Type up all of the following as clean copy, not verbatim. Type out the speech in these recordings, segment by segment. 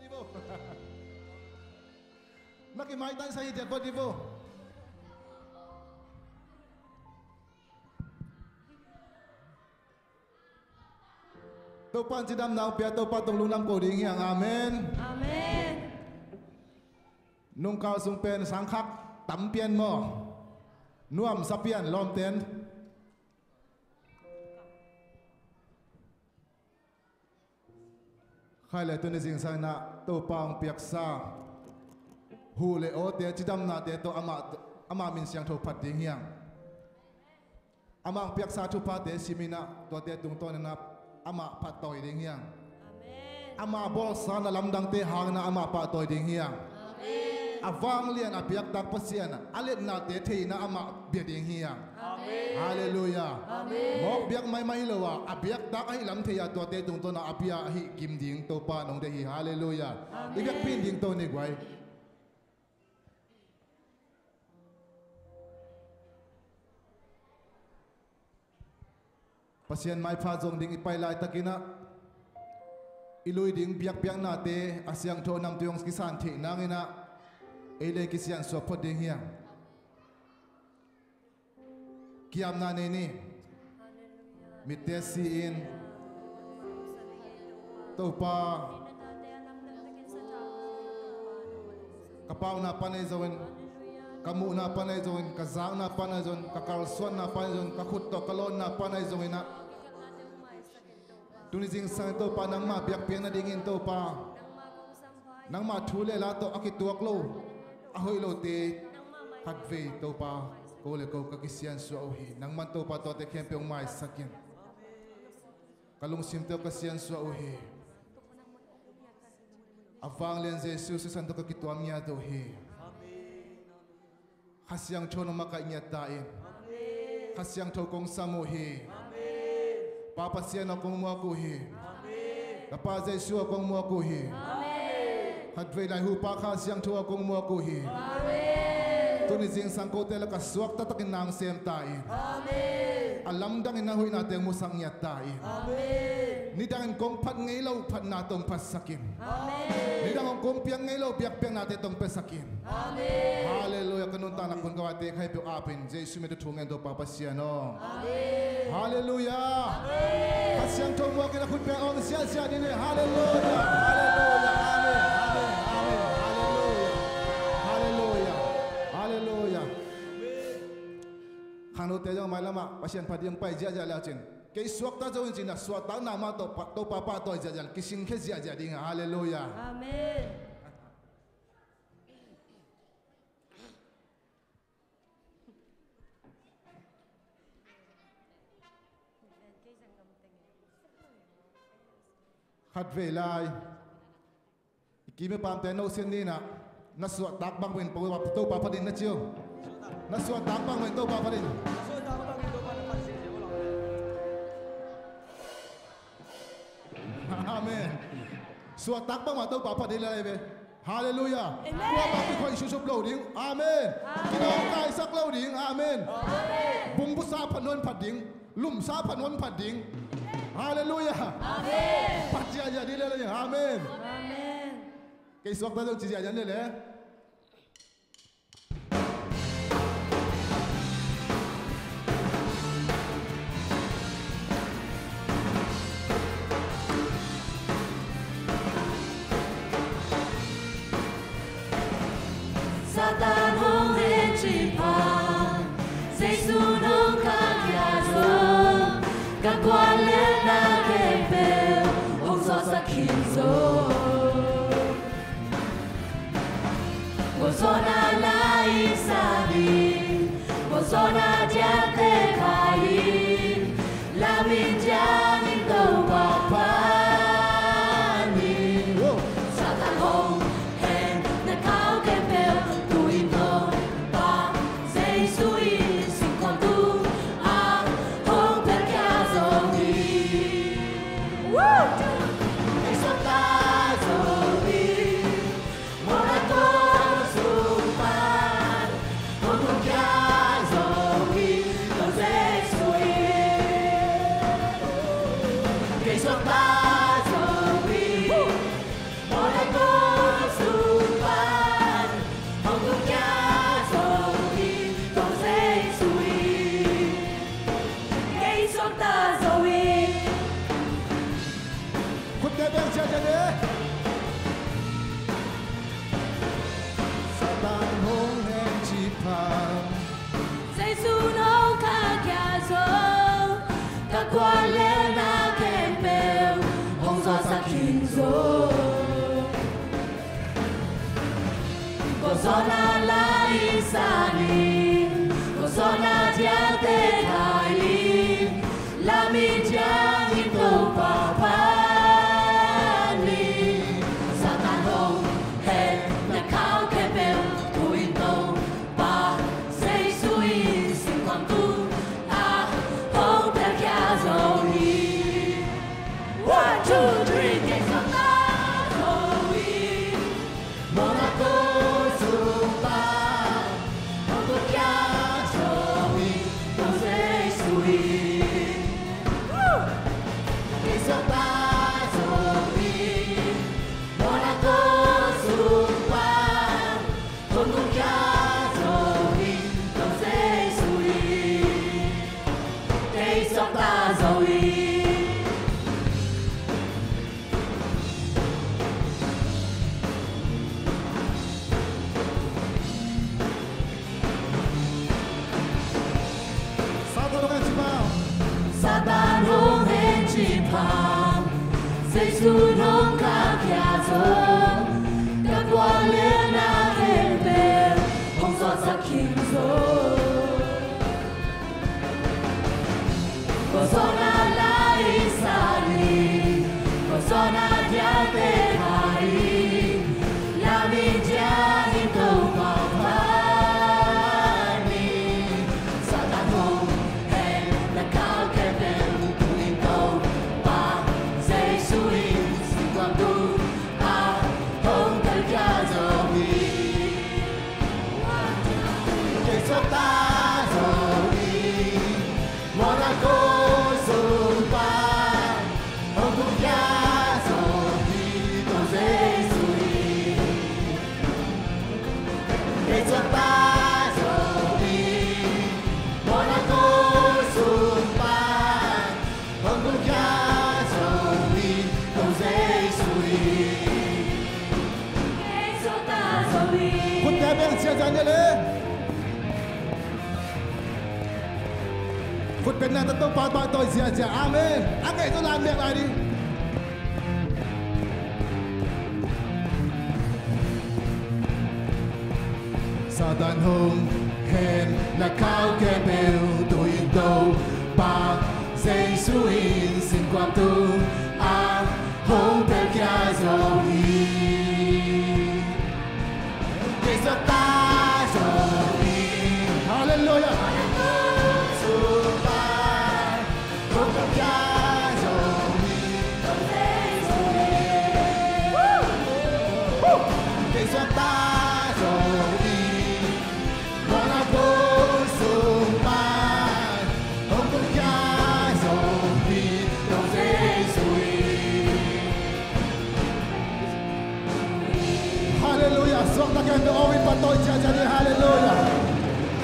po. Makimaitan sa hijab po, di po. Tupan sidam nau pia tupan tong lunam ko ding yang amen. Amen. Nung kau sung pen sangkak tam pian mo. Nuam sapian lom ten. Khai le tu ni sing sang na tupang piak sa. Hu le o te sidam na te to ama min siang tho phat ding yang. Amang piak sa tu pa te simina to te tung to na ama patoy ding yang. Amen. Ama bol sana lamdang te hang na ama patoy ding yang. Amen. Avang lian apiak tak pasian alet na te te na ama bia ding yang. Amen. Hallelujah. Amen. Mok biak mai mai lawa apiak tak ai lam te ya to te tung to na apia hi kim ding to pa nong de hi hallelujah. Ibiak pin ding to ni gwai. Pasien mai pha jong ding ipai lai takina ilui ding biak biak na te asyang tho nam tuyong kisan thi nangina ele kisian so phot ding hiang kiam na ne ni mitesi in to pa kapau na panai zoin kamu na panai zoin kazang na panai zoin kakalson na panai zoin kakut to kalon na panai zoina tunising sang to pa nang ma biak piang na dingin to pa nang ma thule la to akituak lo ahoy lo te hatve to pa ko le ko kakisian so hi nang man to pa to te kempeng mai sakin kalung sim to kasian so hi avang len Jesus santo kakituam nya to hi hasyang chono maka nya tain hasyang to kong samo hi Papa siya na kong mga kuhi. Napa Jesu akong mga kuhi. Hadvay na hupa ka siyang tuwa kong mga kuhi. Tunizing sangko tela kaswak tatakin nang siyem tain. Alam dang inahoy natin musang niya tain. Nidangin kong pat ngaylaw pat natong pasakin. Nidangin kong piyang ngaylaw piyak natin tong pasakin. Hallelujah. Kanun tanak kong kawate kay piyo apin. Jesu medutungen do Papa siya no. Hallelujah. Kasyang tumo kina kutpe ong siya dini. Hallelujah. Hallelujah. Amen. Amen. Hallelujah. Hallelujah. Hallelujah. Kanu tejong mai lama pasien padiang pai jaja lacin. Kei suak ta jawin cina suak ta nama to papa to jajal kising ke jaja ding. Hallelujah. Amen. Hadve lai ikime pam te no sin ni na nasua tak bang wen pawa to pa padin na chiu nasua tak bang wen to pa padin amen sua tak bang ma to pa padin lai be hallelujah kwa ba ki khoi susup lo ding amen kinong kai sak lo ding amen bung bu sa panon pading lum sa panon pading Hallelujah. Amen. Pati aja di lele. Amen. Amen. Kay suwak na dong cici aja lele. Satan hong hechipan, Jesu nong kakiazo, kakwalen na kepel, ongso sa kinzo. Wozona la isadi, wozona diate kai, la minjani to papani. Satan hong hen na kau kepel. Kosona la isani, kosona diate kai, la minja ito papani. Satan hong he na kau kebel tu ito pa sei sui sin kwam tu a hong per kiazoni. 1, 2, 3, get some Monaco Zumba, Monaco Chiacioli, non sei sui. Che sottazoli, Monaco Zumba, Monaco Chiacioli, non sei sui. Che sottazoli. Satan hong hen chi pang, sei su non capiato, da quale na hembe, hong so sa kinzo. Kosona la isani, kosona diate hai, la minja ito papani. Satan hong hen na kau kebel tu ito pa sei sui sin kwam tu a hong per kiazoni. Che sottazoli, Monaco Zumba, Monaco Chiacioli, non sei sui. Che sottazoli, Monaco Zumba, Monaco Chiacioli, non sei sui. Che sottazoli. Kun tabeng sia janele. Kun penna ta to pa pa to sia sia. Amen. Ake to lam mek lai đi. Satan hong hen na kau kebel tu ito pa sei suin sin kwam tu a hong per kiazoli. Che sottazoli, Hallelujah. Zumba, Monaco Chiacioli, non sei sui. Che sottazoli, Monaco Zumba, Monaco Chiacioli, non sei sui. Hallelujah. Sok ta kan do wi patoi cha cha ni hallelujah.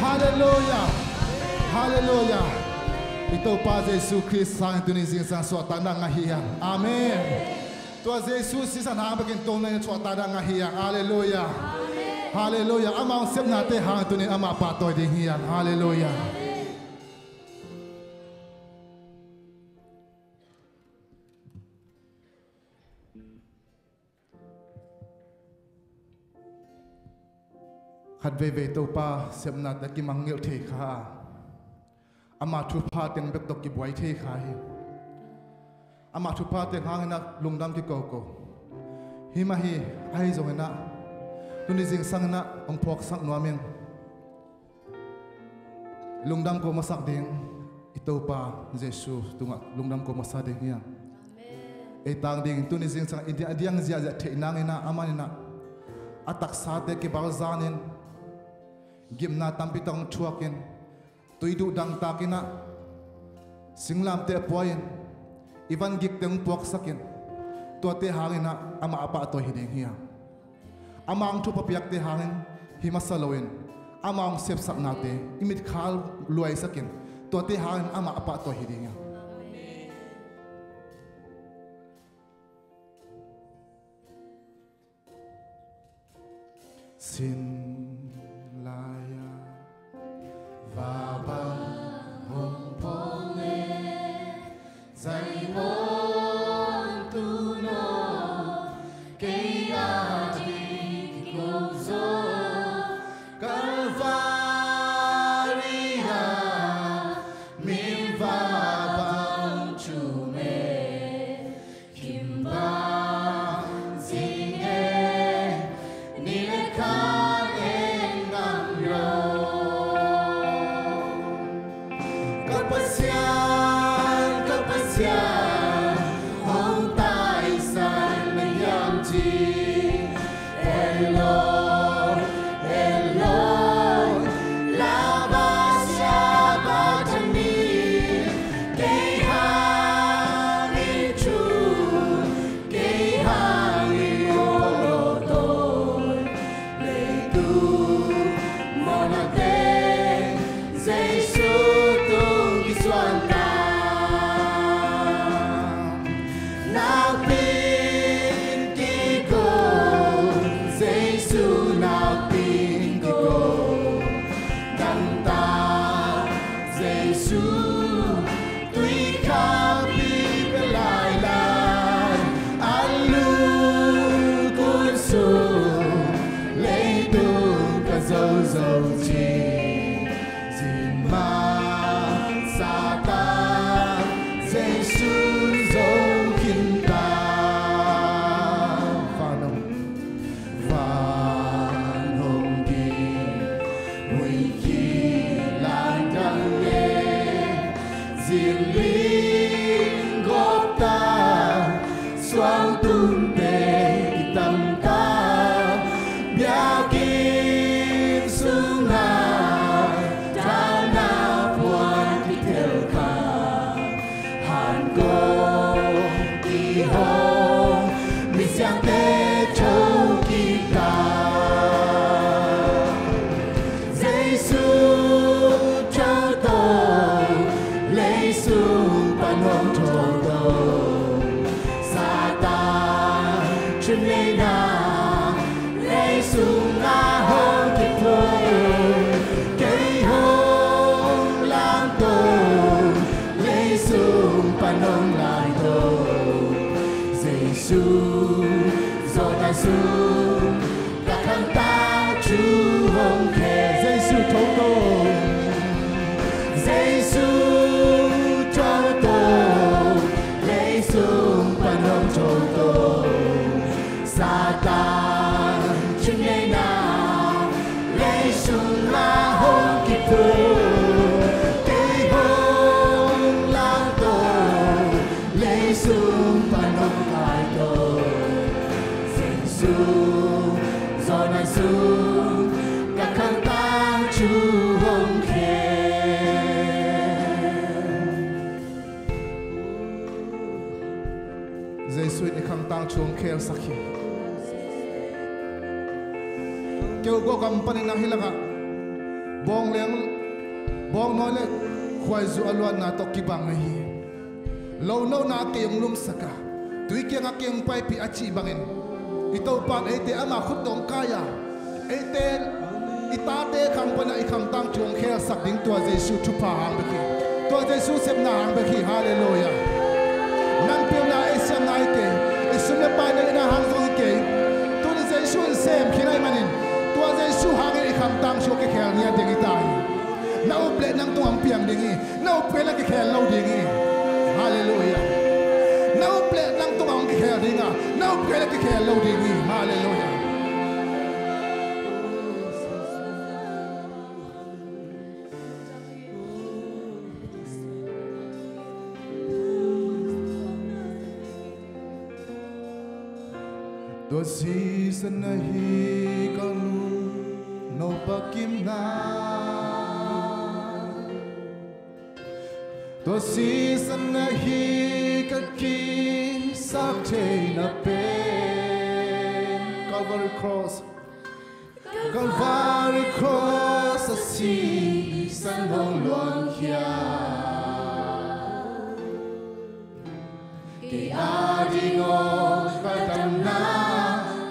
Hallelujah. Hallelujah. Ito pa Jesus Christ sang Tunisia sang so ta na ngahia. Amen. Tua Jesus si san hang bakin tong na so ta na ngahia. Hallelujah. Hallelujah. Amang sep na te hang tunin ama patoi ding hian. Hallelujah. Khát về về tàu pa xem nát đã kim mang nghêu thế khá, ama thu pa tiếng bếp tộc kim quay thế khá hi, ama thu pa tiếng hang na lung đam ki cầu hi mà hi ai rồi na, tu ni jing sang na ông phok sang noa miếng, lung đam ko masak ding, itau pa Jesus tunga lung đam ko masak ding hiang, tang ding tu ni jing sang idiang zia zia thế nang na ama na, atak sate ki bal zanin. Gimna tampi tong chuakin tuidu dang takina singlam te poin ivan gik teng puak sakin to te hangina ama apa to hiding hiya amang thu papiak te hangin himasaloin amang sep sakna te imit khal luai sakin to te hangin ama apa to hiding hiya sin laya và bằng hồng phong dạy môn tu nó cây a đi cầu gió kêu go kam panin na hilaka bong leng bong noi le khwai zu alwan na to ki bang hi lo no na ke yung lum saka tui ke nga ke pai pi achi bangin ito pan ete ama khut dong kaya ete itate kham pana ikham tang chung khe sak ding to jesu thu pa hang beki to jesu sep na hang beki hallelujah nan pe na isya ngai ke isum le pa na hang zong ke to jesu sem khilai manin tua Jesu hangi ikham tang sho ke khel nia ding itai na uple nang tuam piang dingi na uple la ke khel lo dingi hallelujah na uple nang tuam ke khel dinga na uple la ke khel lo dingi hallelujah do season na hi kanu no pakim na do season na hi kaki sakte na pe Calvary cross a season hong luan kia ki adingo katam na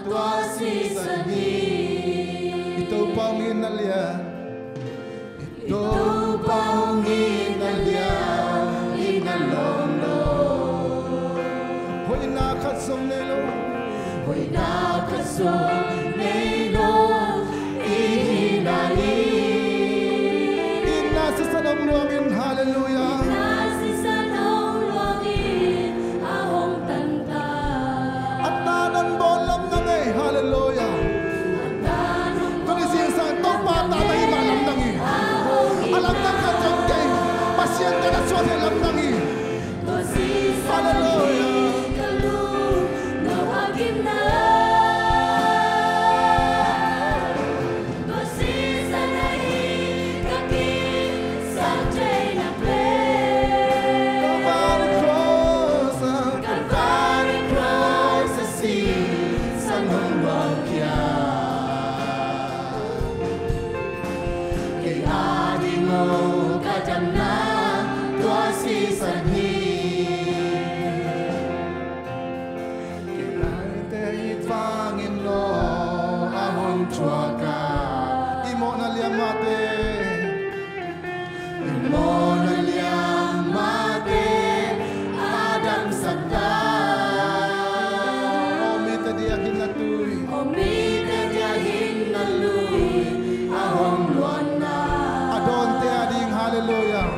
tua season hi ito pangin alia ito pangin alia inalong lo hoy na katsum nelo hoy na katsum nelo ihinali ina sa sanong luangin hallelujah hallelujah. Kung siya tong bata na imalam nangi. Alam na ka tong kay pasyan ka na suwat alam nangi. Hallelujah. ngô cả trăm na tua si san hi Kinai te itvangin lo ahon chua ka imo na liamate mo na liang mate adam sakta omi te diakin na tui omi te diahin na lui ahong luan na adon te ading hallelujah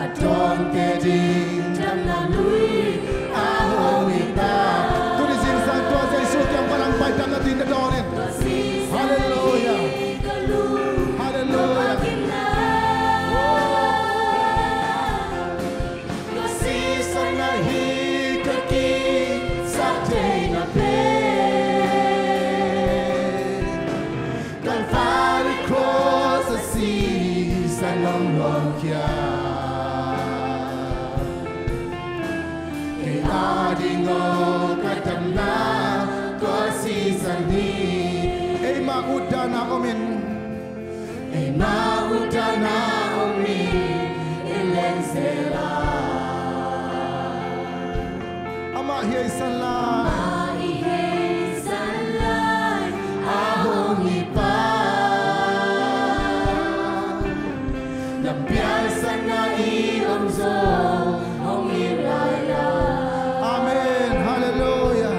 adon te ding jam na lui ahong ita tuni sin sang tua Jesus yang palang paitan na tin donin hallelujah hallelujah Udana omin udana omin ilen sela ama hiay sanlay ahong ipa nampiasa na iong zo ong iraya amen hallelujah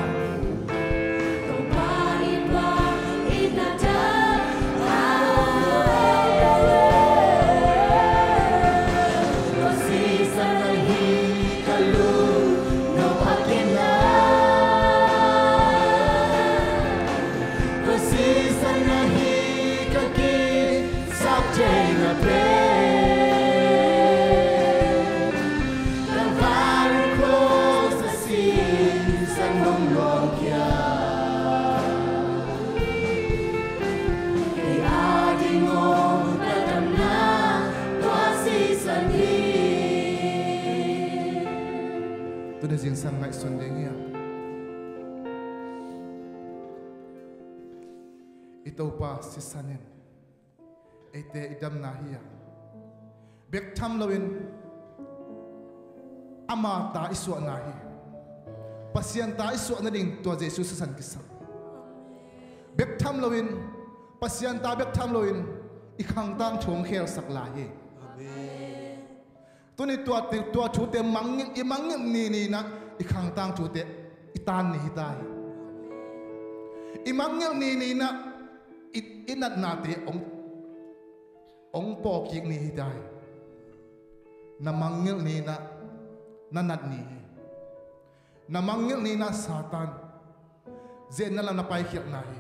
Tunizin sang ngai sundengnya ito pa si sanin ete idam nahia bek tham lawin ama ta iswa nahi pasien ta iswa na ding to Jesus san kisam bek tham lawin pasien ta bek tham lawin ikhang tang chong khel sak lahi tuni tua chute mangin ni na ikhang tang chute itan ni hitai imangil ni na inat nate ong pokik ni hitai na mangil ni na nanat ni na mangil ni na satan zen na lang na paikil nahi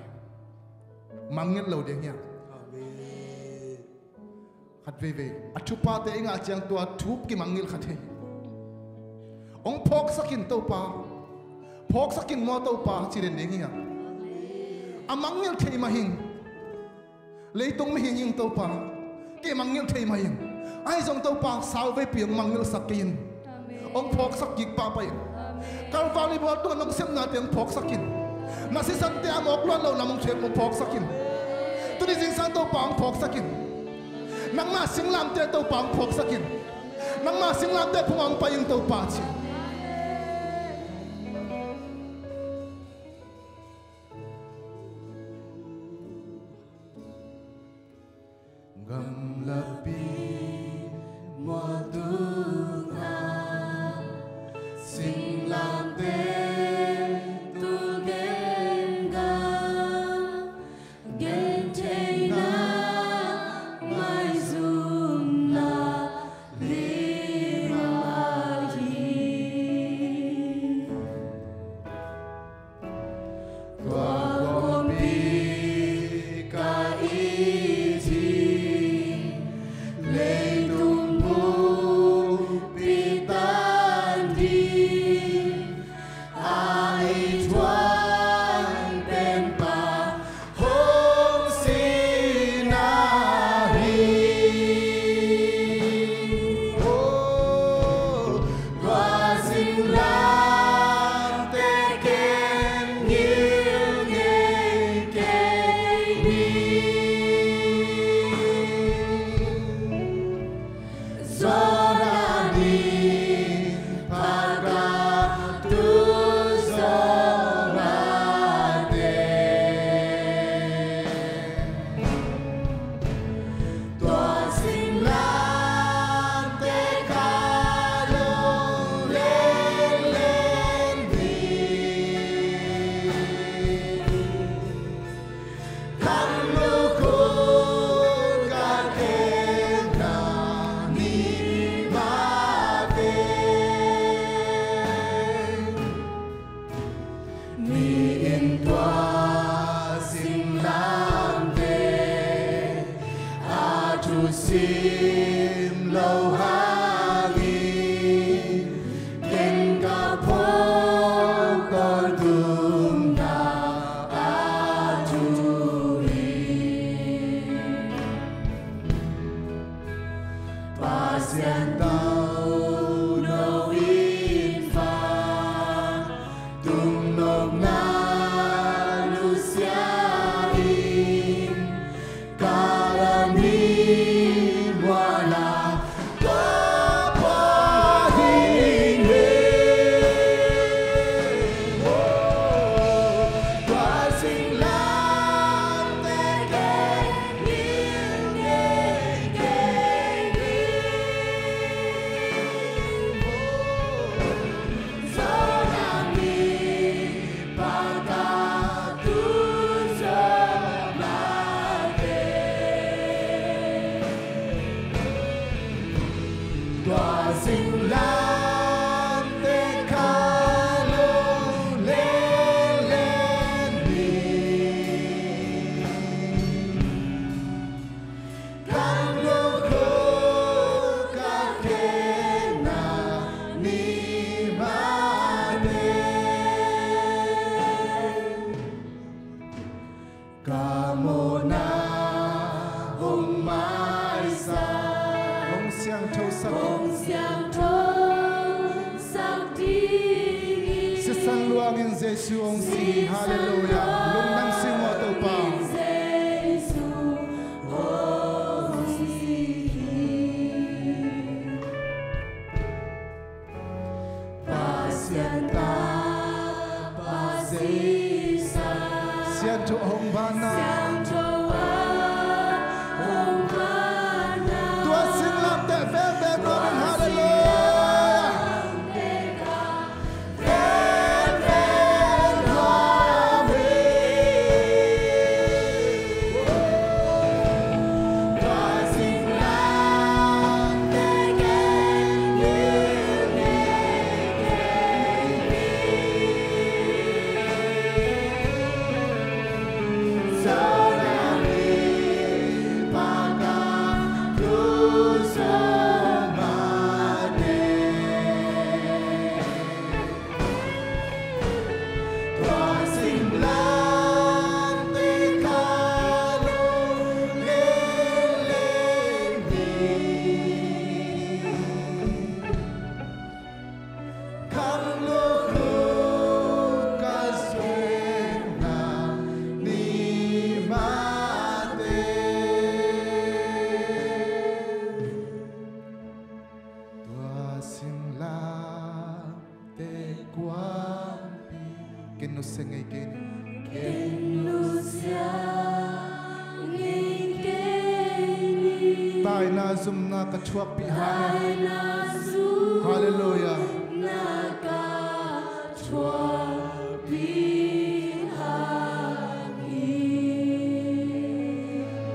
mangil lo deng ya Veve, atupa te inga chiang tua tup ki mangil khathe. Ong phok sakin to pa, phok sakin mo to pa chiren dengia. Amangil thei mahing, leitung mahing to pa, ke mangil thei mahing. Ai jong to pa salve piang mangil sakin. Ong phok sakik pa pa. Kalvali bo to nang sem na tiang phok sakin. Nasi sante amok lo namong chek mo phok sakin. Tu di jing san to pa ong phok sakin. Nang ma sing lam te to pang phok sakin nang ma sing lam te phumang payung to pa chi ngam lapi mo dunga sing lam te tu genga genteina sim lâu hagi ken ka po kor tum na aturi pasien tau no in fa tum nop na lusiain karami wala kapahin Toasing lang tegay Toasing lang tekalong leleni Kalo ko kakena ni mane Kamo na hong maisa Hong siang châu sa sang luangin Giêsu ông si hallelujah lung nang si mo to pa pasienta pasisa sian to hong bana tua sing lam te ve ve robin hallelujah Tai na zum na kachuak pi hangin hallelujah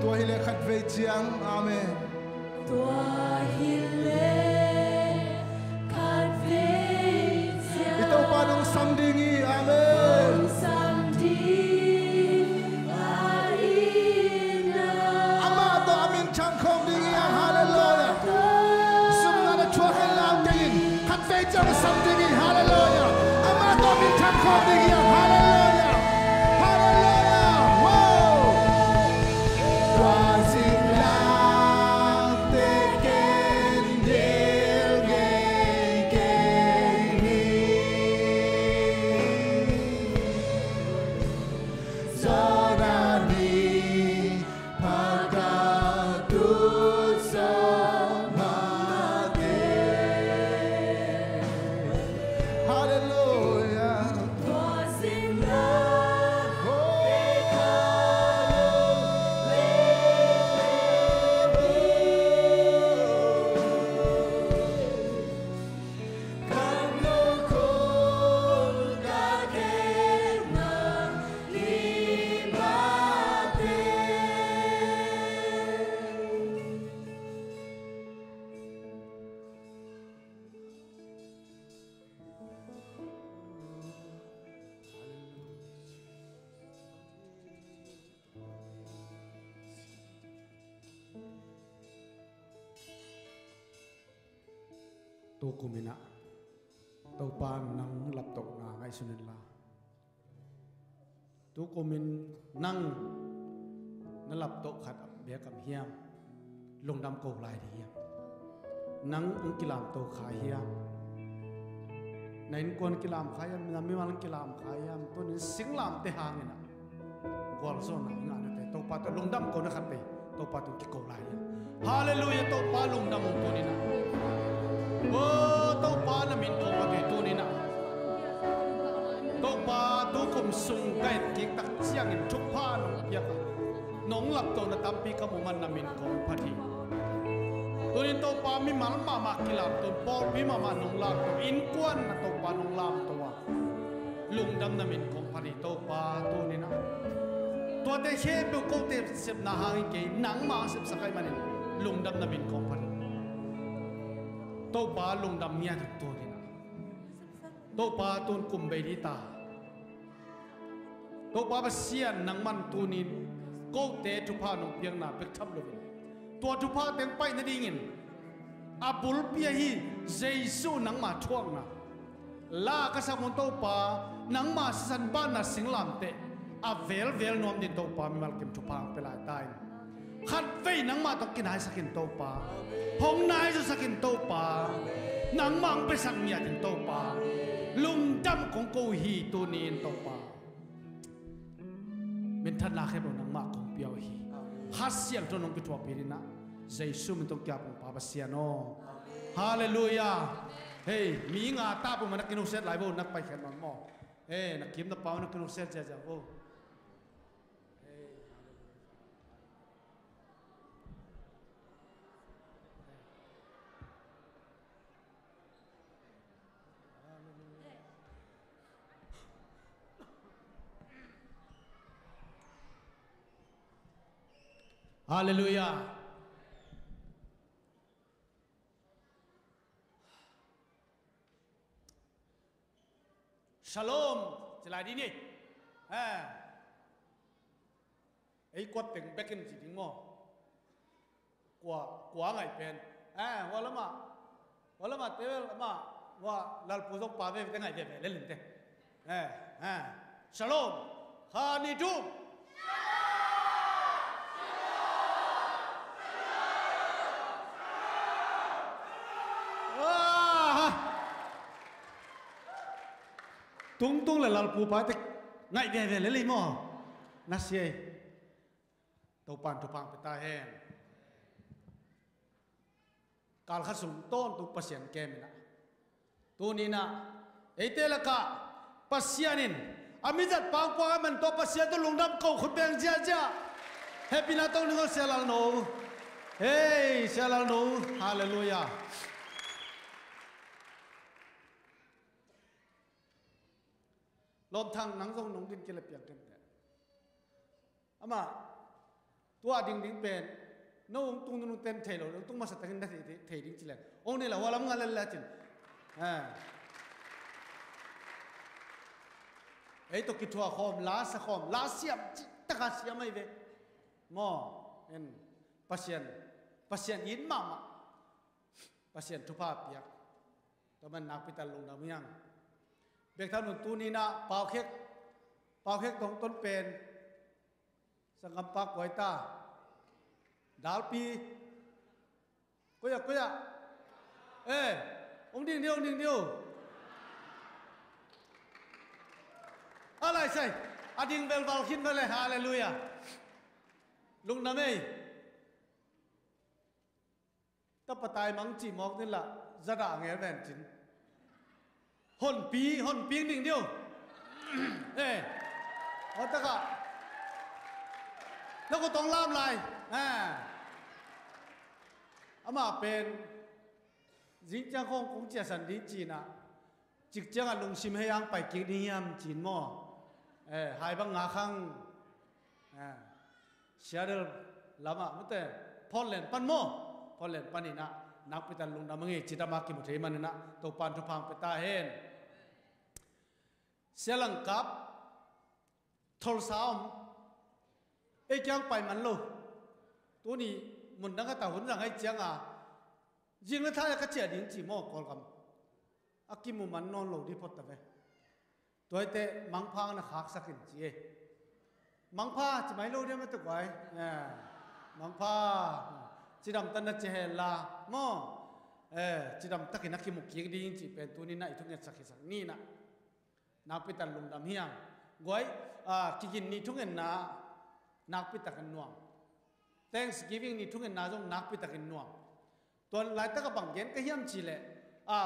tua hile khat ve chiang amen ito pa nung samdingi amen ama to amin chang khom dingi hallelujah zum na da chua khan lam ding khat ve chang samdingi hallelujah ama to amin chang khom dingi hallelujah hallelujah wow Toasing lang te ken del gay ni Zonani pagkatut sa mate hallelujah Toasing tu kumina tau pan nang laptop nga ngai sunin la tu kumin nang na laptop khat bia kam hiam lungdam ko lai di hiam nang ung kilam to kha hiam nain kon kilam khayam nami man kilam khayam to ni singlam te hangina gol so na nga na te to pa to lungdam ko na khat pe to pa to ki ko lai hallelujah to pa lungdam to ni na oh to pa na min ko pa to ni na to pa to kum sung kai ki tak chiang in thuk pa no ya ka nong lap to na tampi ka mo man na min ko phathi tunin to pa mi mal ma ma kilam to por pi ma ma nong lam to in kwan na to pa nong lam to wa lungdam na min ko phathi to pa to ni na to te che bu ko te sep na hang ke nang ma sep sakai manin lungdam na min ko phathi to pa lungdam mia to ni na to pa tun kum be di ta to pa ba sian nang man tunin ko te tu pa nong piang na pek thap loตัวทุพาเต็งไปนั่นดิ่งอาบุลเปียฮีเจซูนังมาช่วงนะลากษัตริย์มณฑลป่านังมาสันบ้านน่ะสิงลามเตะอาเวลนอมดินโตป่ามีมาลกิมทุพาไปหลายตายขัดเฟยนังมาต้องกินหายสักินโตป่าห้องนายจะสักินโตป่านังมังไปสักเมียดินโตป่าลุงดำของกูฮีตัวนี้โตป่าเป็นท่านลาแค่บอกนังมาของเปียวฮีฮัสเซียนตัวน้องกิจวัตรปีนะเจสุมันต้องแก่ผมปาบเซียโนฮาเลลูยาเฮ้ยมีงาตาผมมันนักกินอุเซตหลายโบนักไปแข่งนอนหม้อเฮ้ยนักกินนักเป้านักกินอุเซตเจ้าโบฮาเลลูยาชโลมจะลายดีนี่ไอ้กวดถึงแบกกันสิถึงงอกว่าไงเป็นว่าละมาเตลมาว่าลัลปูซกปาเวเป็นไงเป็นเล่นเต้ชโลมฮานิดูtung là lal pu pa te ngai ve le mo na sie to pan to pang pe ta hen kal khasum ton tu pasien kem na tu ni na ete la ka pasianin amizat pang pang man to pasian to lungdam ko khut beng ja happy na tong ngo selal no hey selal no hallelujahลมทางนังทรงนงกินกิเลสเปียกกันแต่อามาตัวดิ่งเป็นน้องตุ้งเต็มเทโลตุ้งมาสัตย์กันได้เทดิ่งจิเลนโอ้นี่แหละว่าล้ำงานเล่นละจินไอ้ตัวกิจวัตรคอมลาสคอมลาเสียบตะกาเสียไม่เว้หม้อเอ็นพัศยันยินมาพัศยันทุพาเปียกแต่มันนักพิจารณาลงน้ำยังเด็กท่านหนุ่มตูนีนะเป่าเค้กตรงต้นเป็นสังกัมปักไวตาดาลปีก็อยากองค์ดิ่งเดียวอะไรใช่อดิ่งเบลวาลคินไปเลยฮาเลลูยาลุงน้ำเอ้ถ้าปะตายมังจีมอกนี่ละจะด่าเงี้ยแวนจินห่นปีดิ่งเดียวเอาตะกะแล้วก็ต้องล่ามลายอามาเป็นจิงจังคงเจสันดีจีน่ะจิกจังลุงชิมให้ยังไปกินนิยมจีนหม้อหายบังงาคังเชียร์ลำมุตเตพอลเลนปันหม้อพอลเลนปันนี่นะนักพิจารณาลงดำมึงจิตามากิมุเทมันนะตัวปันทุพังไปตาเห็นเสียหลังกับทรสามไอ้จังไปมันโลตัวนี้มันนักตาหุ่นสั่งให้จังยิงแล้วท่าก็เจียดิ้งจีหม้อกอลกำ อากิมุมันนอนโลดีพอตะเวตัวเตะมังพางนะขากสักินจีมังพาจะไม่รู้ได้ไหมตัวไว้มังพาจีดำตันนัดเจเฮลาโมจีดำตักนักกิมุกีดีจริงเป็นตัวนี้นะอีทุกอย่างสักสักนี่นะนักพิตันลุงดำเฮียงก้อยกินนี่ทุกอย่างนะนักพิตักันนัว Thanksgiving นี่ทุกอย่างนะจงนักพิตักันนัวตัวหลายตะกับบังเกนก็เฮียมจีเลย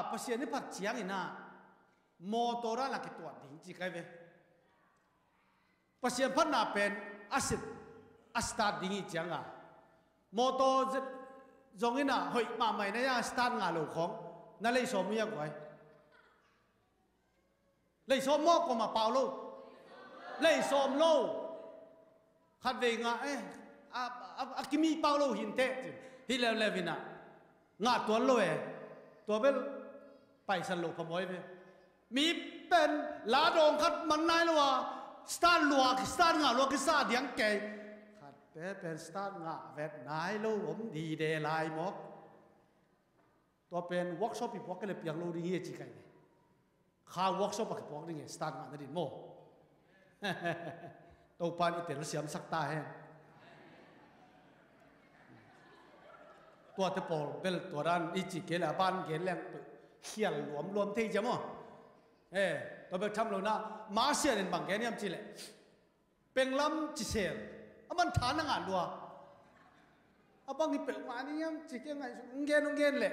ภาษานี่พักเชียงนี่นะโมโตระนักตัวดิ่งจีกันเว้ภาษาพันนาเป็นอาศิอัสตาดิ่งจีงอ่ะโมโตจงอินะเฮ้ยมาใหม่นะยังสตาร์งานลูกของนั่นเลยสมยังไงเลยสมมอกก็มาเปล่าลูกเลยสมโลขัดเวงอ่ะกิมีเปล่าลูกหินเตะฮิเลวเลวินะงาตัวโลตัวเป็นไปสรุปขโมยไปมีเป็นลาดงขัดมันนายละว่าสตาร์ลัวสตาร์งาลัวกิซาเดียงเกยขัดเป็นสตาร์งาเวทนายลูกผมดีเดลายมกตัวเป็นเวิร์กช็อปอีพวกก็เลยเปียกลูกดีจีกันข้าวเวิร์กช็อปอีพวกนี่สตาร์งานั่นดิโมตัวปานอิเตลเซียมสักตาเฮตัวเตปอลเบลตัวด้านอิจิเกลบ้านเกลแรงเขียนรวมที่จะมั้งตัวเบลทำเราหน้ามาเสียนบางแกเนี่ยจีเลยเป็นลำจีเซลมันฐานงานดัวบางทีเป็นมานี่ยังจีเกงไงงเกนเลย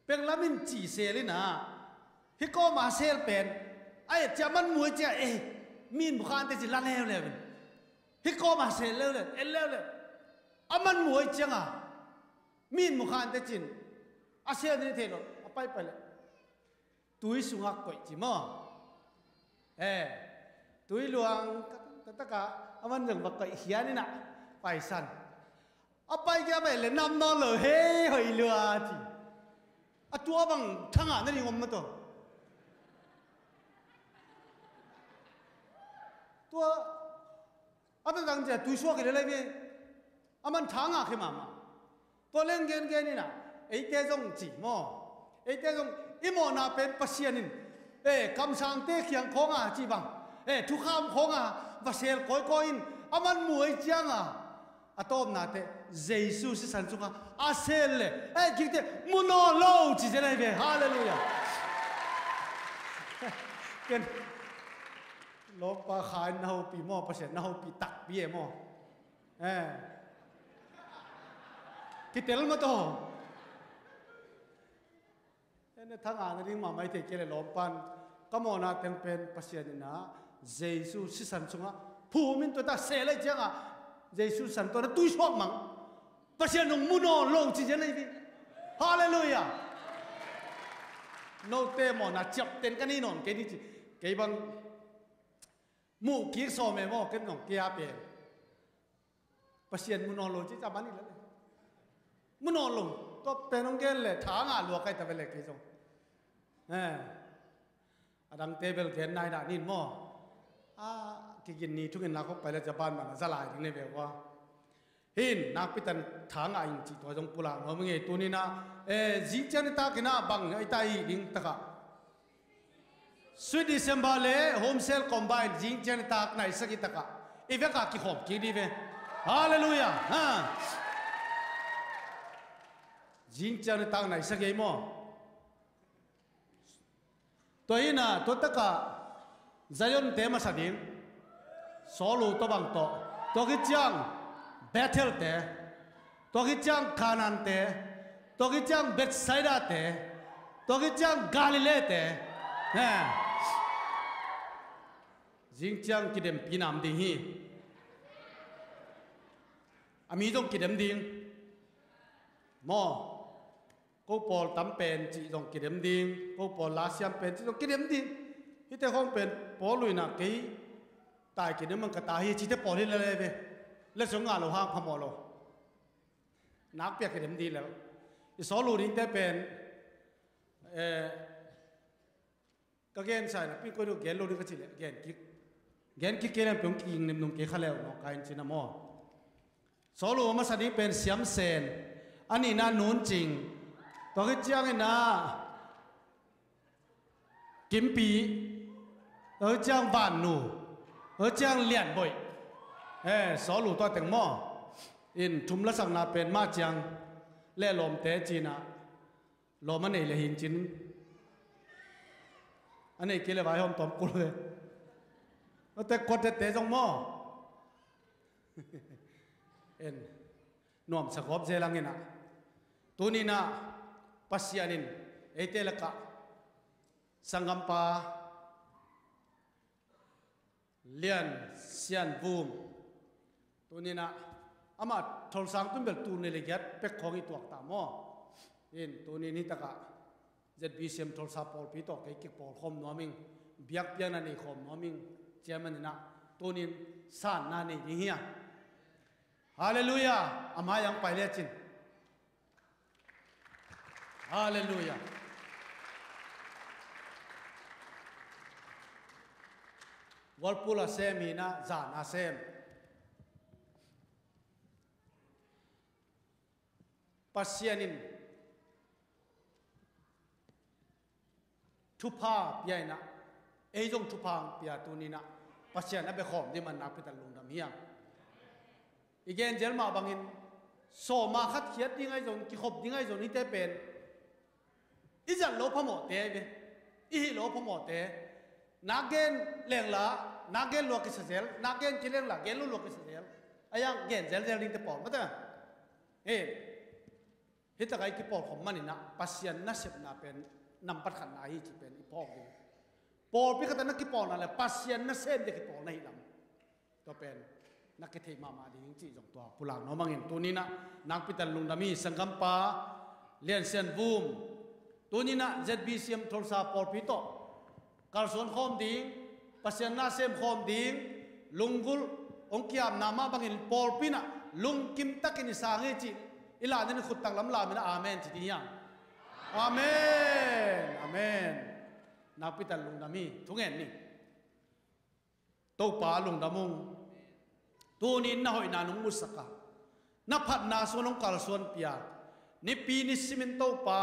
เป็นลำมินจีเซลินะฮิโก้มาเซลเป็นไอ้จะมันมวยจะมีนบุคคลแต่จีละแล้วเลยฮิโก้มาเซลแล้วเลยแล้วเลยมันมวยจังอ่ะมีนบุคคลแต่จีนอาเซียนนี่เท่านั้นไปเลยตุยสุงักก่อยจีมั้งตุยหลวงตะกะมันยังบักก่อยเขียนี่นะไปสั่นไปแกไปเลยนำนอนเลยเฮ้ยเรือจีตัวบังทั้งอ่ะนั่นเองผมมาตัวเป็นตั้งใจตุยชัวกันเลยพี่มันทั้งอ่ะขึ้นมาตัวเล่นเกนนี่นะไอ้เจ้าจงจีมั้งไอ้เจ้าจงอิโมนาเป็นปัสเซียนินคำสั่งเตะเขียงของจีบังทุกคำของวัชเชลก้อยมันมวยจังต้มนาเตะเยซูสิสันสุขอาเซลเลยคิดเตะมุนอโลจีเจเลยเว้ยฮาเลลูยาเป็นลบปะขายนาหูปีมอปัสเซียนาหูปีตักปีมอคิดเตะแล้วมาโตทั้งอ่านนี่มาไม่เทเกลลมปันก็มอนาเต็งเป็นปัสยานินะเยซูสิสันสุงะผู้มินตัวตาเสเลยจังเยซูสันตัวนั้นตุยชอบมังปัสยานุมุนอโลจิเจเลยพี่ฮาเลลูยาโนเตมอนาจับเต็นกันนี่นอนเกนี่จีเกบังมูกิกโซเมมอเก็นนองเกียเปปัสยานมุนอโลจิจับมันนี่เลยมุนอโลตัวเป็นองเกลเลยทางลัวใครตะเวลกิจงดังเทเบิลเกนนายด่านินมอกินนี่ทุกคนนักเขาไปแล้วจะบ้านมันจะลายถึงในแบบว่าหินนักพิตันทางอินจิตัวจงปุระเราไม่เงี้ยตัวนี้นะจิงจันตากินาบังไอ้ตายดิ้งตะกะสวีดิเซมบาเล่โฮมเซลคอมไบน์จิงจันตาไหนสักตะกะอีเวกาคิขอบคิดีเวฮาเลลูยาจิงจันตาไหนสักยังมั้งตัวนี้นะตัวตะกะใจยนเตมาสักดิ้งโซลูตัวบังโตตัวกิจังเบเทลเตตัวกิจังคานันเตตัวกิจังเบตไซดาเตตัวกิจังกาลิเลเตจิงจังกิเดมปีนามดิ้งฮีอามีต้องกิเดมดิ้งมอกูปอลตั้มเป็นจีตรงกิเดมดิ้งกูปอลลาเซียมเป็นจีตรงกิเดมดิ้งที่แต่ของเป็นปอลุยนักกี่ตายกินมันก็ตายที่แต่ปอลิเลยเว้ยแล้วสงฆ์เราห้ามพมอลนักเปียกกิเดมดิ้งแล้วอีสอลูดิ้งแต่เป็นก็เกณฑ์ใส่นะพี่ก็ดูเกณฑ์ลูดิ้งก็จีเลยเกณฑ์กิ๊กเกณฑ์เป็นกิงนิมนุ่งเกขแล้วเนาะการจีนมอสอลูมาสันนี้เป็นเสียมเซนอันนี้น่าหนุนจริงตัวกิจยังไงนะ กิมปีจ้างบ้านหนูจ้างเลียนบ่อยสอหลูตัวแต่งหม้ออินทุมละสังนาเป็นมาจังเล่ลมเตจีนะลมมันเอเลหินจินอันนี้กิเลไว้หอมตอมกุลเลยแต่กดเตะจงหม้อเอ็นนวมสกอบเจลังอินะตัวนี้นะปัสยานินเอเตลกะสังกัมปาเลียนเซียนบูมตัวนี้นะอามาทอลสังตุ้มเบลตูเนลิกัดเป็กของอีตัวตามอเอ็นตัวนี้นี่ตะกะเจ็ดบีเซมทอลซาปอลปีโตเกิกปอลคอมนัวมิงเบียกเบียนันนี่คอมนัวมิงเจมันนะตัวนี้สานนานี่ยิ่งเฮียฮาเลลูยาอามายังไปเลียจินฮาเลลูยาวอลปูลาเซมีนะจานาเซมปัสยานินทุพาเปียนะเอจงทุพาเปียตัวนี้นะปัสยานะเบคอมที่มันนับเป็นตลุงดำเฮียอีกอย่างเจลมาบางอินโซมาคัดเขียดยังไงจงกิขบยังไงจงนี่เตเป็นอีจันโลพโมเตเบอีโลพโมเตนักเกนเลี้ยงละนักเกนลวกกิสเซลนักเกนกิเลงละเกนลวกกิสเซลไอ้ยังเกนเซลลิงเตปอลมาเถอะฮิตะไกกิปอลของมันนี่นะปัสยันนับนาเป็นนำปัดขันนาฮีจีเป็นอีปอลกูปอลพิฆาตนักกิปอลนั่นแหละปัสยันนับเส้นเด็กกิปอลในลำตัวเป็นนักกิเทมาดีจริงๆจงตัวปุลังน้องมังเห็นตัวนี้นะนักพิจารณาดามีสังกัมปาเลียนเซียนบูมตัวนี้นะเจ็ดบีเซียมทอลซาปอลพิโตการสวนคอมดิ้งปัสยันนาเซมคอมดิ้งลุงกุลองค์ยามนามาบังเห็นปอลพินะลุงกิมตักอินสางเฮจิอิลานี่ขุดตังลำลามินะอาเมนจิตยังอาเมนอาเมนนักพิจารณาดามีทุกเห็นนี่ตัวป่าลุงดามุงตัวนี้น่าหอยนานุมุสกะนับพัดนาส่วนองค์การส่วนเปียนี่ปีนิสิมินตัวป่า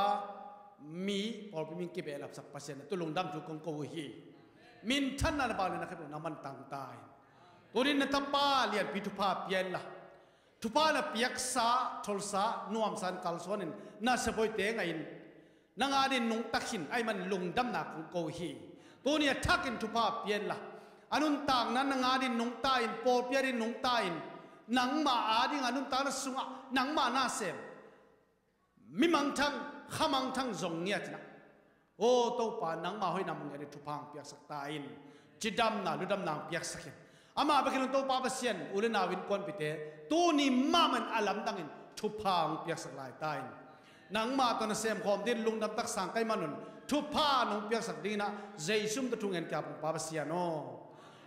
มีพอพิมิงกิเบลับสักเปอร์เซ็นต์ตัวลงดำจุกงโกฮีมินท่านนั่นบาลนะครับน้ำมันต่างตายตัวนี้นัทป้าเลียนพิทุภาเปียนละทุพาละเปียกสาทลสานวมสันกัลส่วนนั้นน่าสบายเตงไงนางอาดินนุงตักหินไอ้มันลงดำหนักของโกฮีตัวนี้ทักอินทุภาเปียนละอนุนต่างนั้นนางอาดินนุงตาอินโปเปียรินนุงตาอินนังมาอาดินอนุนต่างนั้นสุงะนังมานาเซมมิมังทังข้ามังทั้งจงเงียนะโอ้ตัวป่านังมาห้อยนำเงินทุพังเปียกสักตาอินจิดำนาลุดำนางเปียกสักเห็นอามาไปกินตัวป่าเปเซียนอุเลนาวินกวนปิเตตัวนี้มามันอลัมตังอินทุพังเปียกสักลายตาอินนังมาตอนเซมคอมดินลุงดำตักสังไกมันุนทุพานงเปียกสักดีนะเจซุมตะทุงเงินกับป่าเปเซียนโอ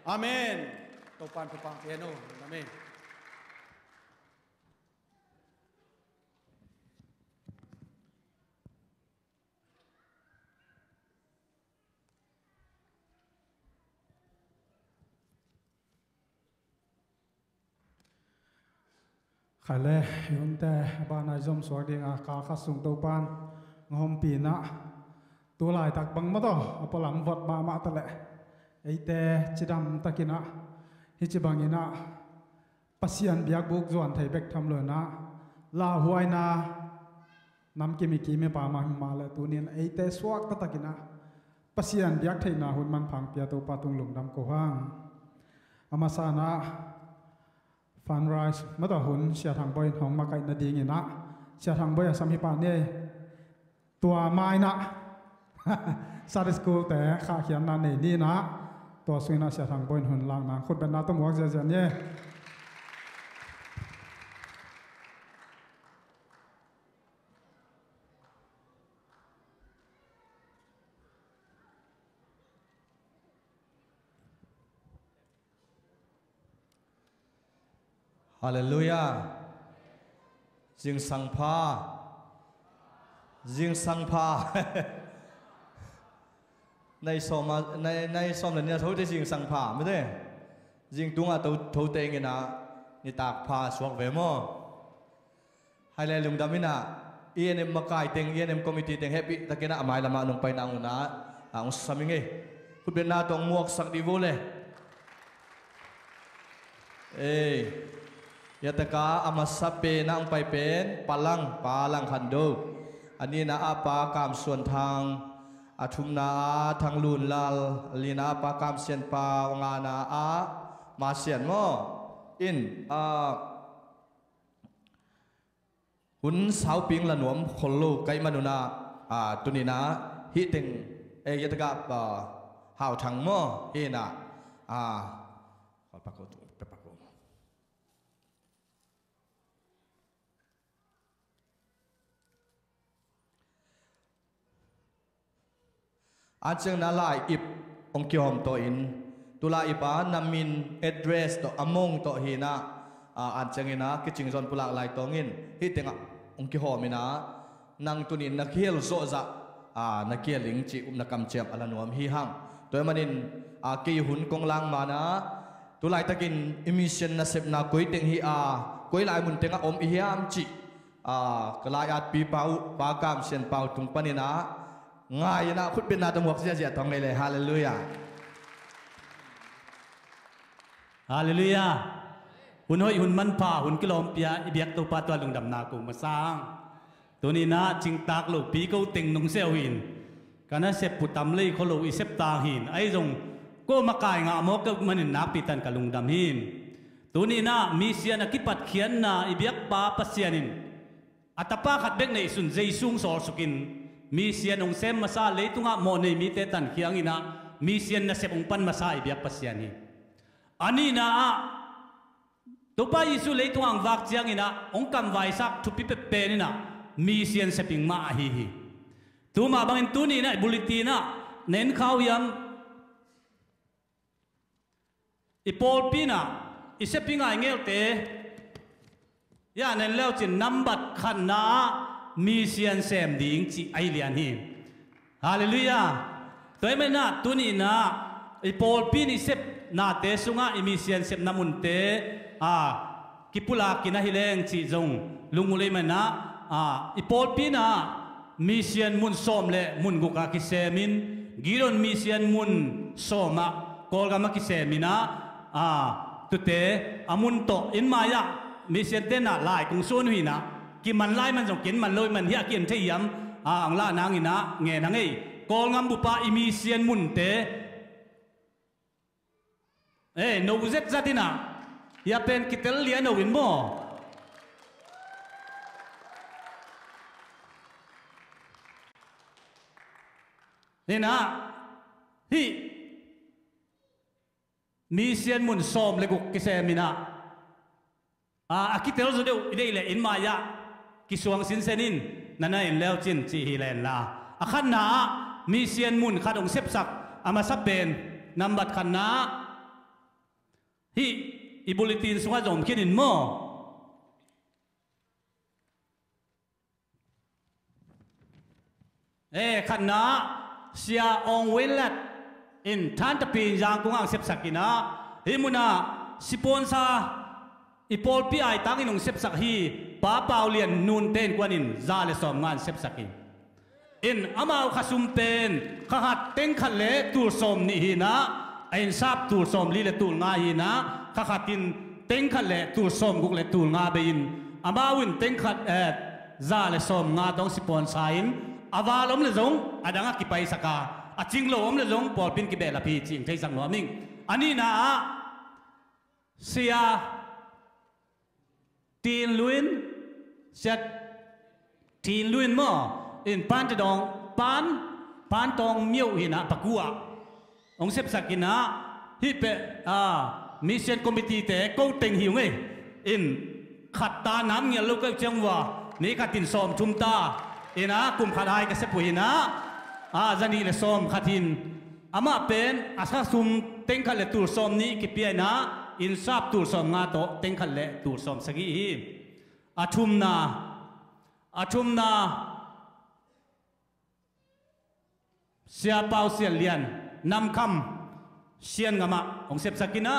อาเมนตัวป่าทุพังเปียโนอาเมนขายเล่ยนแต่บ้านนายจอมสวดเดียงกาขัดส่งตัวปานงอมปีนะตัวลายตักบังมาต่อปลำวัดมาตะเละไอแต่จิดำตะกินะฮิจิบังอินะปัสยันเบียกบุกจวนไทยเบกทำเลยนะลาหวยนะน้ำกิมิกิไม่ปามาเลยตัวนี้ไอแต่สวกตะกินะปัสยันเบียกไทยนาหุ่นมันพังเปียตัวปาตุงหลุมดำโกห้างอามาสานะฟันไรส์มาต่อหุ่นเสียทางบอยของมาไกนาดีงี้นะเสียทางบอยสามีปานเนี่ยตัวไม้นะซาดิสกูแต่ข้าเขียนนันนี่นะตัวสวยนะเสียทางบอยหุ่นล่างนะคนเป็นนาต้องหัวเสียเนี่ยฮาเลลูยาจิงสังพาในสมเนี่ยเขาจะจิงสังพาไม่ได้จิงตุงอ่ะเขาเตงนะนี่ตากพาสวกเวมอให้เลยลุงดามินะเอ็นเอ็มมาไกเตงเอ็นเอ็มคอมมิตี้เตงแฮปปี้ตะเกนะอามายละมาลงไปนางอุนะ ang saming kut ben na tong muak sak di vole yataka amasape na ang paipen palang hando ani na apa kam suan thang athum na thang lun lal lina apa kam sian pa nga na ma sian mo in hun sao ping la nuam kholo kai manuna tunina hi teng yataka hao thang mo ina pepako achang na lai ip ong kiom to in tula ipa namin address to among to hina achang ina kiching zon pulak lai tongin hi tenga ong ki homina nang tunin na khel zo za na kieling chi na kam chep ala nuam hi hang toy manin ki hun kong lang mana tulai takin emission na sep na koi teng hi koi lai mun tenga om hiam chi kalai at pi pau pa kam sen pau tung panina ngay na khut bin na tamwak sia tong le hallelujah hallelujah hun hoi hun man pa hun kilom pia ibiak to pa to lung dam na ko masang tuni na ching tak lo pi ko ting nung seo hin kana sep putam le kholo i sep ta hin ai jong ko makai nga mo ka manin na pitan ka lung dam hin tuni na mi sia na kipat khian na ibiak pa pasianin atapa khat bek nei sun jeisung sol sukin mi sian ong sem masa leitunga mo nei mi te tan khiang ina mi sian na sepong pan masa ibiak pasian hi ani na to pa isu leitunga ang wak chiang ina ong kam vai sak thu pi pe pe ni na mi sian seping ma hi tu ma bangin tu ni na bulitina nen khaw yam ipol pina isepinga ngel te ya nen leo chin numbat khan na mi sian sem ding chi ai lian hi hallelujah toy me na tuni na i pol pin i sep na te sunga i mi sian sep namun te kipula kina hileng chi jong lungulei me na i pol pin mi sian mun som le mun guka ki semin giron mi sian mun soma kolga ma ki semina tute amun to in maya mi sian te na lai kung sun hui na ki man lai man jong kin man loi man hiya kin thei yam ang la nang ina nge nang ei kol ngam bu pa imi sian mun te no zet zatina ya pen kitel lian no win mo nina hi mi sian mun som le guk ki semina akitel zo de idei le in ma ya kisuang sinsenin nanain leo chin chi hilen la akhan na mi sian mun khadong sepsak ama sapen nambat khan na hi i bulletin sunga jom kinin mo khan na sia ong welat in than tapi jang kungang sepsakina himuna siponsa ipol pi ai tang inong sepsak hi pa paulian nun ten kwanin zale som ngan sepsakin in amau khasum ten khahat teng khale tur som ni hi na ain sap tur som li le tur nga hi na khahatin teng khale tur som guk le tur nga bein amawin teng khat zale som nga dong sipon sain avalom le zong adanga ki pai saka aching lo om le zong pol pin ki bela pi ching thei sang no ning ani na sia tin luin set tin luin mo in pan te dong pan tong miu hina pakua ong sep sakina hi pe mission committee te ko teng hiu nge in khat ta nam ngel lo ka changwa ni ka tin som thum ta ina kum khalai ka sepu hina zani le som khatin ama pen asa sum teng khale tur som ni ki pi na in sap tur som nga to teng khale tur som sagi hi athum na sia pau sia lian nam kham sian ngama ong sep sakina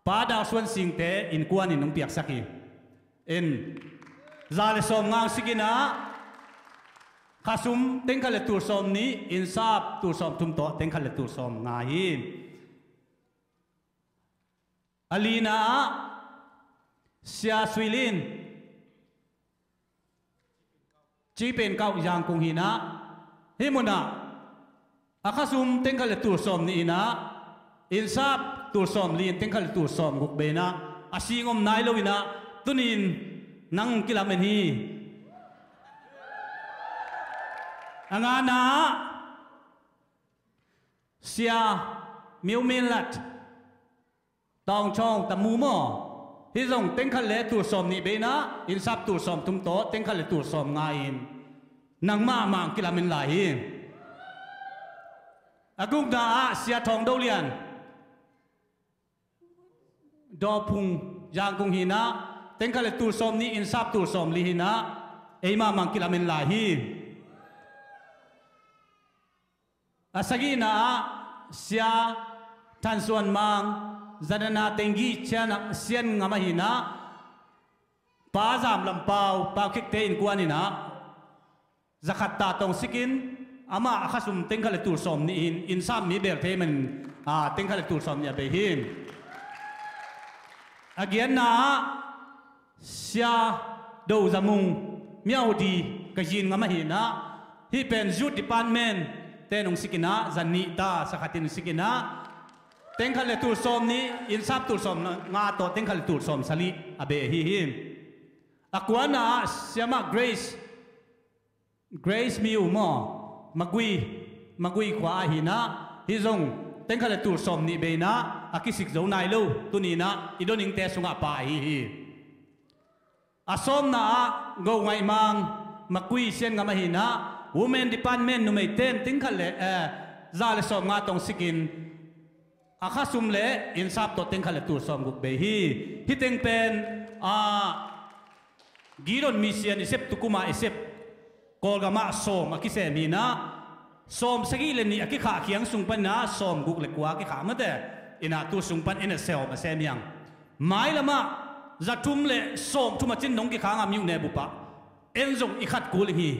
pa da suan sing te in kuan in ong piak saki in zale som ngang sikina khasum teng khale tur som ni insap tur som tum to teng khale tur som nga hi alina sia suilin chi pen kau yang kung hina himuna akhasum teng khale tur som ni ina insap tur som lin teng khale tur som guk be na asingom nai lo ina tunin nang kilamen hi angana sia miu min lat tong chong tamu mo hi zong teng khale tur som ni be na insap tur som tum to teng khale tur som nga in nang ma mang kilamen lai hi agung da sia thong do lian do phung yang kung hina teng khale tur som ni insap tur som li hina ei ma mang kilamen lai hi asagi na sia tan suan mang zanana tengi chana sian ngama hina pa jam lampau pa khik te in kwanina zakat ta tong sikin ama akhasum teng khale tur som ni in sam mi bel the man teng khale tur som ya be hin again na sia do zamung miao di ka jin ngama hina hi pen youth department tenong sikina zanni ta sakatin sikina teng khale tur som ni insap tur som nga to teng khale tur som sali abe hi him akwana siama grace miu mo magui khwa hina hi zong teng khale tur som ni be na akisik zo nai lo tunina idoning te sunga pa hi asom na go ngai mang magui sen nga mahina women department numei ten ting khale zale som nga tong sikin akhasum le insap to teng khale tur som guk be hi hiteng pen giron mission isep tukuma isep kolgama som akise mina som sagile ni akikha khiang sungpan na som guk le kwa ki kha ma de ina tu sungpan ina sel ma sem yang mai lama zatum le som tuma chin nong ki khanga miu ne bupa enzong ikhat kul hi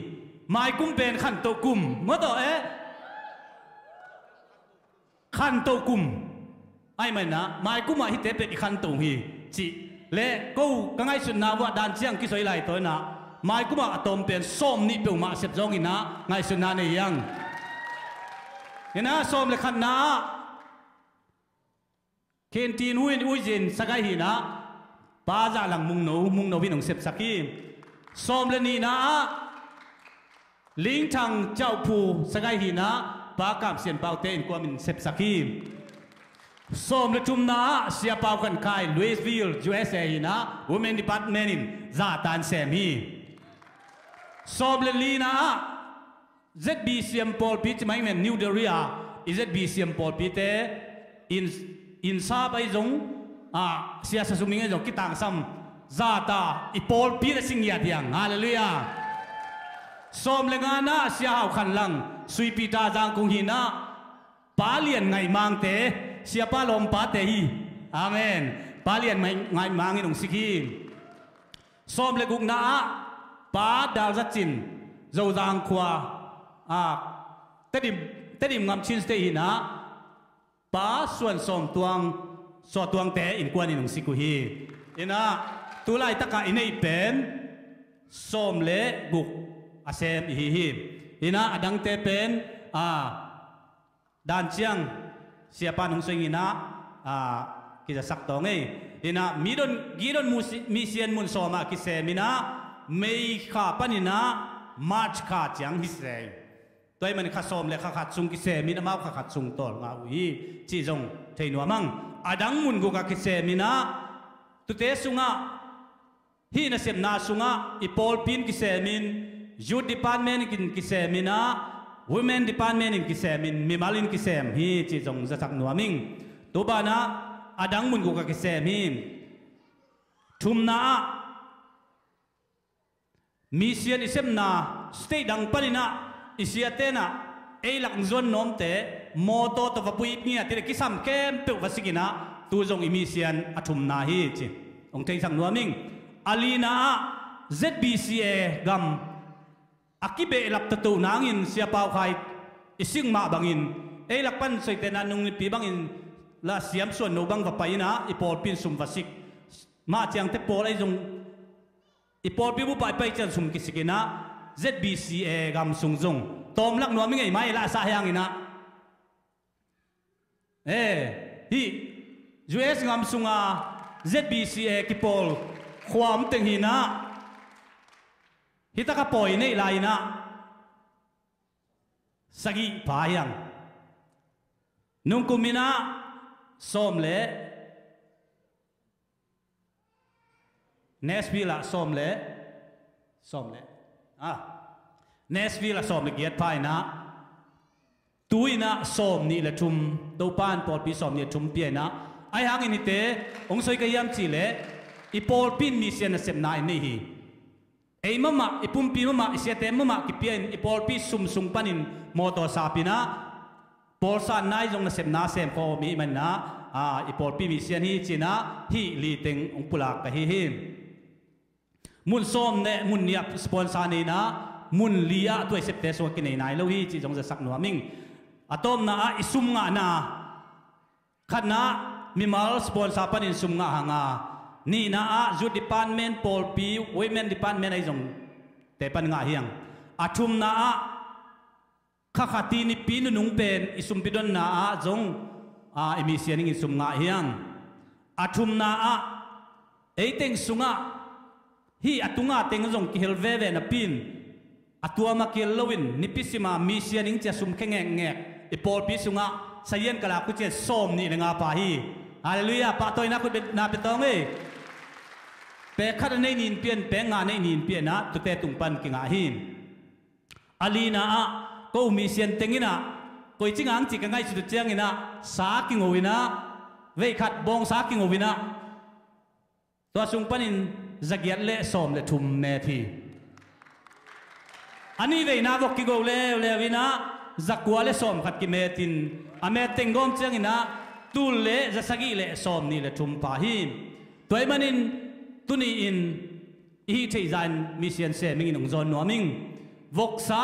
mai kum pen khan to kum ma do khan to kum ai mai na mai kuma hi te pe khan to hi chi le ko ka ngai sun na wa dan chiang ki soi lai to na mai kuma atom pen som ni pe ma sep jong ina ngai sun na ne yang ina som le khan na ken tin ui jin sagai hi na pa za lang mung no bi nong sep saki som le ni na ling thang chau pu sagai hi na pa kam sian pau te in kwa min sep saki som le chum na sia pau kan kai Louisville USA hi na women department in za tan sem hi som le li na ZBCM Paul Pit mai men New Delhi ZBCM Paul Pit te in sa bai zong sia sa suming zong kitang sam zata I Paul Pit sing ya diang hallelujah som le nga na sia hau khan lang sui pita jang kung hina palian ngai mang te sia pa lom pa te hi amen palian ngai mang in ong sikhi som le guk na pa dal za chin zo jang khwa tedim ngam chin ste hi na pa suan som tuang te in kwan in ong siku hi ina tulai taka inei pen som le guk asem hi ina adang te pen dan chiang siapa nung sing ina kita sak tong ina gidon mission mun soma kisemina mei kha panina march kha chiang hisre toy man kha som le kha khat sung kisemina ma kha khat sung tol nga ui chi jong theinu amang adang mun gu ka kisemina tu te sunga hi na sem na sunga ipol pin kisemin youth department kin kisemina women department in kisemin mimalin kisem hi chi jong za sak nuaming to bana adang mun gu ka kisem hi thumna mission isem na state dang panina isiatena eilak zon nom te moto to vapui nia te kisam kem pe vasigina tu jong mission athumna hi chi ong thei sang nuaming alina ZBCA gam akibe lap tatu nangin siapa khai ising ma bangin lakpan soiten anung pi bangin la siam suan no bang vapaina ipol pin sum vasik ma chiang te pol ai jong ipol pi bu pai pai chan sum kisikina ZBCA gam sung jong tom lak no mi ngai mai la sa hyang ina hi US ngam sunga ZBCA kipol khwam teng hina hitaka poi nei laina sagi payang nung kumina somle Nashville somle Nashville somle giat paina tuina som ni la thum do pan pol pi som ni thum piana ai hang ini te ong soi ka yam chi le I pol pin mi sian sem na ni hi ei mama ipum pi mama isia te mama ki pian I pol pi sum sum panin motor sapina pol sa nai jong na sem na sem ko mi man na I pol pi mi sian hi china hi li teng ong pula ka hi hi mun som ne mun niap sponsor ni na mun lia tu sep te so ki nei nai lo hi chi jong za sak no ming atom na isum nga na khana mimal sponsor panin sum nga hanga ni na ju department pol pi women department ai jong te pan nga hiang athum na khakhati ni pin nung pen isum pidon na jong emission ing sum nga hiang athum na eiteng sunga hi atunga teng jong ki helveve na pin atua makil lowin nipisima mission ing cha sum khengeng ngek ipol pi sunga sayen kala ku che som ni nga pa hi hallelujah pa toy na ku na petong e pe khat nei nin pian pe nga nei nin pian na tu te tung pan ki nga hin alina ko mission tengina koi chingang chi ka ngai chu chiang ina sa ki ngowina ve khat bong sa ki ngowina to sung panin zagiat le som le thum me thi ani ve na vok ki go le wina zakwa le som khat ki metin ame tengom chiang ina tul le zasagi le som ni le thum pa hin toy manin tuni in hi thei zan mission se ming nong zon no ming vok sa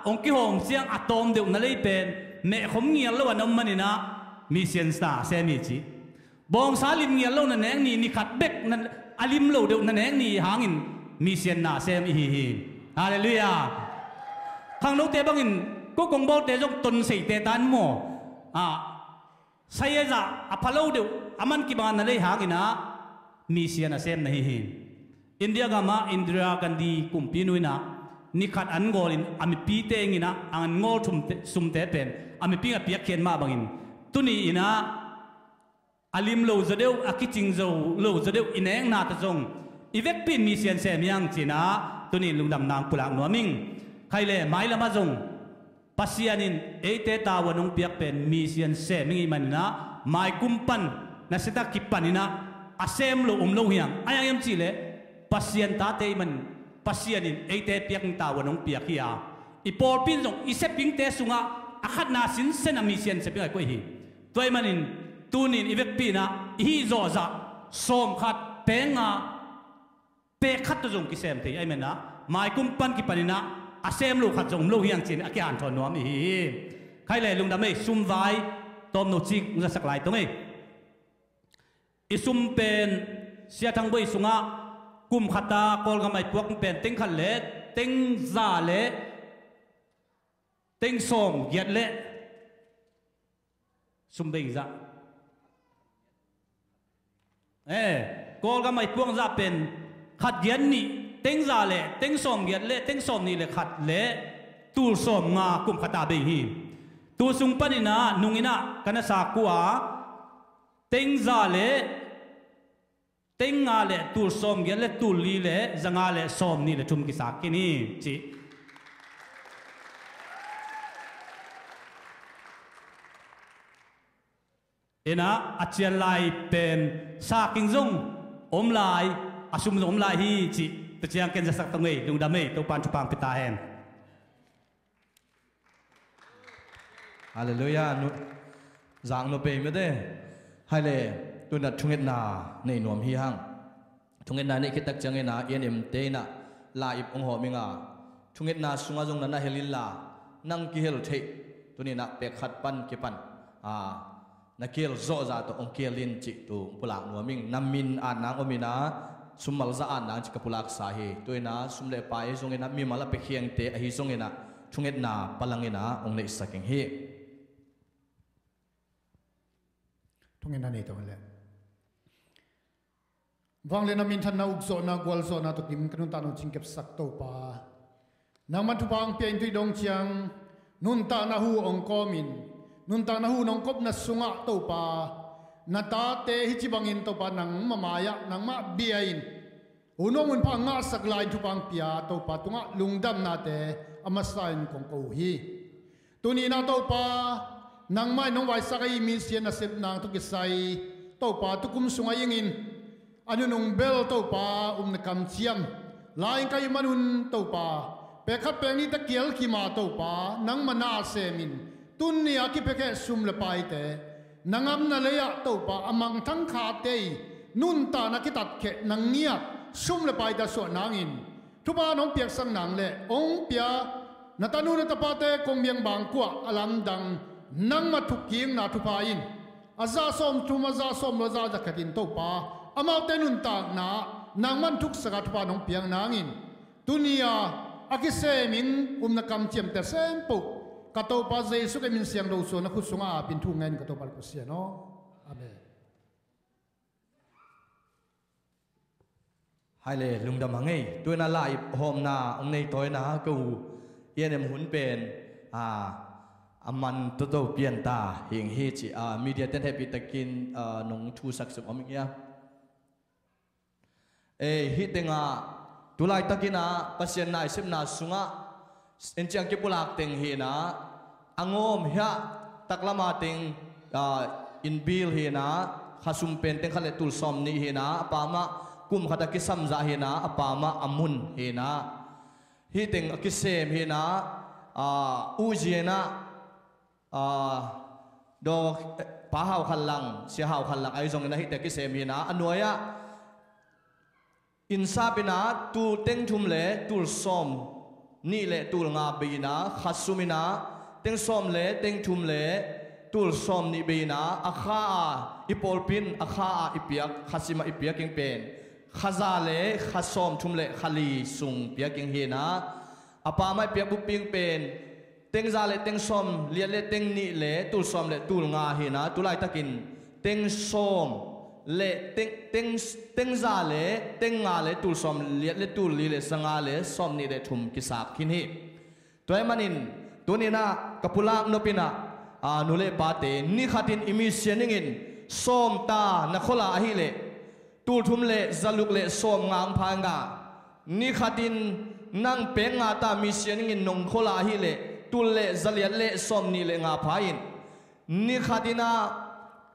ong ki hom chiang atom de na le pen me khom ngial lo anom manina mission sta se mi chi bong sa lim ngial lo na neng ni khat bek na alim lo de na neng ni hangin mission na se mi hi hallelujah khang lo te bangin ko kong bol te jok ton sei te tan mo saya za apalo de aman ki ban na le hangina mission asem na hi India gama Indira Gandhi kumpinuina nikhat an golin ami pi te ngina an ngol sum te pen ami pi a piak khen ma bangin tuni ina alim lo zadeu akiching zo lo zadeu ineng na ta jong ivek pin mission sem yang china tuni lungdam nang pulang no ming khaile mai lama jong pasianin eite ta wanung piak pen mission sem ngi manina mai kumpan na sita kipanina asem lo umlo hiang ayang yam chile pasien ta te man pasianin eite piak ta wanong piak hiya ipol pin jong iseping te sunga akhat na sin sena mission seping ai ko hi toy manin tunin ivek pina hi zo za som khat penga pe khat to jong ki sem te ai mena mai kumpan ki panina asem lo khat jong lo hiang chin akian thon nom hi khaile lungdam ei sum vai tom no chik nga saklai tong ei isum pen sia thang boi sunga kum khata kol gamai puak pen teng khan le teng za le teng som giat le sum bei za kol gamai puak za pen khat gian ni teng za le teng som giat le teng som ni le khat le tu som nga kum khata bei hi tu sung panina nungina kana sa kuwa teng za le teng nga le tu som ge le tu li le zanga le som ni le thum ki sa ki ni chi ena achian lai pen sa king zong om lai asum om lai hi chi te chiang ken za sak tang ei lung da mei to pan chu pang pita hen hallelujah nu zang no pe me de hai le tu na thunget na nei nom hi hang thunget na nei kitak change na enem te na la ip ong ho minga chung it na sunga jong na helilla nang ki hel the tu ni na pe khat pan ki pan na kel zo za to ong kelin chi tu pulak nuaming namin an nang omina sumal za an nang chi kapulak sa hi toina sumle pai jong ina mi mala pe khiang te a hi jong ina chung it na palangina ong le saking hi tung ina nei to le wang le na min than na uk zo na gwal zo na to kim kanun ta no chingkep sak to pa nang man thu bang pe tui dong chiang nun ta na hu ong ko min nun ta na hu nong kop na sunga to pa na ta te hi chi bangin to pa nang mamaya nang ma biain unong un pa nga sak lai thu bang pia to pa tunga lungdam na te amasain kong ko hi tuni na to pa nang mai nong wai sakai mi sian na sep nang to kisai to pa tukum sunga yingin anu nong bel to pa na kam chiam lain kai manun to pa pe khat pe ni ta kiel ki ma to pa nang mana se min tun ni a ki pe ke sum le pai te nangam na le ya to pa amang thang kha te nun ta na ki tat ke nang nia sum le pai da so nangin thu ba nong piak sang nang le ong pia na ta nu na ta pa te kong miang bang kwa alam dang nang ma thu kieng na thu pa in aza som thu ma za som lo za katin to pa amau te nun ta na nang man thuk saka thu pa nong piang nangin tunia akise min na kam chiam te sem pu ka to pa jesu ke min siang do so na khu sunga pin thu ngen ka to pal ko sia no amen hai le lungdam hangai tuina lai hom na ong nei toina ku yenem hun pen aman to to pian ta hing hi chi media ten happy takin nong thu sak sum om ya hi tenga tulai takina pasien nai sim na sunga enchang ke pulak teng hi na angom hya taklama teng in bil hi na khasum pen teng khale tul som ni hi na apama kum khata ki samza hi na apama amun hi na hi teng ki sem hi na ujena do pa hau khalang si hau khalang ai jong na hi te ki sem hi na anoya insa pina tu teng thum le tul som ni le tul nga bina khasumina teng som le teng thum le tul som ni bina akha ipol pin akha ipiak khasima ipiak king pen khaza le khasom thum le khali sung piak king hina apa mai piak bu ping pen teng za le teng som lia le teng ni le tul som le tul nga hina tulai takin teng som le teng za le teng nga le tul som lia le tul li le sanga le som ni le thum kisak khin hi toy manin tunina kapulak no pina nule pate ni khatin imisianing in som ta na khola hi le tul thum le zaluk le som ngang phanga ni khatin nang pe nga ta misianing in nong khola hi le tul le zaliat le som ni le nga phain ni khatina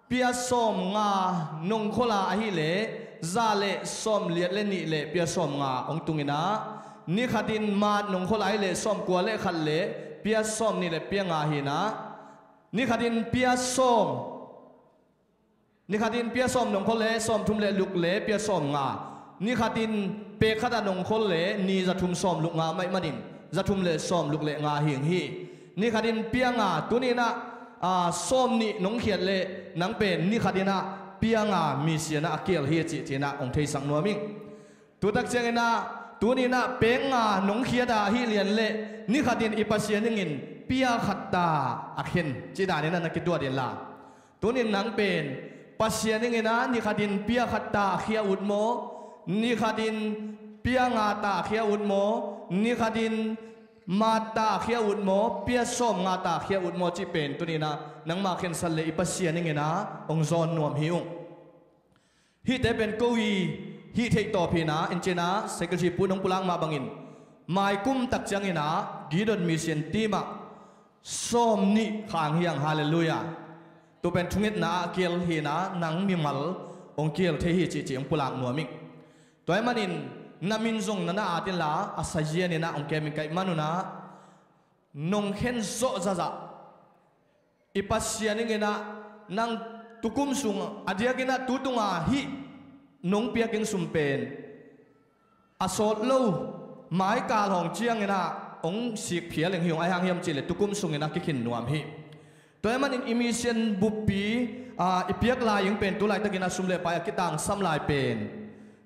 pia som nga nong khola hi le za le som liat le ni le pia som nga ong tungina ni khatin ma nong khola hi le som kwa le khat le pia som ni le pia nga hi na ni khatin pia som nong khol le som thum le luk le pia som nga ni khatin pe khata nong khol le ni za thum som luk nga mai manin za thum le som luk le nga hing hi ni khatin pia nga tunina som ni nong khiat le nang pen ni khatina pia nga mi siana akel hi chi tina ong thei sang nuaming tu tak chengena tunina pe nga nong khiata hi lian le ni khatin ipasianing in pia khatta akhen chi da ne na ki tu den la tunin nang pen pasianing ina ni khatin pia khatta khia ut mo ni khatin pia nga ta khia ut mo ni khatin mata khia ut mo pia som nga ta khia ut mo chi pen tunina nang ma khen sal le ipasianing ina ong zon nuam hiung hi te pen kowi hi thei to phina enchena secretary punong pulang ma bangin mai kum tak changina gidon mission tima som ni khang hiang hallelujah tu pen thungit na kiel hi na nang mi mal ong kiel the hi chi chi ong pulang nuamik toy manin namin zong nana atin la asajian ni na ong kemin kai manuna nong khen zo za za ipasianing ina nang tukum sung adiagina tutunga hi nong piaking sumpen asot lo mai ka hong chiang ina ông siết phía lên hiong ai hàng hiểm chỉ là tu kum sung ina cái khinh nuam hi tôi mà in emission bupi ipiak lai yung pen tu lai takina sumle pa kitang sam lai pen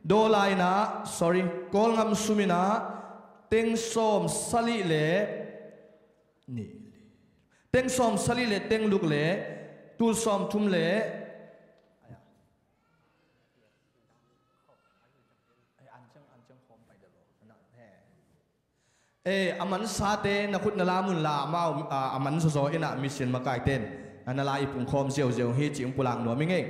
do lai na sorry kol ngam sumina teng som sali le ni teng som sali le teng luk le tul som thum le aman sate na khut na lamun la mau aman so ina mission makai ten anala ipung khom zeu zeu hi ching pulang no minge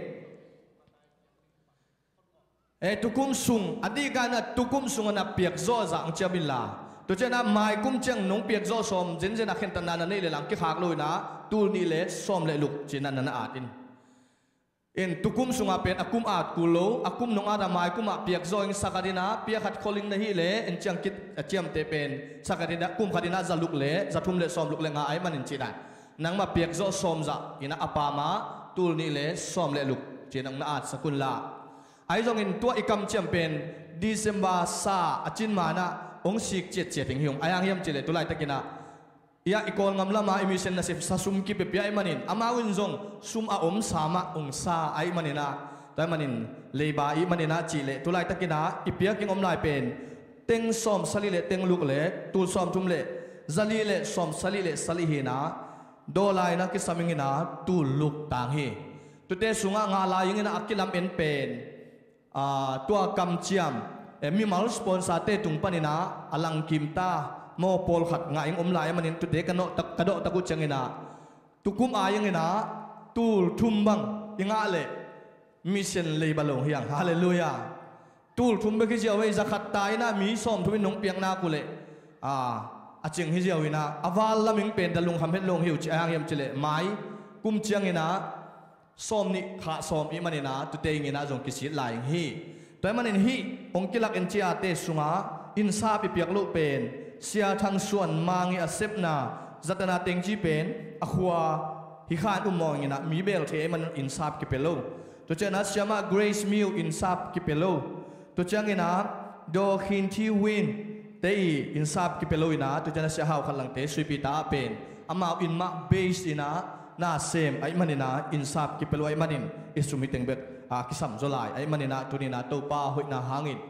tukum sung adi kana tukum sung na piak zo za ang chabila to chena mai kum chang nong piak zo som jen jen a khen tan na nei le lang ki khak loi na tul ni le som le luk chinan na atin in tukum sunga pen akum at kulo akum nong ada mai kuma piak zo ing sakadina piak hat calling na hi le en chang kit chiam te pen sakadina kum khadina zaluk le zathum le som luk le nga ai manin chidan nang ma piak zo som za ina apama tul ni le som le luk chinang na at sakun la ai zong in tua ikam chiam pen December sa achin mana ong sik chet chet ing hium ayang hiam chile tulai takina ya ikol ngam lama emission na sip sa sum ki pe pi ai manin amawin zong sum a om sama ong sa ai manina ta manin leiba i manina chile tulai takina ipia king om lai pen teng som sali le teng luk le tul som tum le zali le som sali le sali hi na do lai na ki samingina tul luk tang hi tute sunga nga la yingina akilam en pen tua kam chiam mi mal sponsor te tung panina alang kim ta mo pol khat nga ing om lai manin tu de kano tak kado taku changina tukum ayangina tul thumbang inga le mission le balong hiang hallelujah tul thumbe ki jawe zakat taina mi som thuin nong piang na kule aching hi jawina awal laming pen dalung ham het long hiu chi ayang yam chile mai kum chiangina som ni kha som i manina tu te ngina jong ki sit lai hi toy manin hi ongkilak en chia te sunga in sa pi piak lu pen sia thang suan mangi asep na zatana tengji pen akhwa hi khan umong ina mi bel the man in sap ki pelo to chana siama grace meal in sap ki pelo to changina do khin thi win te in sap ki pelo ina to chana sia haw khalang te sui pi ta pen amao in ma base ina na sem ai manina in sap ki pelo ai manin isumi tengbek kisam zolai ai manina tunina to pa hoina hangin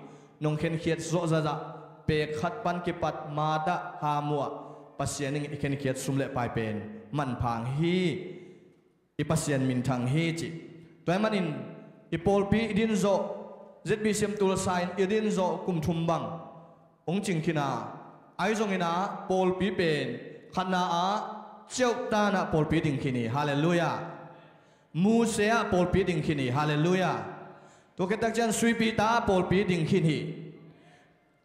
nong khen khiat zo za za pe khat pan ki pat ma da ha muwa pasiening iken khiat sumle pai pen man phang hi i pasien min thang hi chi toy manin i pol pi idin zo zb sem tul sign idin zo kum thum bang ong ching khina ai zong ina pol pi pen khana a cheu ta na pol pi ding khini hallelujah mu sea pol pi ding khini hallelujah to ke tak chan sui pi ta pol pi ding khini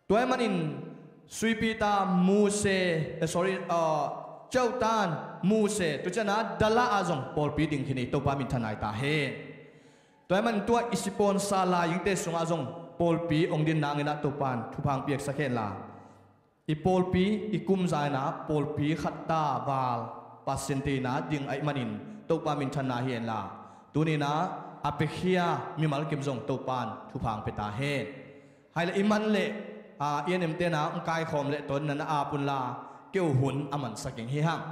toy manin sui pi ta mu se cheu tan mu se to chana dala azong pol pi ding khini to pa min thanai ta he toy man tua isipon sala ying te sunga zong pol pi ong din nangina to pan thupang piak sakhen la i pol pi i kum zaina pol pi khatta wal pasentina ding ai manin to pa min thana hian la tunina apekhia mi mal kim zong to pan thupang peta he haila iman le enem te na ong kai khom le ton na apun la keu hun aman saking hi hang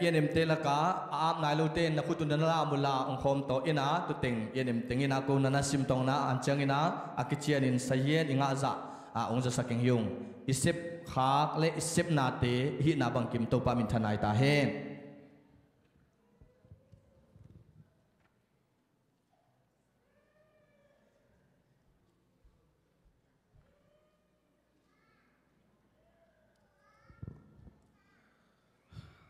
enem te la ka am nai lo ten na khutun na la mula ong khom to ina tu teng enem tengina ko na sim tong na an changina akichian in sayen inga za ong za saking yung isep khak le isep na te hi na bang kim to pa min thanai ta hen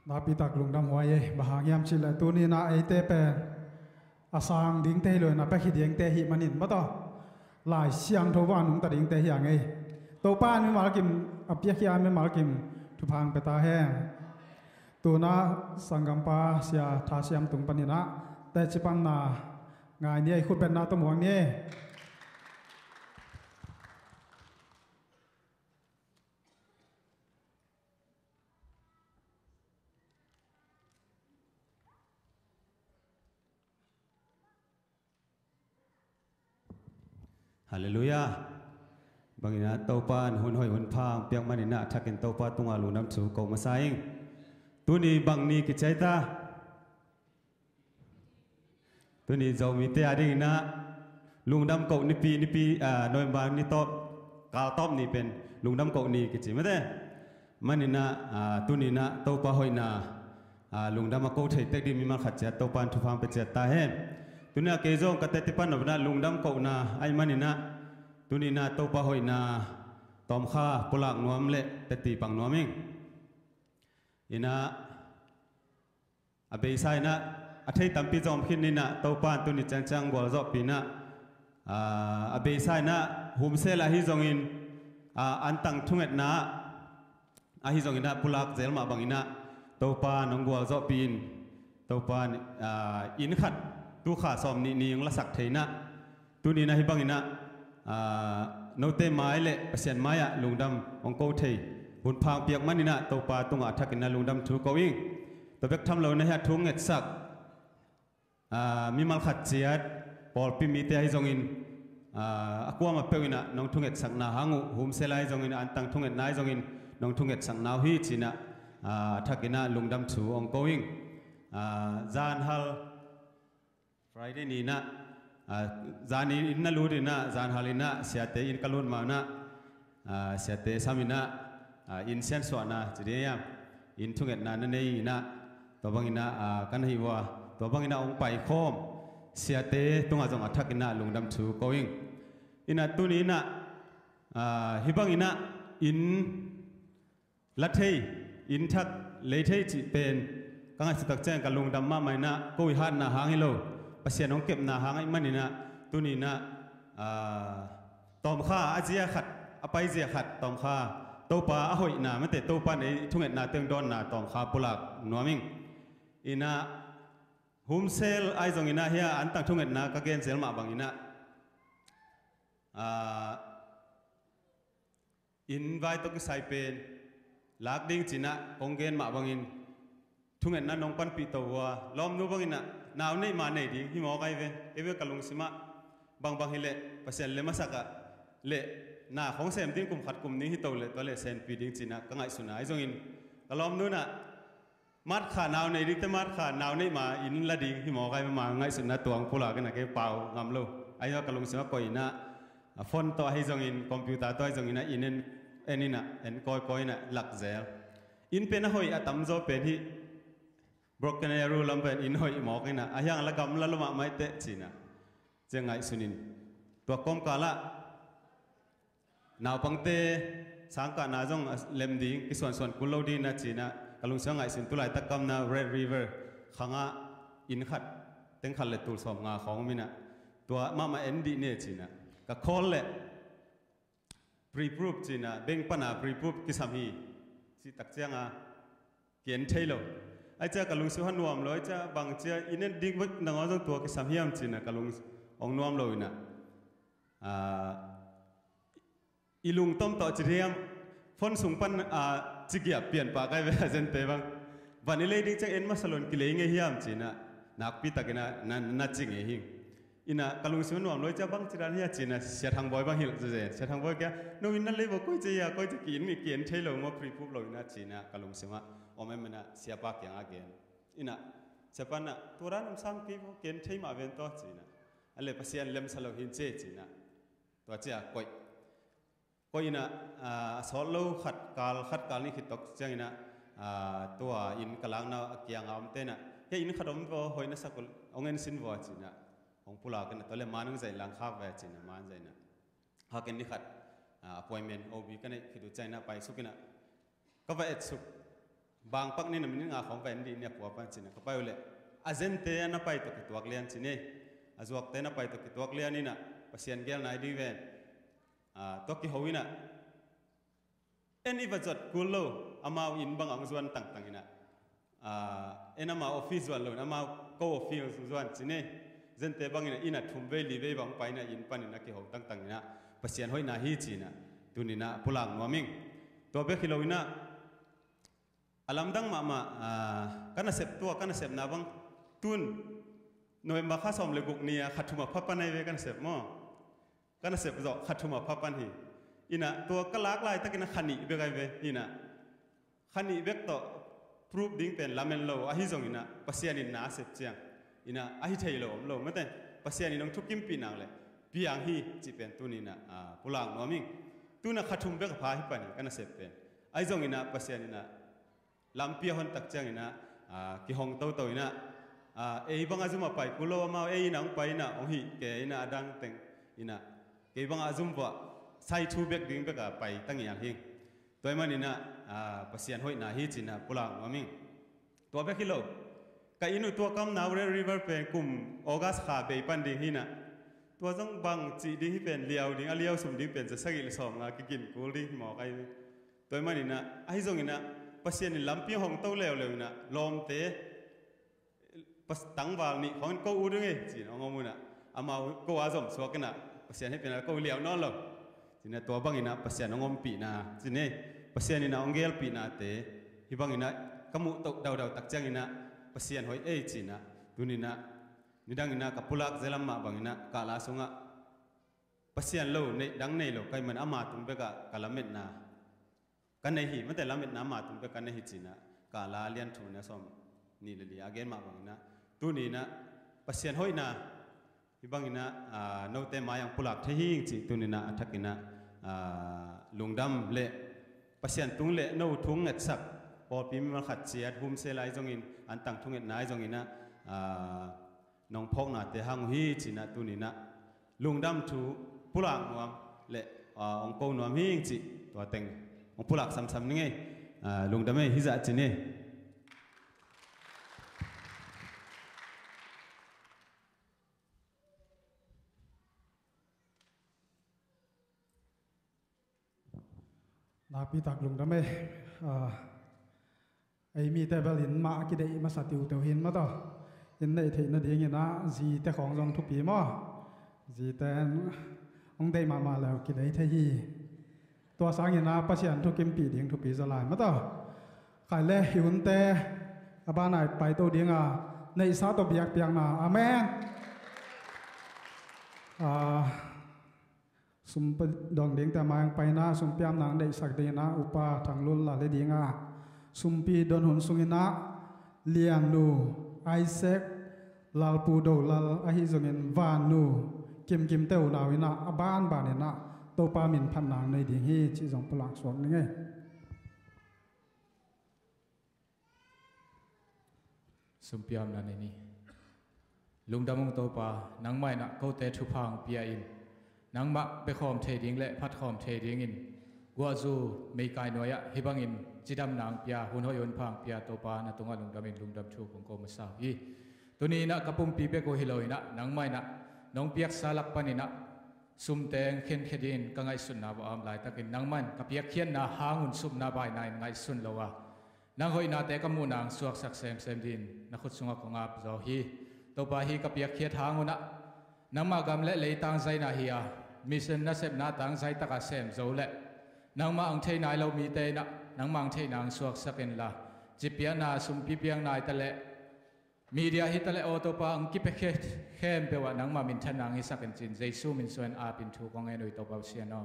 na pi tak lung dam hoye bahangyam chile tuni na ate pe asang ding te lo na pe khi ding te hi manin ma to lai siang tho wan nung ta ding te hiang ei to pan mi mal kim apya khia mi mal kim thu phang pe ta he tu na sangam pa sia tha siam tung panina te chipan na ngai ni ai khut pen na to muang ni ฮาเลลูยาบางนะเต้าปานหุ่นหอยหุ่นพางเปียกมันนะทักกินเต้าปาตุงอาลูน้ำสูกมาใส่ตัวนี้บางนี้กิจใจตาตัวนี้เจ้ามีเตียดิ้งนะลุงดำเกานิปีโนยบางนี่โตกาวต้อมนี่เป็นลุงดำเกานี่กิจไม่ได้มันนี่นะตัวนี้นะเต้าปาหอยนะลุงดำมาเกาไทยเต็กดีมีมาขัดเจตเต้าปานทุฟังเป็นเจตตาเห็นตัวนี้เกยจงกัตติปันนะลุงดำเกานะไอ้มันนี่นะตัวนี้นะเต้าปาหอยนะตอมข้าปลักนวมเละเตตีปังนวมิงอินะอาเบยไซนะอาทิตย์ตั้มปีจอมขึ้นนี่นะเต้าปานตัวนี้จังๆบัวจอบปีนะอาเบยไซนะหุมเซลาฮิจงอินอันตังทุ่งเอ็ดนะฮิจงอินะปลักเจลมาบังอินะเต้าปานน้องบัวจอบปีนเต้าปานอินขัดตู้ขาซอมนี่ยังละสักเทนะตัวนี้นะฮิบังอินะโนเตไม้เละเสียนไม้อะลุงดำองโกเทยหุ่นพางเปียกมันนี่นะเต้าปาตุงอาทักกินนะลุงดำถูกวิ่งตัวเบกทำเราเนี่ยทุ่งเอ็ดสักมีมัลขัดเจียดปอลปิมีเตให้จงอินอากวมาเปวินะน้องทุ่งเอ็ดสักนาหังูหุมเซลายจงอินอันตังทุ่งเอ็ดนายจงอินน้องทุ่งเอ็ดสักนาวฮีจีนะทักกินนะลุงดำถูองโกวิ่งจานฮัลฟรายเดย์นี้นะจานีอินนัลูดินะจานฮัลินะเสียเตอินกัลุนมานะเสียเตสามินะอินเซนสวานะจีเดียมอินทุ่งเอ็ดนานั่นเองนะตัวบางอินะกันฮิวะตัวบางอินะองไปโคมเสียเตตุงอาจงอัฐกินะลุงดำชูโกอิงอินะตุนี้นะฮิบังอินะอินลัทเทอินทักเลเทจิเป็นกังอาจตักแจ้งกับลุงดำมาไม่นะโกวิฮันนะหางฮิโลเสียน้องเก็บนาหางไอ้มันนี่นะตัวนี้นะตอมข้าอาเจียขัดอภัยเจียขัดตอมข้าโตปาอหอยนาไม่แต่โตปาในทุ่งเอ็ดนาเตียงดอนนาตอมข้าปุลักนัวมิงอินะฮุมเซลไอจงอินะเฮียอันตั้งทุ่งเอ็ดนากะเกนเซลมาบังอินะอินไว้ตกใส่เป็นลักดิ้งจีนะกงเกนมาบังอินทุ่งเอ็ดนาน้องปันปีตัวล้อมนูบังอินะนาวนี่มาในดีฮิมอไกเวเอเวกะลุงสิมาบางฮิเลปะเซลเลมาสักะเลนาของเซมดิ้งกุมขัดกุมนี้ฮิโตเลตัวเลเซนปีดิ้งจีนะกังไอสุนัยจงอินกะล้อมนูน่ะมัดขานาวในดิแต่มัดขานาวนี่มาอินละดิ้งฮิมอไกมาไงสุนัยตัวงพูลากันนะเกเปล่างามโลไอ้ยกะลุงสิมาปอยนะฟอนตัวให้จงอินคอมพิวเตอร์ตัวให้จงอินนะอินเอ็นนี่นะเอ็นคอยนะหลักเซลอินเป็นนะหอยอะตัมโจเป็นที่broken arrow lampen in hoi mo kina ayang lagam laluma mai te china jengai sunin to kom kala naw pangte sangka na jong lem ding ki son kulo di na china kalung sangai sin tulai takam na red river khanga in khat teng khat le tul som nga khong mina to mama endi ne china ka khol le pre proof china beng pana pre proof ki sami si tak changa kien thailoไอ้เจ้ากะลุงสิฮันนวมเลยเจ้าบางเจ้าอินเนดิ้งวัดนางอ้อตัวกิสามเฮียมจีนะกะลุงองนวมเลยนะอีลุงต้มต่อจีเรียมฝนสูงปันจิเกียบเปลี่ยนปากไอ้เวลาเจนเตบังวันนี้เลยดิ้งจะเอ็นมาสลนกิเลงเฮียมจีนะนักปีตะกินะนัดจิงเหิงอินะกะลุงสิฮันนวมเลยเจ้าบางจีรันเฮียจีนะเสียทางบอยบางหิลเจเสียทางบอยแกนู่นนั่นเลยบอกก้อยเจียก้อยจะกินมีเกียนเทลงมาพรีพูบเลยนะจีนะกะลุงสิมาโอเมมันนะเสียปากอย่างอาเกนอินะเสียปันนะตัวร้านน้ำซ้ำกี่พวกเกนใช้มาเวนตัวจีนะอะไรภาษาเล่มสลับหินเจจีนะตัวเจ้าก้อยอินะสอนลูขัดกาลนี่คิดตกจังอินะตัวอินกลางน่ะเกียงอามเต้นะเฮ้ยอินขดมวัวหอยนะสักองเงินสินวัวจีนะของผู้หลักกันตัวเล่มมานุ่งใจหลังข้าวแวจีนะมันใจนะหากันนี่ขัดappointment โอบีกันนี่คิดดูใจนะไปสุกินะก็ไปสุกบางปักนี่นะมันงาของแฟนดีเนี่ยผัวปันจีนะก็ไปเลยอาเจนเตนะไปตัวกิตัวเลียนจีนี่อาจวกเตนะไปตัวกิตัวเลียนนี่นะภาษาอังกฤษนายดีเวนตัวกิเขาวินะเอ็นอีวัจดกุลโลอามาอินบางอังจวนต่างๆนี่นะเอ็นอามาออฟฟิศจวนโลอามาโกออฟฟิศจวนจีนี่เจนเตบางนี่นะอินะทุ่มเวลีเวบางไปนะอินปันนี่นะกิเขาต่างๆนี่นะภาษาหอยนาฮีจีนะตัวนี้นะพลังนัวมิงตัวเบกิโลวินะalam dang mama kana sep tua kana sep na bang tun noi ma kha som le guk nia khathuma phapa nai ve kana sep mo กันเสพจอขัดทุมาพับปันหีอินะตัวกลากลายตะกินขันนีเบกไอเวอินะขันนีเบกต่อพรูฟดิ้งเป็นลาเมนโลอาฮิจงอินะปัสยานินาเสพเจียงอินะอาฮิเทยโลมโลไม่แต่ปัสยานิน้องทุกกิมปีนังเลยปีอังฮีจีเป็นตัวนี้นะปุลังนัวมิงตัวน่ะขัดทุมเบกพาฮิปันกันเสพเป็นไอจงอินะปัสยานินะลำเปียหันตักเจียงอินะกิฮงโตโตอินะเอ้บังอาจุมาไปกุโลมาเอ้นังไปนะองฮีเกอินะดังเต็งอินะเกบังอาจุมว่าใส่ทูเบกดิ้งเบกไปตั้งอย่างหิงตัวมันนี่นะปัสยานห้อยนาฮิจินะปุลังว่ามิงตัวเบกิโลก็อินุตัวกำนาวเรริเวอร์เป็นกลุ่มออกัสขาเบย์ปันดิ้งหินะตัวจังบังจีดิ้งที่เป็นเลี้ยวดิ้งเลี้ยวสุ่มดิ้งเป็นจะสักกี่สองกินกูดิ้งหมอกไอตัวมันนี่นะไอ้ตรงนี้นะปัสยานิลำเปียหงโตเลวเลยนะลมเตะปัสตังวาลนี่ของกูอูดึงไงจีน้องงูนะอามากูอาจอมสวกันนะปัสยานิเป็นกูเลี้ยวนอนหรอกจีน่ะตัวบังอินะปัสยานองอมปีนะจีนี่ปัสยานินะองเกลปีนะเตะฮิบังอินะกมุตกดาวตักจังอินะปัสยานหอยจีนะตุนินะนิดังอินะกับปุลักเซลัมมาบังอินะกาลาสุงะปัสยานโลในดังในโลใครมันอามาตุงเบกะกาลาเม็ดนะกันในหิมันแต่ละเม็ดน้ำมาตุงเบกันในหิจีนะกาลาเลียนทูนะสมนี่เลยอาเกนมาบังอินะตุนินะปัสยานหอยนะฮิบังอินะโนเตมายังปุลักเทียงจีตุนินะทักอินะลุงดำเละปัสยันตุงเละโนทุงเงสักพอปีมันขัดเสียดหุมเซลัยจงอินอันตั้งทุงเงนายจงอินะน้องพกนาเตหังฮีจีนะตุนินะลุงดำทูปุลักนวมเละองโกนวมฮิงจีตัวเต็งองปุลักซ้ำๆนี่ไงลุงดำไม่ฮิจะจีนี่นาปีตักลุงทำไมไอ้มีแต่เบลินมากิเดมาสติวเตวหินมาต่อยินได้เทนดีเงี้ยนะจีแต่ของรองทุกปีมั้งจีแต่องได้มาแล้วกิเดเทีตัวสางเงี้ยนะปัจจัยทุกกิมปีดิ้งทุกปีสลายมาต่อใครเล่หิวแต่บ้านไหนไปตัวดิ้งในสาตัวเบียกเปียงนาอาเมนสุมปดองเดียงแต่มายังไปนะสุมเปียมนางได้สักเดียนะอุปาทางลุนละเลดีงาสุมปีดอนหุนสุงินะเลียงนูไอเซกลาลปูโดลาลอหิจงินวานูกิมเตวนาวินะบ้านเนนะโตปามินพันนางในดีฮีจีจงปลักสวนนี่ไงสุมเปียมนั่นนี่ลุงดำมงโตปานังไม่นะเขาเตะทุพังเปียอินนังมะไปขอมเทดิ้งเละพัดขอมเทดิ้งอินกัวจูไม่กายน้อยฮิบังอินจิดำนางเปียหุ่นหอยนพังเปียโตปานะตรงลุงดำอินลุงดำชูของโกมาสาวอีตัวนี้นะกระปุ่มปีเปโกฮิโลยนะนังไม่นะน้องเปียกสาลักปานินะซุมแตงเข็นเขดินกังไงสุนนาบอามลายตะกินนังมันกับเปียกเขียนนาหาหุ่นซุมนาบายนายไงสุนละวะนังหอยนาแต่กมูนางสวกสักเซมดินนักขุดสงของอาบจอฮีโตปาฮีกับเปียกเขียทางหุ่นนะนังมากำเละเลยตังใจนาเฮียมิเซนนัสเซบนาตังใจตะกาเซมโจเละนังมาอังเทนายเรามีเตนะนังมังเทนางสวกสักเนละจิเปียนาซุมปีเปียงนายตะเละมีเดียฮิตะเลโอโตปาอังกิเปเข้มเปว่านังมามินทนางฮิสักจินเจซูมินส่วนอาปินทูกองเงินอุยโตปาเสียนอ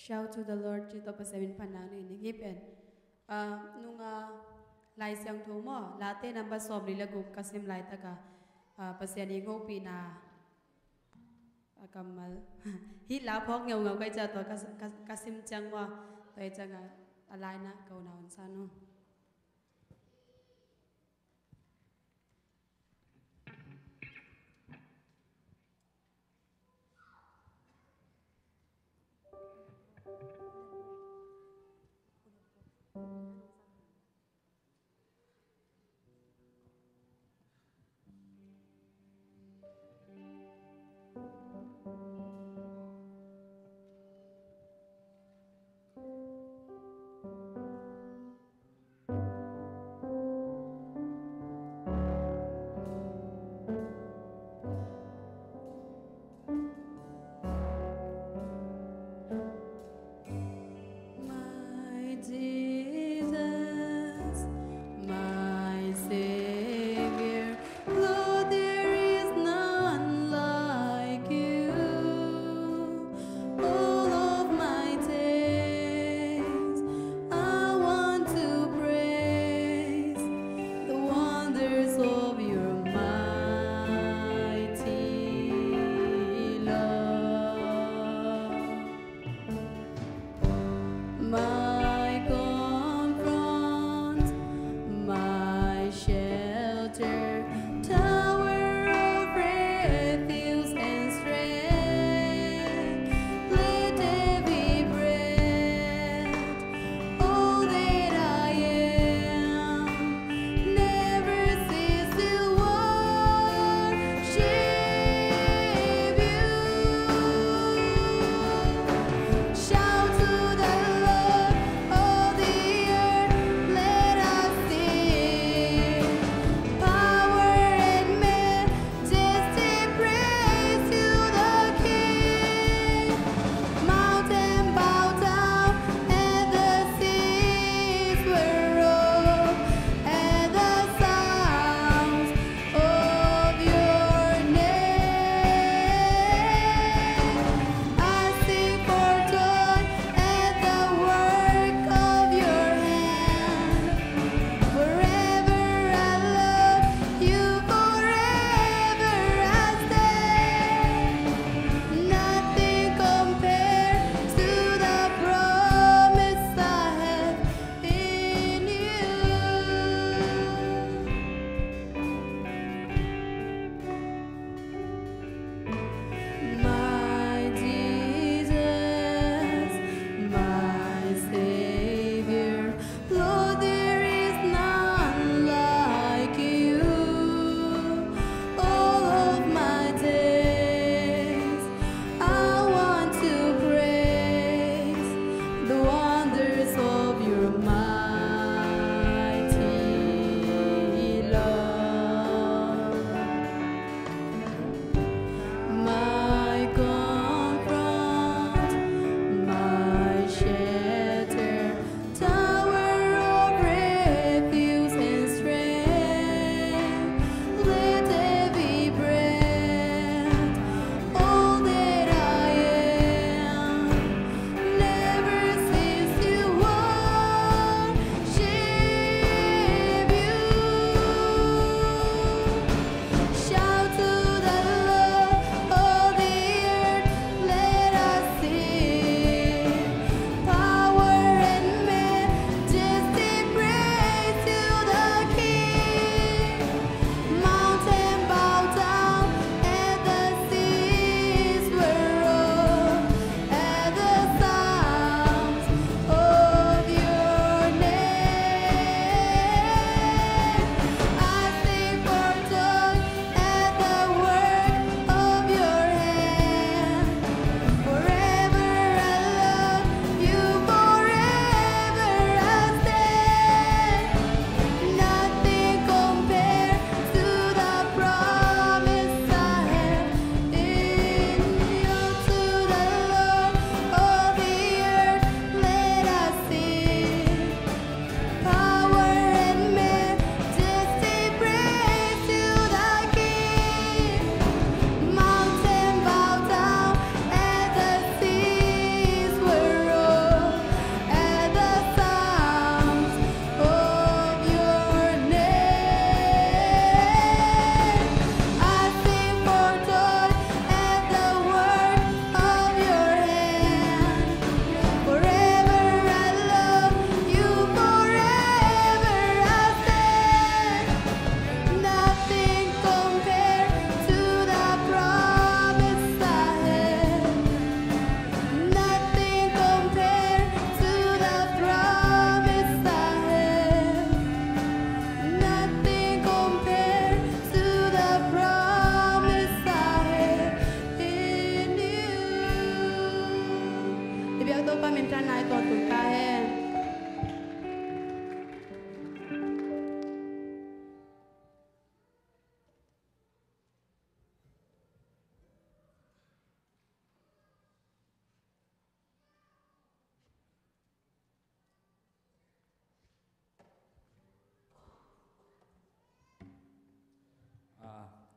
Shout to the Lord จิตตปเสวินพันนางนี่นี่เป็นนุงลายเสียงทูมอลาเต้นัมบะสอมลิละกุกสิมลายตะกะปเสียนีโงปีนากำมัลฮิลาพอกเงาก็จะตัวกสิมจังว่าตัวจังอะไรนะเกาหนาวันซานุ น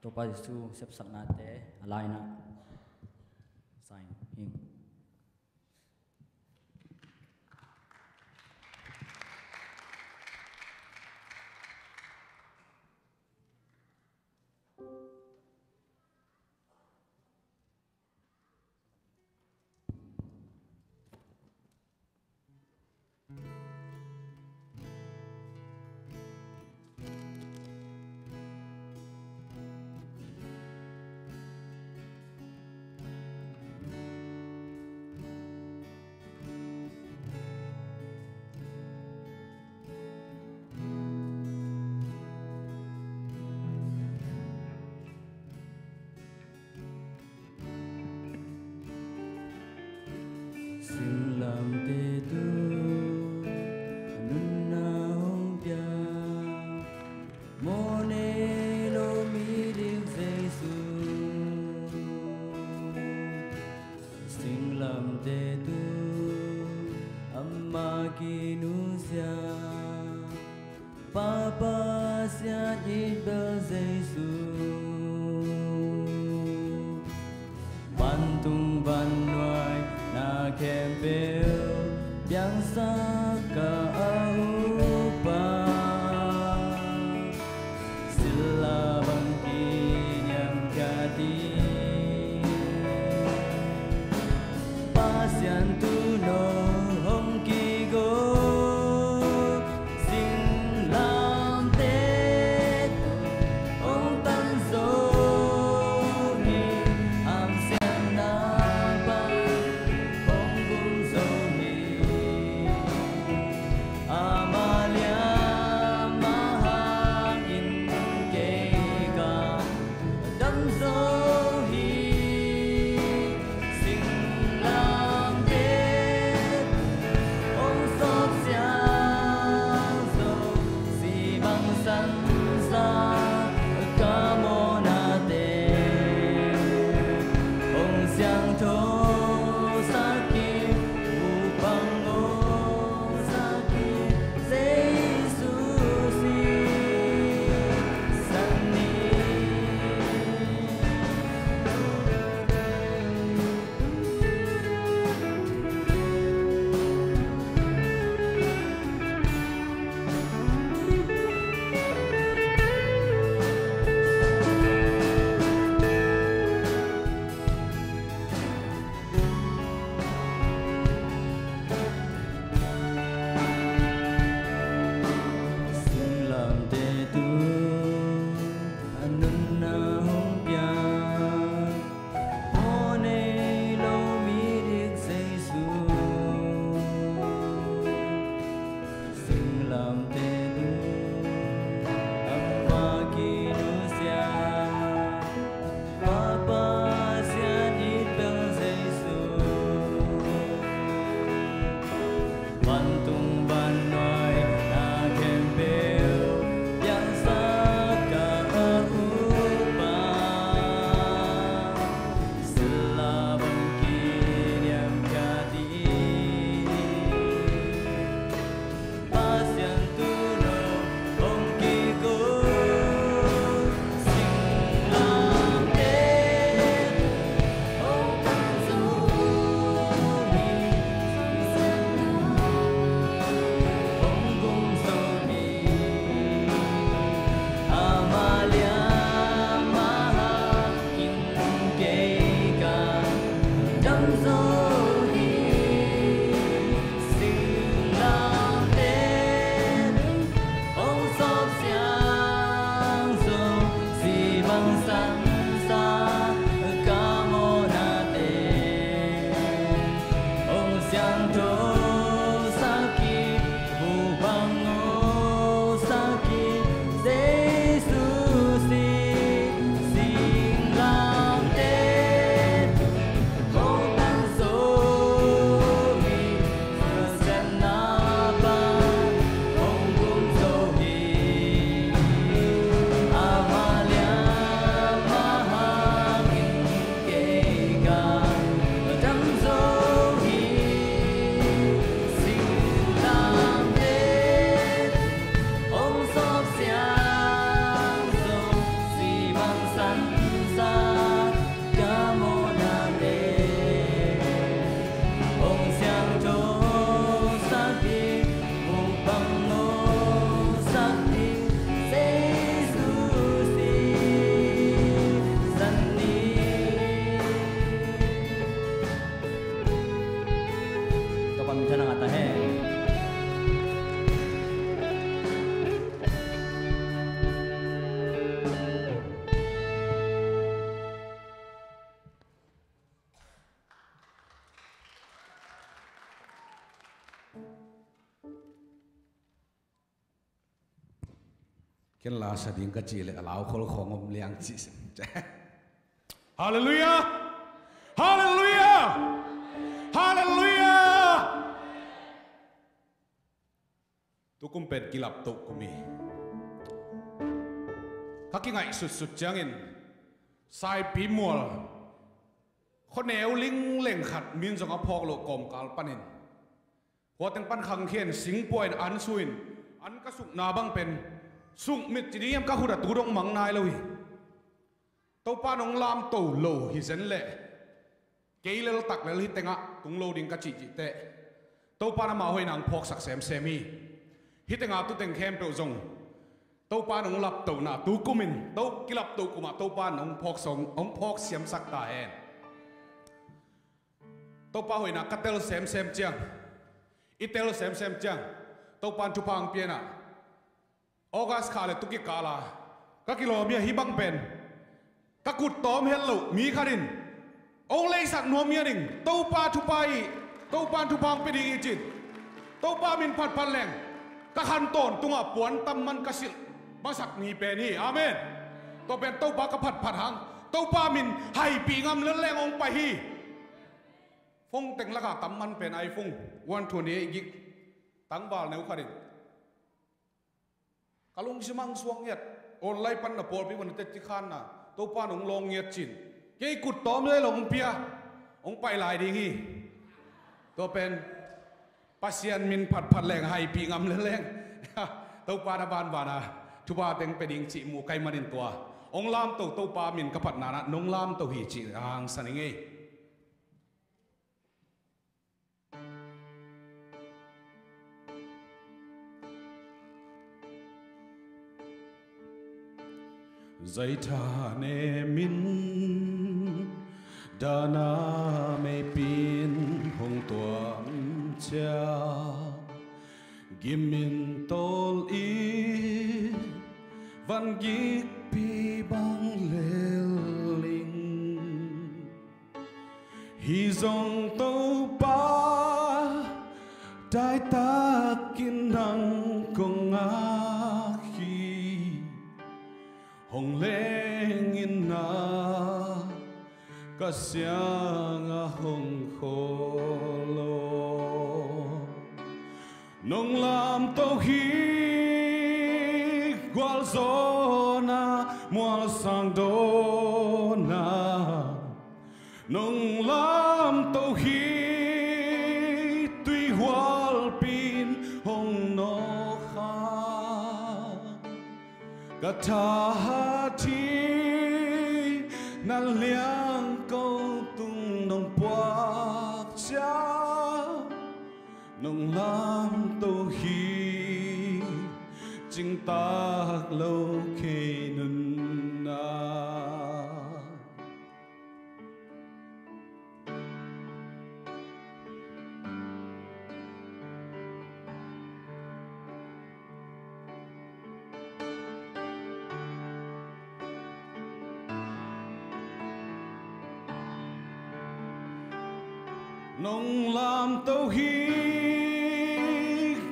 topa Jesu sep sakna te alaina sign him. Xin làm tê tu nun na hong pia mo ne lo mi ding Giêsu. Xin làm tê tu amma ki nu sia papa sia ibel Giêsu. Ban tung ban noai na kempel yang saka upa sila bangki yang jadi pasian tu no hong ki go xin làm tết ông tăng số ni am sen na ba bông cung số ni ken la sa ding ka chi le alau khol khong om liang chi Hallelujah! Hallelujah! Hallelujah! Tu kum pet kilap tu kumi. Kaki ngai sut jangin sai pi mual. Khon neu ling leng khat min jong a phok lo kom kal panin. Ho teng pan khang khen sing poin an suin an ka suk na bang pen suk mit ti niam ka huda tu dong mang nai lo hi. Tâu pa nong lam tàu lầu hi zen lệ, kei lel tak lel hi tenga tung lầu ding ka chi chi te. Tâu pa na ma hoi nang phok sak sem semi, hi tenga tu teng khem pe zong. Tâu pa nong lap tàu na tu kumin, tâu kilap tàu kuma tâu pa nong phok song, ong phok siam sak ta hen. Tâu pa hoi na katel sem sem chiang, itel sem sem chiang. Tâu pa chu pang piena, August khale tu ki kala, ka kilo mia hi bang pen. Các cụt tóm hết lẩu mí khá đình ông lấy sạc nuông mía đình tâu pa chu pai tâu pan chu pang pe đình y chít tâu pa min phat phan leng các han tổn tung áp buồn tâm man kasil ba sạc ni pe ni amen tâu pen tâu pa ka phat hang tâu pa min hay pi ngam lớn leng ông pai hi phong teng la ka tam man pen ai phong 128 gig tang bal neu khá đình kalung simang suang yet online pan na pol pi man te ti khan na tâu pa nong long nhiệt chín, cái cụt tóm lấy lòng pia, ông bay lại đi nghi, tâu pen, pasien min phat leng hay pi ngam leng, tâu pa na ban à, chú ba teng pe ding chỉ mu kai manin tua, ông lam tâu pa min ka phat na nong lam tâu hi chỉ ang san nghi. Dây thà nê min đà na mê pin hong tuam cha gim min tol i van gik pi bang lel ling hi zong tâu pa tai ta kin nang kong a hong leng in na kasyang a hong kholo nong lam tau hi gwal zona mual sang do na nong lam tau hi tui hual pin hong no Gata thi na liang câu tung nong puak cha nong lam tô hi chinh tak lâu kê nun na nong lam tau hi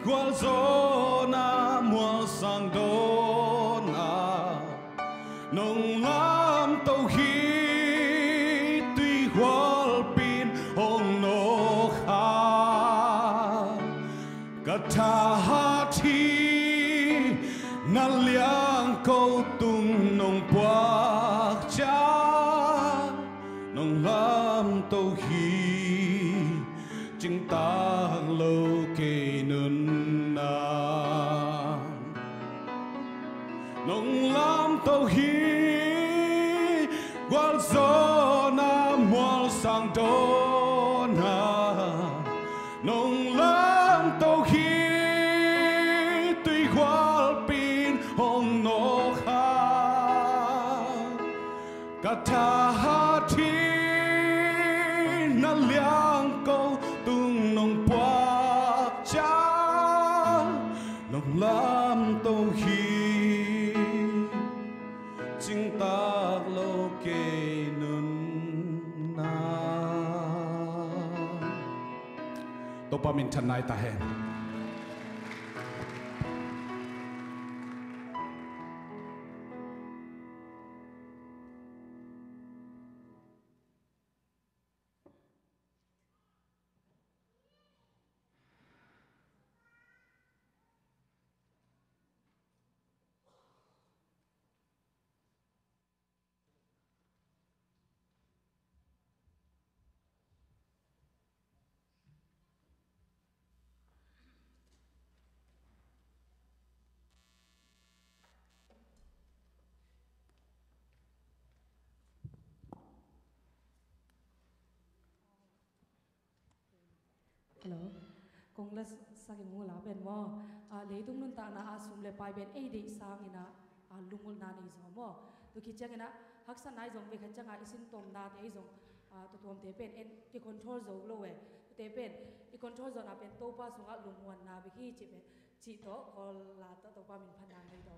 gwal zona mual sang do na nong lam tau hi tui gwal pin hong no kha ka tha thi na liang câu tung nong puak cha nong lam tau hi chinh ta lâu kê nun na nong lam tau hi gwal zona mual sang do na nong lam tau hi tui gwal pin hong no kha ka tha thi na liang câu tung nong puak cha nong lam tau hi chinh tak lo kê nun na to pa min than nai ta hen hello kong la saking mula ben mo le tung nun ta na asum le pai ben ei de sang ina lungul na ni zo mo tu ki chang ina haksan nai zong ve khan changa isin tom na te zong to tom te pen en ki control zo lo we te pen i control zo na pen to pa sunga lungwan na bi ki chi pen chi to kol la to pa min phan na nei do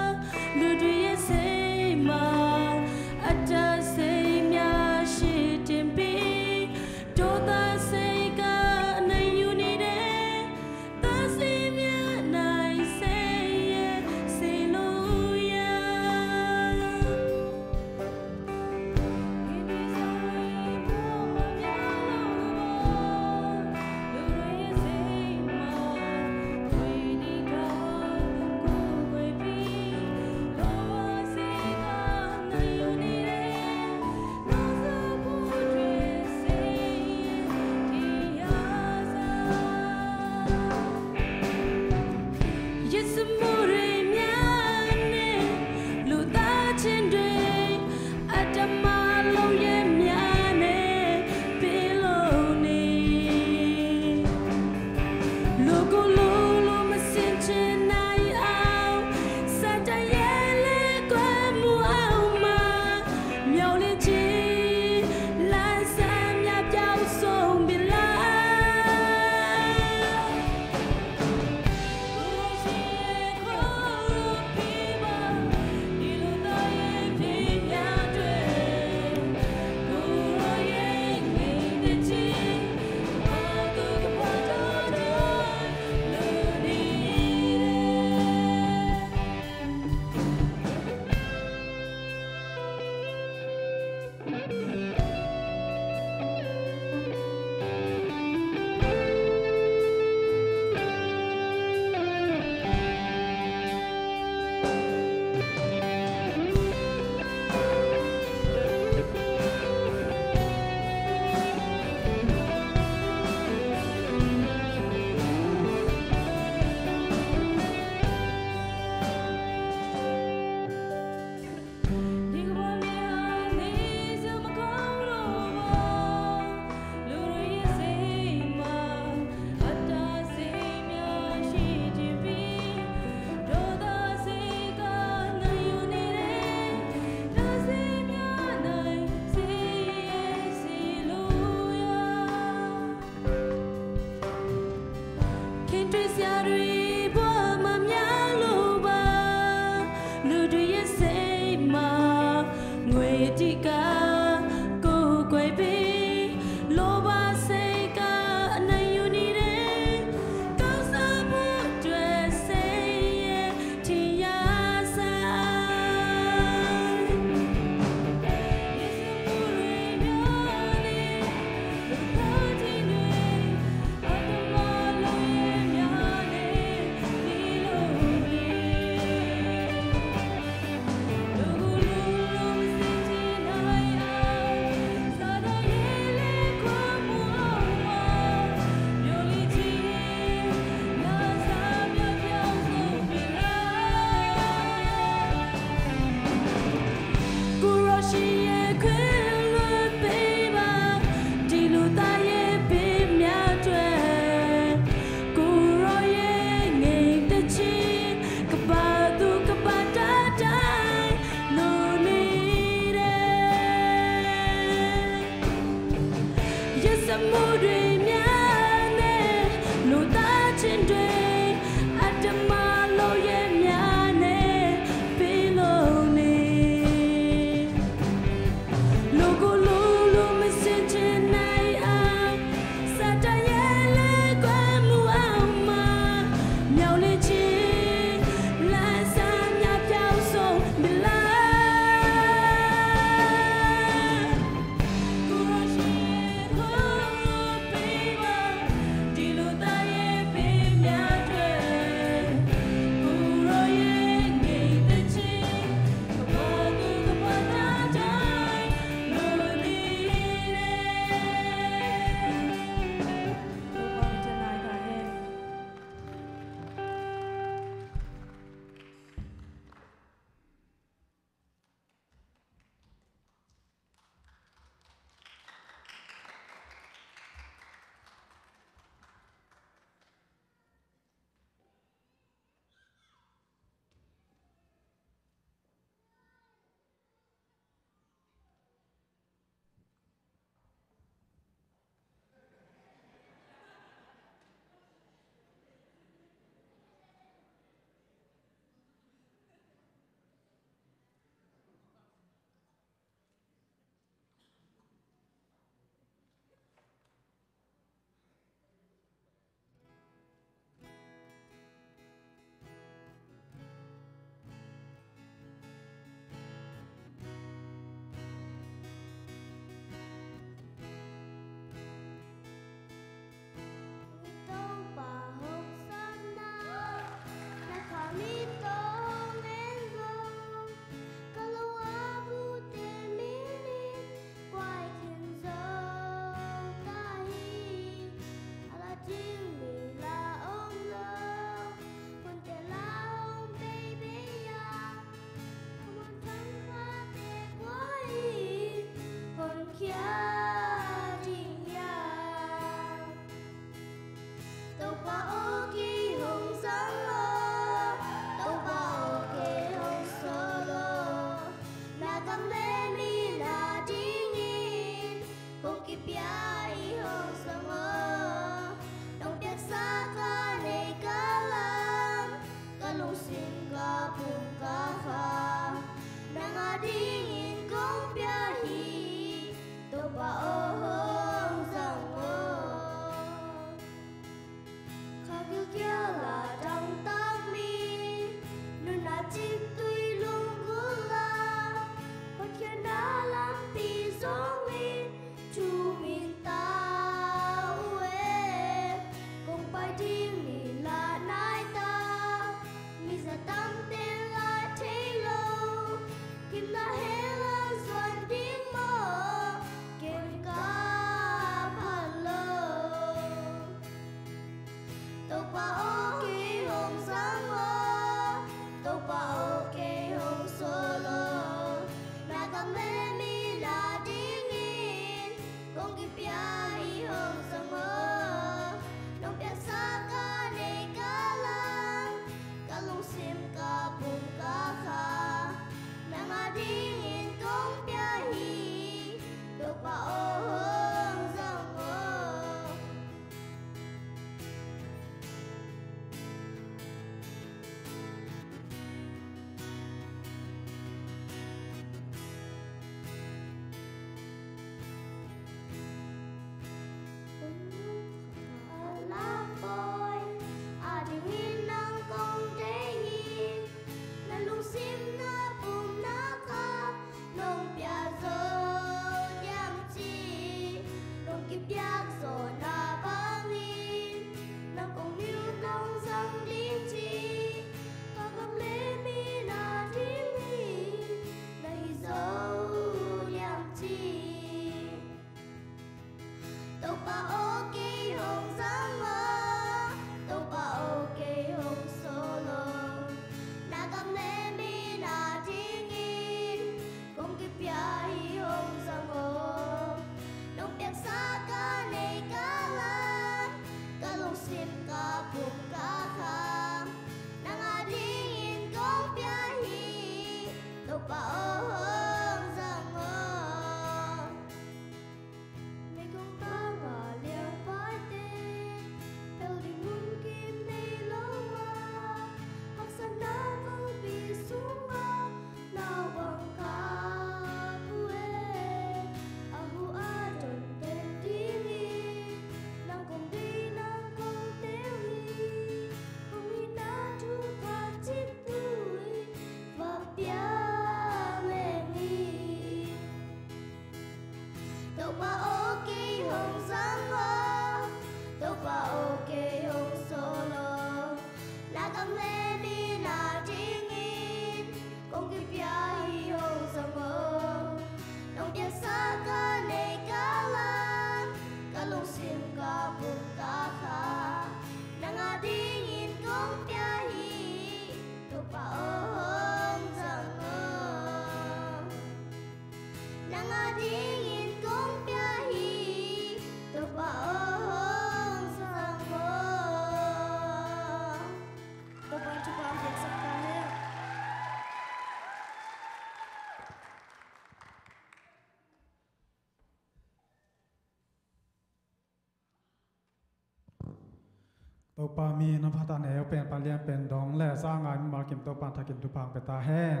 ตัวปามีนพัฒนาเอวเป็นปาเลียนเป็นดองและสร้างงานมากิมตัวปานทักิมตุพังเปตาแห้ง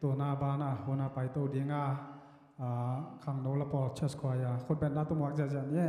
ตัวนาบานะหัวนาไปตัวดีงาขังโนละปอลเชสควายาคนเป็นนาตัวหมวกจะจันเย่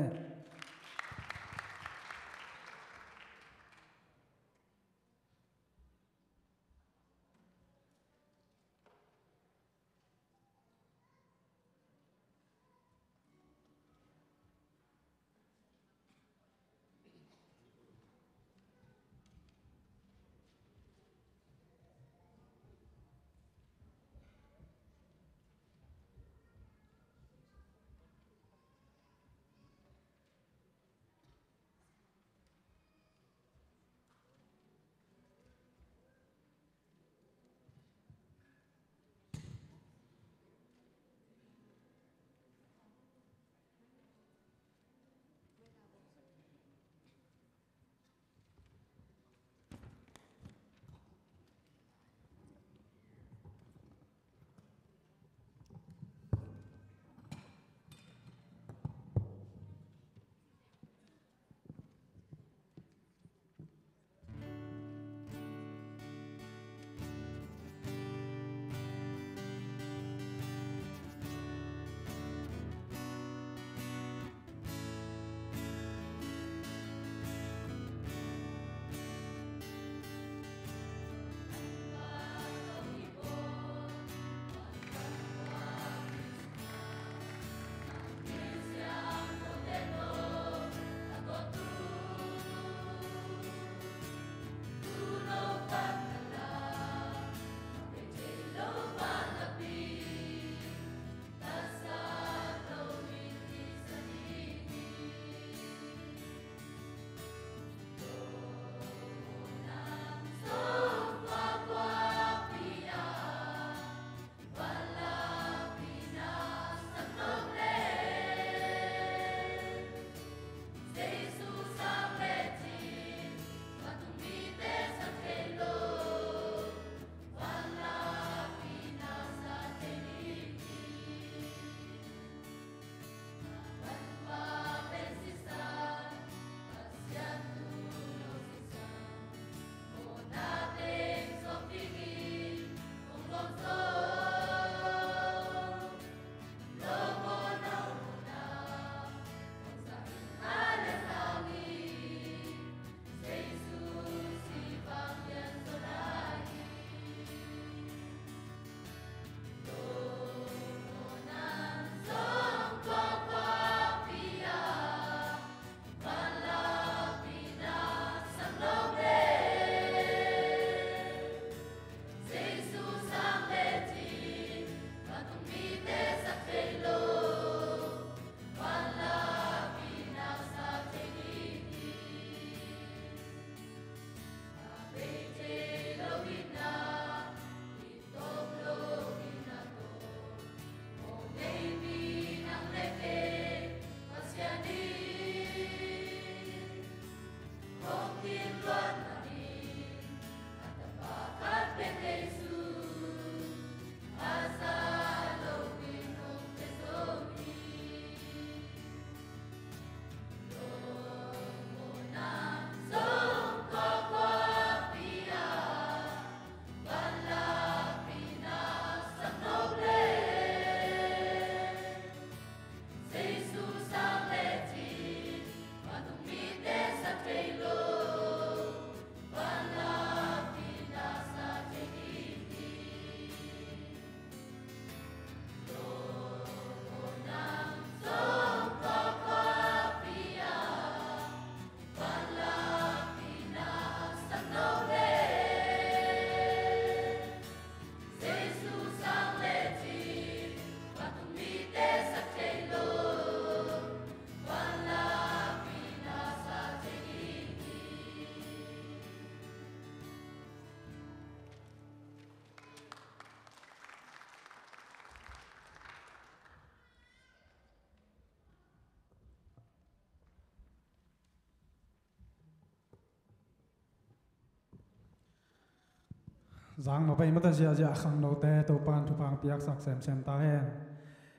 giang nó bay mất ra ra khang nô te tàu pan thu phang piak sak sem ta hen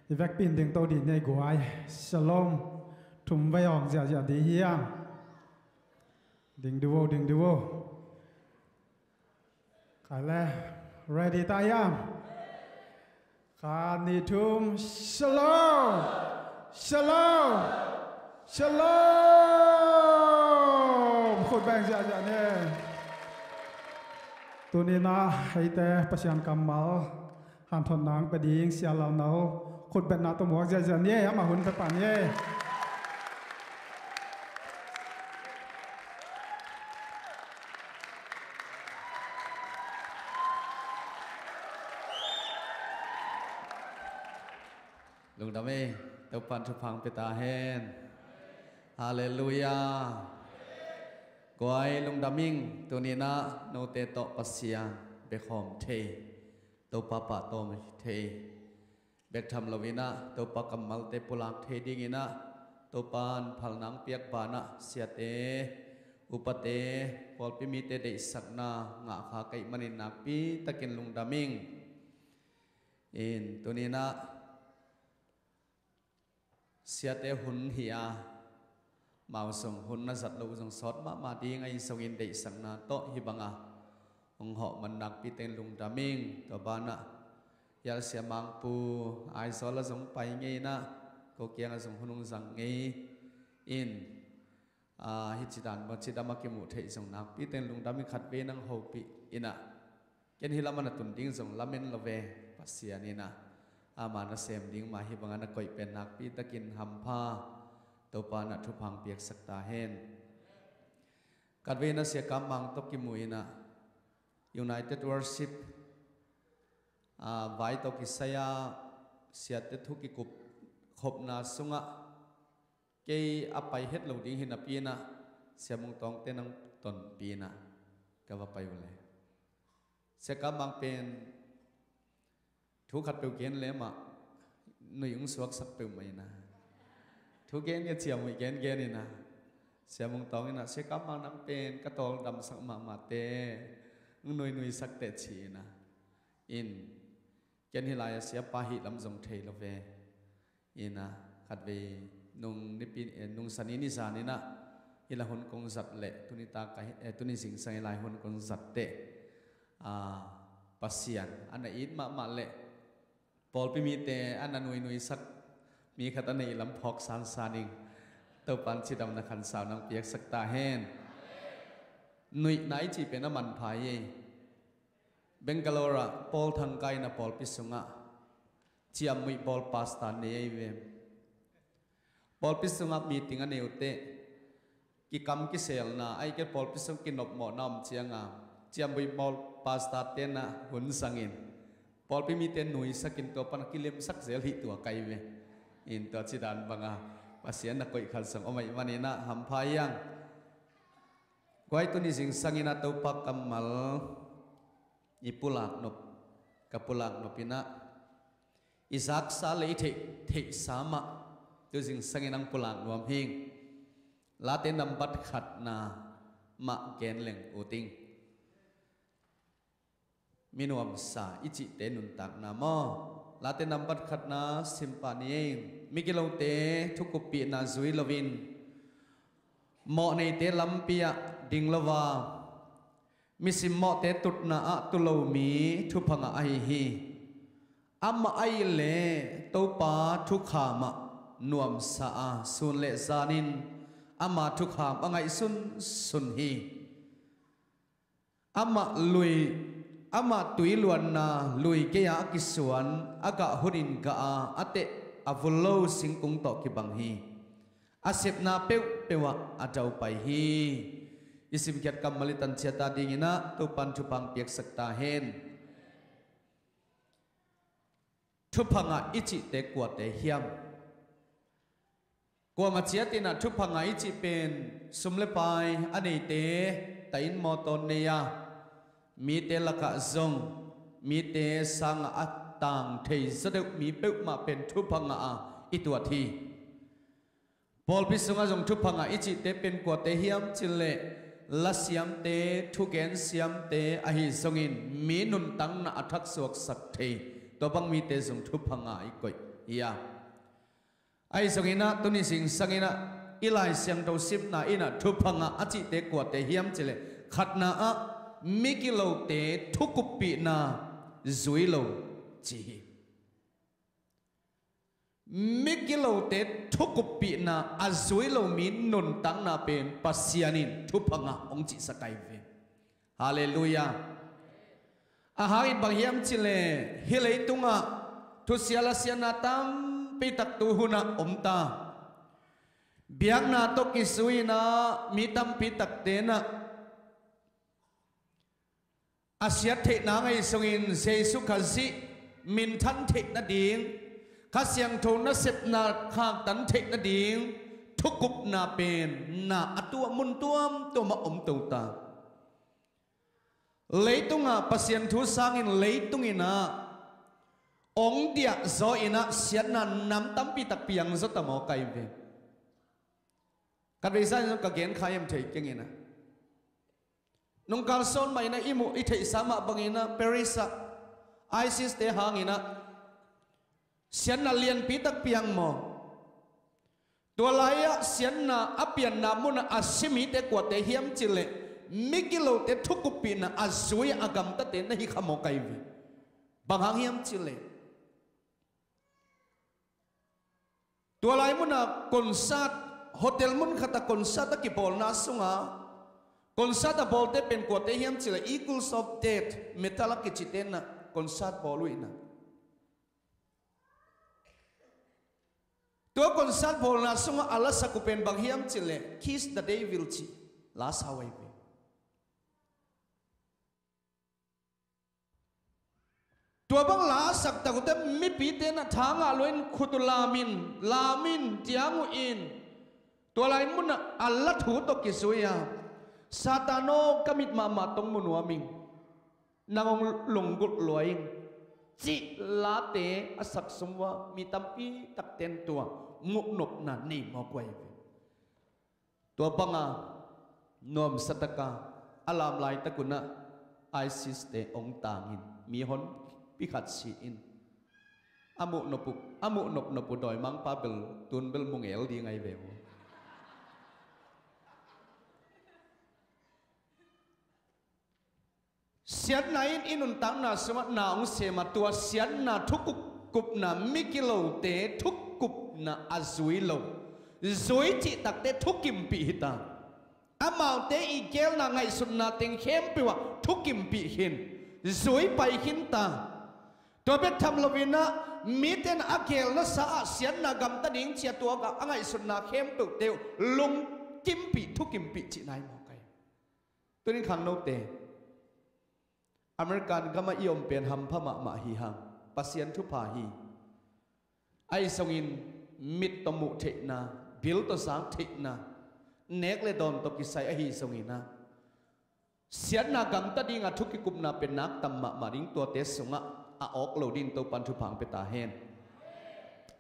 ivek pin ding tàu đi nei guai shalom thum vai ong ra đi hiang ding duo khai le ready ta yam khani thum shalom khôi bang ra nèตัวนี้นะให้แต่ประชันกำมัลหันทนนางไปดิ้งเสียเหล่าเนาคนเป็นนาตัวหมวกเจริญเย่มาหุ่นไปปั่นเย่ลุงดำเอ้ตัวปันชุพังเปตาเฮนฮาเลลูยากวยลุงดามิงตัวนี้นะโนเตโตปัสเซียเบคอมเทตัวปะปะโตมเทเบกทำลวินะตัวปะกัมมัลเตปุลักเทดิงินะตัวปานพัลนังเปียกบานะเสียเตอุปเตพอลปิมีเตเดสักนางะขาไกมันินักปีตะกินลุงดามิงอินตัวนี้นะเสียเตหุนเฮียมาส่งหุ่นนัสัตว์เราส่งสอดมาดีไงส่งอินเดสังนาโตฮิบังอาองเหาะมันนักปีเต็นลุงดามิงตัวบ้านน่ะยาเสียมังปูไอสอละส่งไปไงนะก็เกียงส่งหุ่นสังไงอินฮิจิดันบัจิดามาเกมุเทส่งนักปีเต็นลุงดามิงขัดเวนังโฮปีอินะเกณฑ์ฮิลามันตุนดิ้งส่งละเมนละเวปัสเซียนี่นะอามานะเซมดิ้งมาฮิบังอานะก่อยเป็นนักปีตะกินหำผ้าตัวปานะทุพังเปียกสักตาเฮนกัดเวนัสเสียกำมังตบกิมุยนะ United Worship ไว้ตกิสยาเสียเตทุกิกุบขบนาสุงะเกยอภัยเฮ็ดเหล่าดิ้งหินปีนะเสียมงตองเตนังตนปีนะก็ว่าไปวันเลยเสียกำมังเป็นทุกขัดเปลวเกณฑ์เลยมาหนุ่ยงสวกสักเปลวไหมนะทุกเกณฑ์ก็เสียมวยเกณฑ์นี่นะเสียมงตองนี่นะเสียกำมังน้ำเป็นกระตอลดำสักมาเตหนุ่ยสักเตชีนะอินเกณฑ์ที่ลายเสียปาหิลำจงเทลเวอินนะขัดเวนุ่งนิปินุ่งสันนิสานี่นะฮิลาหุนกงสัตเละตุนิตาไกตุนิสิงสังลายหุนกงสัตเตปัสเซียนอันนั้นอินมาเละพอลไปมีเตอันนั้นหนุ่ยสักมีขัดอันนี้ลำพอกสานิงตัวปันชิดำนักขันสาวนังเปียกสักตาเฮนหนุ่ยไหนจีเป็นน้ำมันพายเบงกาโลระพอลทางไกนะพอลพิสุงะเจียมมีพอลปาสตาเนยเวมพอลพิสุงะมีติงอันเนวเตกิกำกิเซลนะไอ้แกพอลพิสุงกินนบหมอนำเจียงเจียมมีพอลปาสตาเตนะหุ่นสังอินพอลพิมีเตนหนุ่ยสักกินตัวปันกิเลมสักเซลหิตัวไกเวอินตัวชิดานบังอาภาษีนักกอยขันสังอมัยวันนี้นะหัมพายังกวยตัวนี้สิงสังอินาตัวปักกัมมัลอิปุลักนบกับปุลักนบินะอิสักซาเลเทสามะตัวสิงสังอินังปุลักนวมหิงลาเตนัมบัดขัดนามะเกนเหลงอุติงมินวมสาอิจิเตนุนตักนามอลาเตนัมบัดขัดนาสิมปานีมิกิโลเตทุกปีนาซุยลวินหมอในเตลัมเปียดิงลวามิสิมหมอเตตุดนาอะตุโลมีทุพังไอฮีอัมไอเลโตปาทุขามะนวมสาสุนเลซานินอามาทุขามไงสุนฮีอามาลุยอามาตุยลวนนาลุยเกียกิสวนอากาหุดินกาอเตอฟุลโลสิงกุงตอกิบังฮีอาเสพนาเปวะอาเจ้าไปฮีอิสิมเกียรกรรมมลิตันเชียตาดิงินะตุปันชุปังเปียกสักตาเฮนทุพังอิจิเตกวดเตเฮียมกวมาเชียตินะทุพังอิจิเป็นสุมเลปายอันนี้เตแต่อินมอตอนเนียมีเตลกะซงมีเตสังอัตตังเทสเดมีเปกมาเป็นทุพังอิตัวทีพอลพิสุงะจงทุพังอิจิเตเป็นกวดเตเฮียมจิเล ละเสียมเตทุเกนเสียมเตอหิสงินมีนุนตังนาอัทักสวกสักเทตัวบังมีเตสงทุพังอาอีกอยยาไอสงินะตุนิสิงสงินะอีไลเสียงตัวสิบนาอินะทุพังอาอจิเตกวดเตเฮียมเจเลขัดนาอะมิกิโลเตทุกุปีนาจุยโลจีมิกิโลเตทุกุปีนาอาจุยโลมีนุนตังนาเป็นปัสยานินทุพังอาองจิสกายเวฮาเลลูยาอาหารินบางเฮียมจิเลฮิเลตุงะทุเสียละเสียนาตัมปิตักตูหุนาอมตาเบียงนาตกิสุยนามีตัมปิตักเตนะอาเซียเทนาไงสงินเซซุขจิมินทันเทนาดิงข้าเสียงโทนเสพนาข้างตันเทนาดิงทุกุบนาเป็นนาอัตัวมุนตัวตัวมาอมตัวตาเลยตุงอ่ะปัสยันทุสังอินเลยตุงอินะองเดียโซอินะเสียนันนำตั้มปีตักเปียงสตมอไกเวกันไปใส่นกเกณฑ์ขายมเทกิงอินะนงการสอนใหม่นะอิมุอิเทสามะบังอินะเปริสะไอซิสเตหางอินะเสียนันเลียนปีตักเปียงมอตัวลายะเสียนนาอเปียนนามุนอาชิมิเตกวดเตเฮียมจิเลมิกิโลเตทุกุปีนะอาซุยอากามตะเตนะฮิขโมไกวิบางหางเฮียมจิเลตัวลายมุนคอนเสิร์ตโฮเทลมุนขัดคอนเสิร์ตกิบอลนาสุงาคอนเสิร์ตบอลเตเป็นกวดเตเฮียมจิเล Eagles of Death เมทัลกิจิเตนะคอนเสิร์ตบอลลุยนะตัวคอนเสิร์ตบอลนาสุงาอัลลาสักเป็นบางเฮียมจิเล Kiss the Devil จิลาสฮาวายตัวบังลาสักตะกุเตมิปีเตนะทางอาลวยขุตุลามินเจียงอินตัวลายมุนอัลลัถูตกิสุยาซาตานโนกมิดมาตรงมุนวามิงนางลงกุดลอยจิลาเตอสักสมวามีตัมปีตักเตนตัวมุกนกนันนี่มอกวยตัวบังนอมสัตกาอลามลายตะกุนะไอซิสเตองตางินมีหนพิขัดสีอินอามุนปุดอยมังปาเบลตุนเบลมงเอลดีไงเววเสียนไหนอินุนตังนาสมัตนาองเสมาตัวเสียนนาทุกกุบนามิกิโลเตทุกกุบนาอาซุยโลซุยจิตักเตทุกกิมปีหิตาอามาเตอีเกลนาไงสุนนาเต็งเข้มไปว่าทุกกิมปีหินซุยไปหินตาตัวเป็นทำลวินะมีเตนอาเกลนะสะเสียนนากำตัดิงเชียตัวกับไงสุนนาเข้มตุเตียวลุงกิมปีทุกกิมปีจีนายมอกไกตัวนี้ขังโนเตอเมริกันก็มาอิยมเป็นฮัมพะมาฮีฮังปัสยันทุพาฮีไอสงินมิตตมุเทนาบิลตสังเทนาเนกเลดอนตกิไซอฮีสงินะเสียนนากำตัดิงอาทุกิกุมนาเป็นนักตัมมาดิงตัวเตสงะออกโลดินตัวปันทุพังเปตาเฮน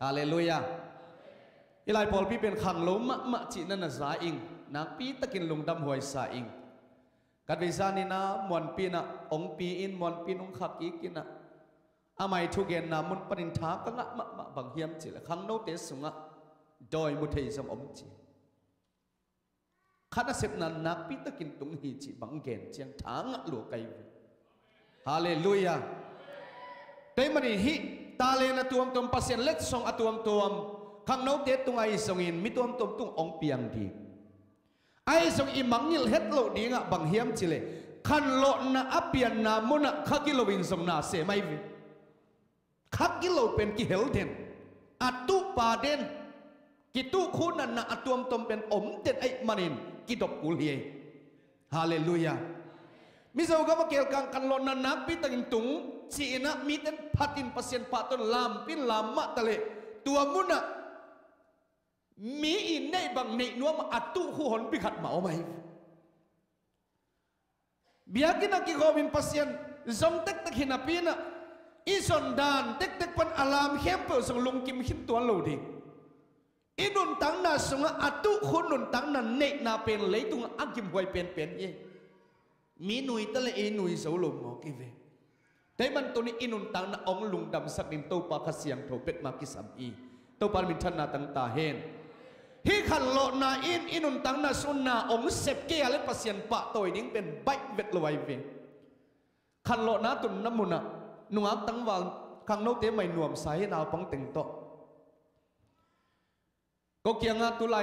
ฮาเลลูยาอีไลพอลพี่เป็นขังโลมะจีนันซาอิงนางปีตะกินลงดำหวยซาอิงกัดวิซานีนะมวนปีนะองปีอินมวนปีนุงขักอีกินะอาไม่ทุกเกนนามุนปรินทากังะมะบางเฮียมจิละขังโนเตสงะโดยมุทัยสมอมจีขัดเสพนันนักปีตะกินตุงฮีจิบังเกนเจียงทางหลวงไกฮาเลลูยาแต่มันฮิตาเลนตัวมปัสยันเล็กส่งตัวมขังโนเตตุงไอส่งอินมีตัวมตุงองเปียงดีไอส่งอิมังนิลเฮ็ดโลดีงะบังเฮียมจิเลขันโลนะอเปียนนามุนะขักิโลวินส่งนาเสไม่วิขักิโลเป็นกิเฮลเดนอัตุปาเดนกิตุคูนันนะอัตัวมเป็นอมเดนไอมันินกิตบกุลเฮฮาเลลูยามิสาวก็มาเกี่ยวกันกันลนันนักพิตังตุงจีนะมีแต่พัดินเปอร์เซ็นต์พัดลามพินลามมาตะเลตัวมุนะมีอินในบางในนัวมาอัดตู้คู่หนพิขัดเหมาไหมเบียกินักกิโกมินเปอร์เซ็นต์จงเต็กตะขินาปีนะอิสอนดานเต็กปันอลามเข้มเปิดส่งลงกิมขินตัวโลดิ อินุนตังนาสุงอัตุคุณนุนตังนันเนกนาเป็นเลยตุงอักิมหวยเป็นเองมีหนุ่ยตะเลหนุ่ยโสลมหมอกิเวแต่มันตัวนี้อินุนตังนาองลุงดำสักดินตัวปากเสียงโถเป็ดมากิสัมอีตัวปามินทันนาตังตาเฮนฮิขันโลนาอินุนตังนาสุนนาองเสพเกียและปัสยันปะตัวดิ้งเป็นใบเวทลอยเวขันโลนาตุนน้ำมุนะนุ่งอักตั้งวันขังโนเตไม่หน่วมสายนาวปังเต็งโตก็เกี่ยงงาตุไล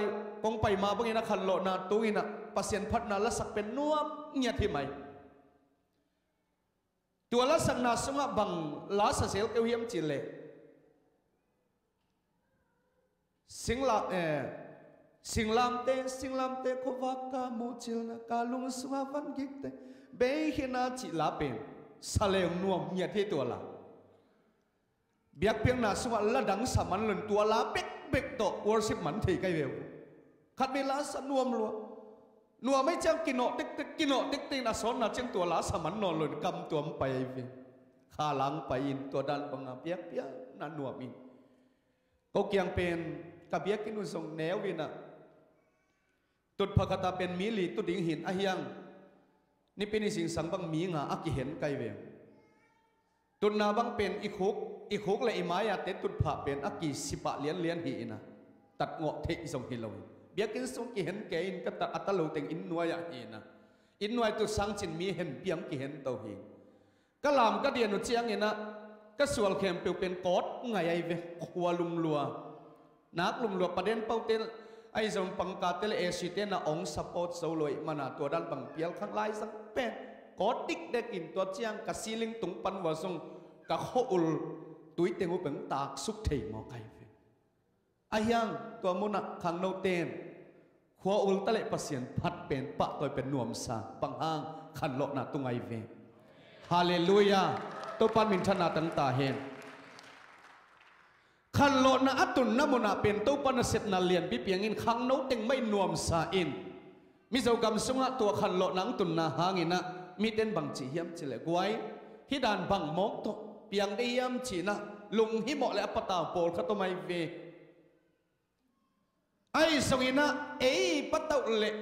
กงไปมาบางอย่างนะขันโลนาตุยนะปัสยันพัดนาละสักเป็นน่วมเงียที่ไหมตัวละสักนาสุงบังลาสเซลเอวิมจิเลสิงลามเตโควากามูจิลนะกาลุงสุงวันกิเตเบหินาจิลาเป็นสเลงนวมเงียที่ตัวละเบียกเพียงนาสุงละดังสามันหล่นตัวละเบ็กโตวอร์ชิปมันที่ไกลเวลขัดเวลาสนวมลัวนัวไม่เจ้ากินโนติ๊กนะสอนนะเจ้าตัวละสามันนอนหล่นกำตัวไปเวขาหลังไปอินตัวดันบังเปียกนั่นนัวมินก็เกี่ยงเป็นกับเบียกินุส่งแนววินะตุดพกตาเป็นมีลีตุดิงหินอายังนี่เป็นสิ่งสังบังมีงาอักเห็นไกเวงตุดนาบังเป็นอีคุกและอีไม้ยาเตตุดผาเป็นอักกีสิบะเลี้ยนหีนะตัดเงาะเทอิส่งหินเราเบียกินส่งกิเห็นแกอินก็ตัดอัตโลเต็งอินนัวยาหีนะอินนัวยตุดสังจินมีเห็นเปียงกิเห็นเตาหินก็ลามก็เดียนุเจียงเห็นนะก็ส่วนเข็มเปียวเป็นกอดไงไอเวขวลุมลัวนักลุมลัวประเด็นเป้าเตลไอ้ส่งปังกาเตลเอชิเตนะองสปอร์ตโซลอยมานาตัวดันบังเปียลข้างไล่สังเป็ดกอดดิกเด็กอินตัวเจียงกับซีลิงตุงปันว่าส่งกับโคอุลตุยเตงอุเป็นตากสุกเทมอไกเวไอ้ยังตัวมุนักขังโนเตนขวอุลตะเลปัสยันพัดเป็นปะตัวเป็นนวมซาบังห้างขันโลนาตุงไอเวฮาเลลูยาตัวปันมินชนะตั้งตาเห็นขันโลนาอัตุนน้ำมุนาเป็นตัวปันเสร็จนาเลียนพี่เพียงอินขังโนเต็งไม่นวมซาอินมิเจ้ากำสุงะตัวขันโลนังตุนนาหางินะมีเต้นบังจีเฮียมจิเลกไว้ฮิดานบังมกโตเพียงได้เฮียมจีนะลุงฮิโมและปะตาโปลขัตไม่เวไอ้สงินะปะตาเละ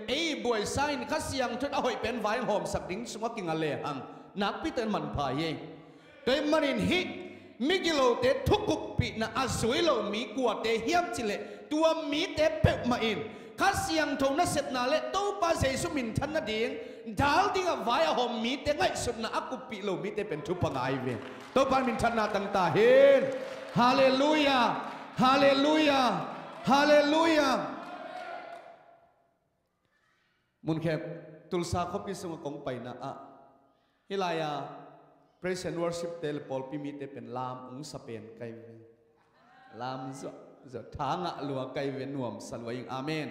บวยไซน์ข้าเสียงชุดเอาไว้เป็นไว้หอมสักดิ้งสุงะกิงอะไรหังนักพิเตนมันพายโดยมันอินฮิมิกิโลเตทุกกุปีนะอาศัยเรามีกว่าเตเฮียมจิเลตัวมีเตเปกมาอินข้าเสียงทงนั้นเสร็จนาเลตู้ปาเซซุมินทันนาดิ่งดาวดิ่งเอาไว้หอมมีเตง่ายสุดนะอักุปีเรามีเตเป็นทุบปังไอเวตู้ปามินทันนาตั้งตาเห็นฮาเลลูยาฮาเลลูยาฮาเลลูยามุนแคบตุลซาเขาพิสูจน์กงไปนะอะฮิลายา praise and worship เตลปอลพิมิเตเป็นลามองสเปนไกเวลามจะทางะลัวไกเวนวมสันวายิงอาเมน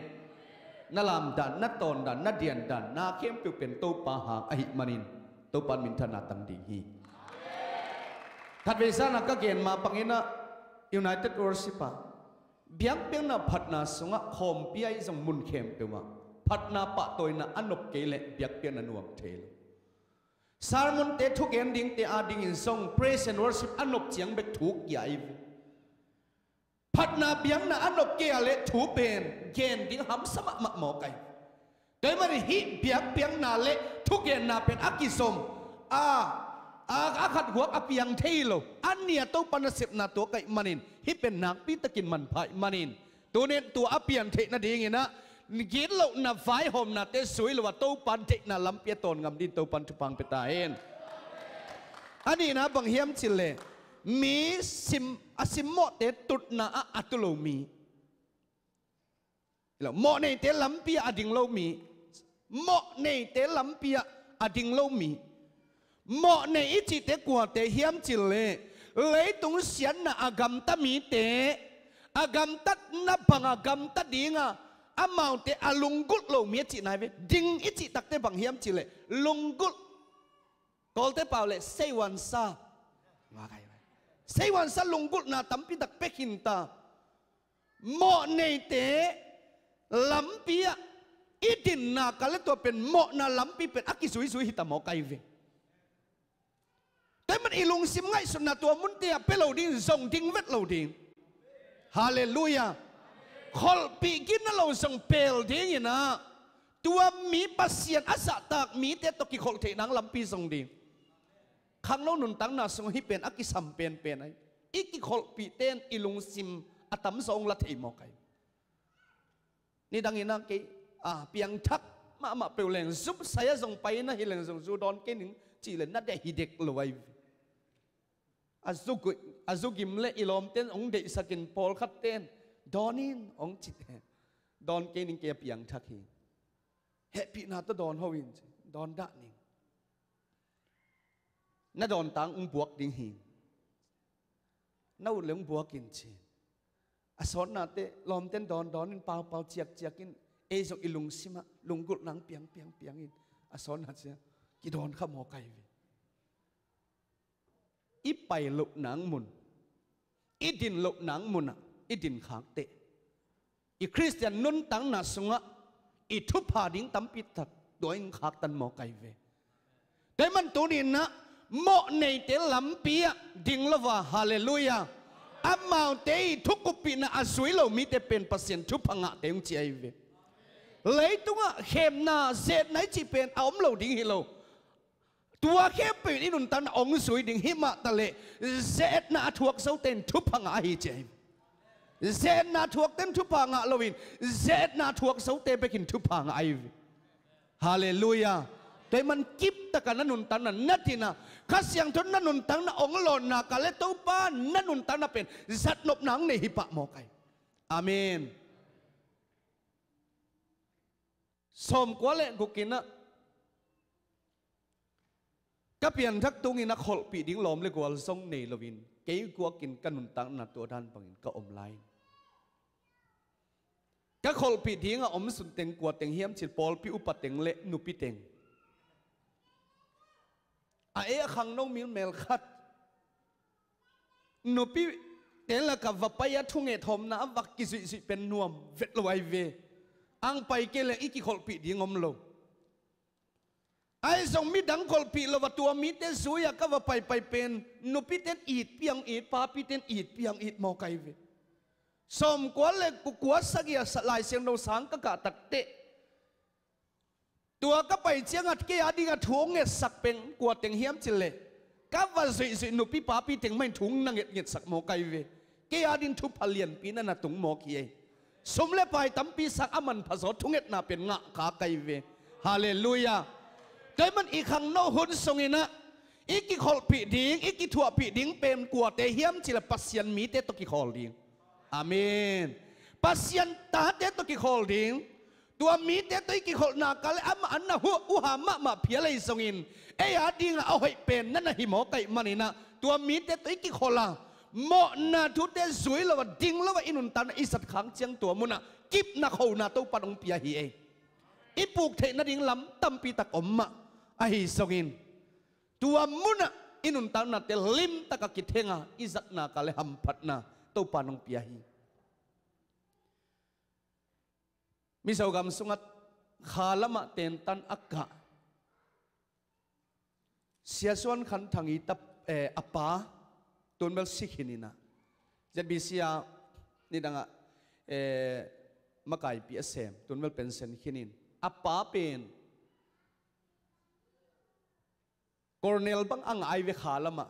นั่ลามดันนัดตอนดันนัดเดียนดันนาเข้มเปียวเป็นโตปาหางอหิมานินโตปันมินธนาตังดีฮีทัดเวซานักเกณฑ์มาปังเงินะ United Worship เบียงเปียงนะพัดนาสงะคอมเปียส่งมุนเข้มเปียวมาพัดนาปะตัวนะอันนบเกลเบียงเปียงนันวมเทลสารมุนเตทุกเอ็นดิ้งเตอาดิ้งอินส่ง praise and worship อันนบเจียงเบกถูกใหญ่พัดนาเบียงนะอันนบเกลถูกเป็นเกณฑ์ดิ้งหำสมะมะหมอไก่โดยมันฮิเบียงเปียงนาเลทุกเอ็นนาเป็นอักกิสมอาขัดหัวอเปียงเทโลอันเนียตัวปันเสพนาตัวไก่มันินฮิเป็นนางปีตะกินมันพายมันินตัวเน้นตัวอเปียงเทนาดีไงนะกินเราหน้าไฟหอมหน้าเตสวยหรือว่าตัวปันเทน่าลำเปียตนงำดินตัวปันทุพังเปตาเองอันนี้นะบางเฮียมจิเลมีซิมโมเตตุดนาอัตุโลมีแล้วโมในเตลำเปียอดิงโลมีโมในเตลำเปียอดิงโลมีโมในอิจิเตกว่าเตเฮียมจิเลเลยตรงเสียนนะอากรรมตมีเตอากรรมตัดนับพังอากรรมตัดดิงะอามาเตอลุงกุลโลมีจินายเวดิงอิจิตักเตบังเฮียมจิเลลุงกุลกอลเตเปล่าเลเซวันซาว่าไงเซวันซาลุงกุลนาตั้มปีตักเปกินตาโมในเตลำปียอิดินนากัลตัวเป็นโมนาลำปีเป็นอักกิสุยสุยหิตามอไกเวแต่มันอีลุงซิมง่ายสุดนะตัวมุนเตียเปโลดิงส่งดิงเวทโลดิงฮาเลลูยา คนปีกินนั่นเราส่งเปลดิ้งนะตัวมีปัสเซียนอาสาตากมีเตตกิคนเทนังลำปีส่งดิ้งข้างโน้นนุนตั้งน่าส่งให้เป็นอักิสัมเป็นไออีกิคนปีเต้นอิลุงซิมอัตมส่งละเทมอกไกนี่ดังนี้นะเกเปียงทักมาเปลเลงซุปsayaส่งไปนะฮิเลงส่งจูดอนเกนิงจีเลนนัดเดฮิเด็กลอยอาซุกิมเลอิลอมเต้นองเดสกินพอลคัดเต้นดอนินองจิตดอนเกนิงเกียเปียงทักฮิเฮปีนาตดอนฮาวินดอนดะนิงน่าดอนตังบวกดิ่งหิงน่าอุดเลี้ยงบวกกินชีอาสอนนาเตลอมเต้นดอนนินเปล่าเจียกินเอจงอิลุงซิมะลุงกุดนังเปียงอินอาสอนนาเสียกิดอนข้ามหอไก่อีไปลุกหนังมุนอีดินลุกหนังมุนอีดินขางเตะอีคริสเตียนนุนตังนาสุงะอีทุบผาดิ้งตั้มปิดทัดโดยขากตันหมอไก่เวแต่มันตัวนี้นะโมในเตลัมปียดิ้งละว่าฮาเลลูยาอามาเตยทุกกุปินะอาศัยเรามีแต่เป็นเปอร์เซ็นต์ทุบพังะเตงเจียเวเลยตัวเข้มนาเศษไหนจีเป็นเอาเราดิ้งฮิโลตัวเข้มปีนี่นุนตันองสวยดิ้งหิมะทะเลเศษนาทวกเสาเต้นทุบพังะฮิเจเศษนาทวกเต้นทุบพังะลวินเศษนาทวกเสาเต้นไปกินทุบพังะไอฮาเลลูยาแต่มันกิบตะกันนันนุนตันนัดที่นะข้าเสียงทนนันนุนตันนะองหล่นนะกะเลตัวป้านนันนุนตันนะเป็นสัตว์นบหนังในหิปะหมอไก่อาเมนสมกว่าเล่กุกินนะก็เปลี่ยนทักตุงินะขลปีดิ้งลมเลยกว่าส่งในลวินเกี่ยวกับกินกันนุนตังนะตัวด้านปังก็อมไลก็ขลปีดิ้งอมสุนเต็งกว่าเต็งเฮียมฉิดปอลปีอุปเต็งเละนุปีเต็งไอ้ขังน้องมิลเมลคัดนุปีเต็งละกับวัปยะทุ่งเอทอมนะวักกิสิเป็นนวมเวทลอยเวอังไปเกลอีกิขลปีดิ้งอมโลไอ้ส่งมีดังขลปีละว่าตัวมีเตสุยก็ว่าไปเป็นนุปีเต็นอีดเปียงอีดปาปีเต็นอีดเปียงอีดมอไกเวสมกว่าเลยกูกลัวสักอย่างสลายเสียงเราสังก็กะตักเตะตัวก็ไปเจียงอัดเกียดีกับถุงเงยสักเป็นกลัวเต็งเฮียมจิเลยก็ว่าสินุปีป้าปีเต็งไม่ถุงนั่งเงียสักหมอไกเวเกียดินทุบพเลียนปีนั่นน่ะถุงหมอเกียสมเล็บไปตั้มปีสักอามันผสมถุงเงยน่ะเป็นงะขาไกเวฮาเลลูยาแต่มันอีกครั้งโน้หุ่นทรงนะอีกกี่ขลปีดิ้งอีกกี่ถั่วปีดิ้งเป็นกลัวเตเฮียมจิเลยปัสยันมีเตตกี่ขลดิ้งอาเมนปัสยันตาเตตกี่ขลดิ้งตัวมีเตตกี่ขลนักกะเลยอามันนะหัวอุหามะมาเพียเลยทรงอินเอ้ยอาดิ้งเอาให้เป็นนั่นนะหิมอไก่มันนี่นะตัวมีเตตกี่ขลละโมนาทุเตสวยแล้วว่าดิ้งแล้วว่าอินุนตันอิสัตขังเจียงตัวมุนะกิบนักเขานาตัวปนองเปียฮีเออีปลูกเทนดิ้งลำตั้มปีตะกอมมะไอ้ทรงอินตัวมุนะอินุนตันนาเตลิมตะกกิเทงะอิสัตนักกะเลยหัมพัดนะตัวปนองเปียฮีมิสาวกำสุงัดขาละมะเต็นตันอักกะเสียส่วนขันทางอีตับอปาตัวเบลสิขินินะจะบิเสียนี่ดังมะไก่ปีเสมตัวเบลเป็นเซนขินินอปาเป็นกอร์เนลบังอังไอเวขาละมะ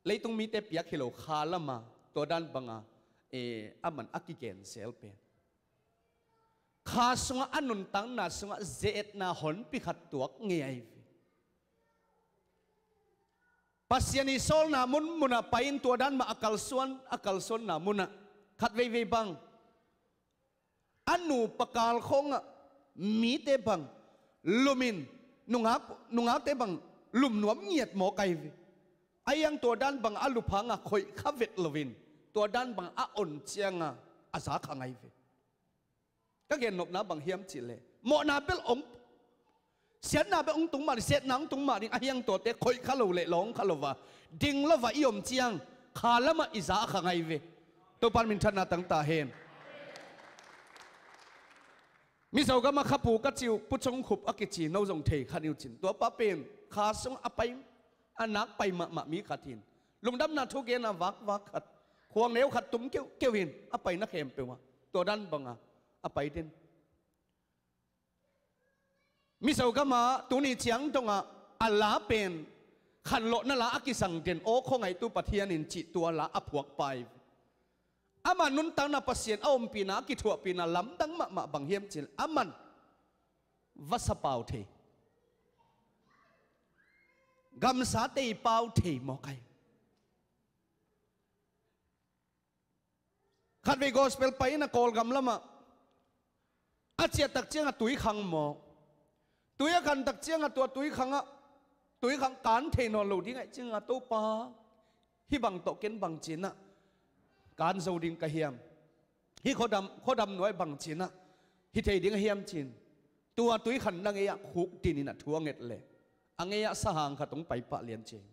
เลยต้องมีเตปียกฮิโลขาละมะตัวด้านบังอามันอักกิเกนเซลเป็นข้าสงอันนุนตังนาสงเจตนาหอนปิขัดตัวเงียบปัสยานิโซลนามุนมุนะไปอินตัวด้านมาอักลส่วนนามุนะขัดเวบังอันนูปกาลคงมีเตบังลุมินนุงาเตบังลุมนวมเงียดหมอไก่ไอยังตัวด้านบังอัลุพังคอยข้าเวทลวินตัวด้านบังอ่อนเจียงอาสาขังไอก็เกินนบนาบางเฮียมจิเลยหมอนาเปลองเสียนาเปองตุงมาเสียนังตุงมาดิไอยังตัวเตะคอยขาโลเละลองขาโลวะดิ่งละวะยมเจียงขาละมาอิสาขังไอเวตัวปันมินทนาตั้งตาเห็นมิสาวก็มาขับผูกจิวพุชงขุบอักจินเอาจงเทขันิวจินตัวป้าเป็นขาสงอไปอันนักไปมามีขัดทินลุงดำนาทุกเกนาวักขัดควงเหลวขัดตุ้มเกี่ยวหินอไปนักเข็มเปว่า ตัวดันบังอ่ะไปเด่นมิสาวกมาตัวนี้เชียงตรงอัลลาเป็นขันโลนั่นละอักิสังเด่นโอ้คงไงตัวปะเทียนินจิตัวละอภวกไปอามันนุนตังนับเสียนอมปีนากิถัวปีนาล้ำตั้งมาบังเฮียมจิลอามันวัสเปาเทกำสาเตยเปาเทมอไกขัดเวกอสเปลไปนะกอลกำละมาอาเจียตักเจียงตุยขังมอตุยขันตักเจียงตัวตุยขังการเทนอนหลุดยังไงเจียงตัวปาฮิบังโตเกนบังจินะการโจดิงกะเฮียมฮิโคดำหน่วยบังจินะฮิเทดิงเฮียมจินตัวตุยขันนังเอียคุกดินน่ะทัวเง็ดเลยอังเอียสหางขัดตรงไปปะเลียนเจง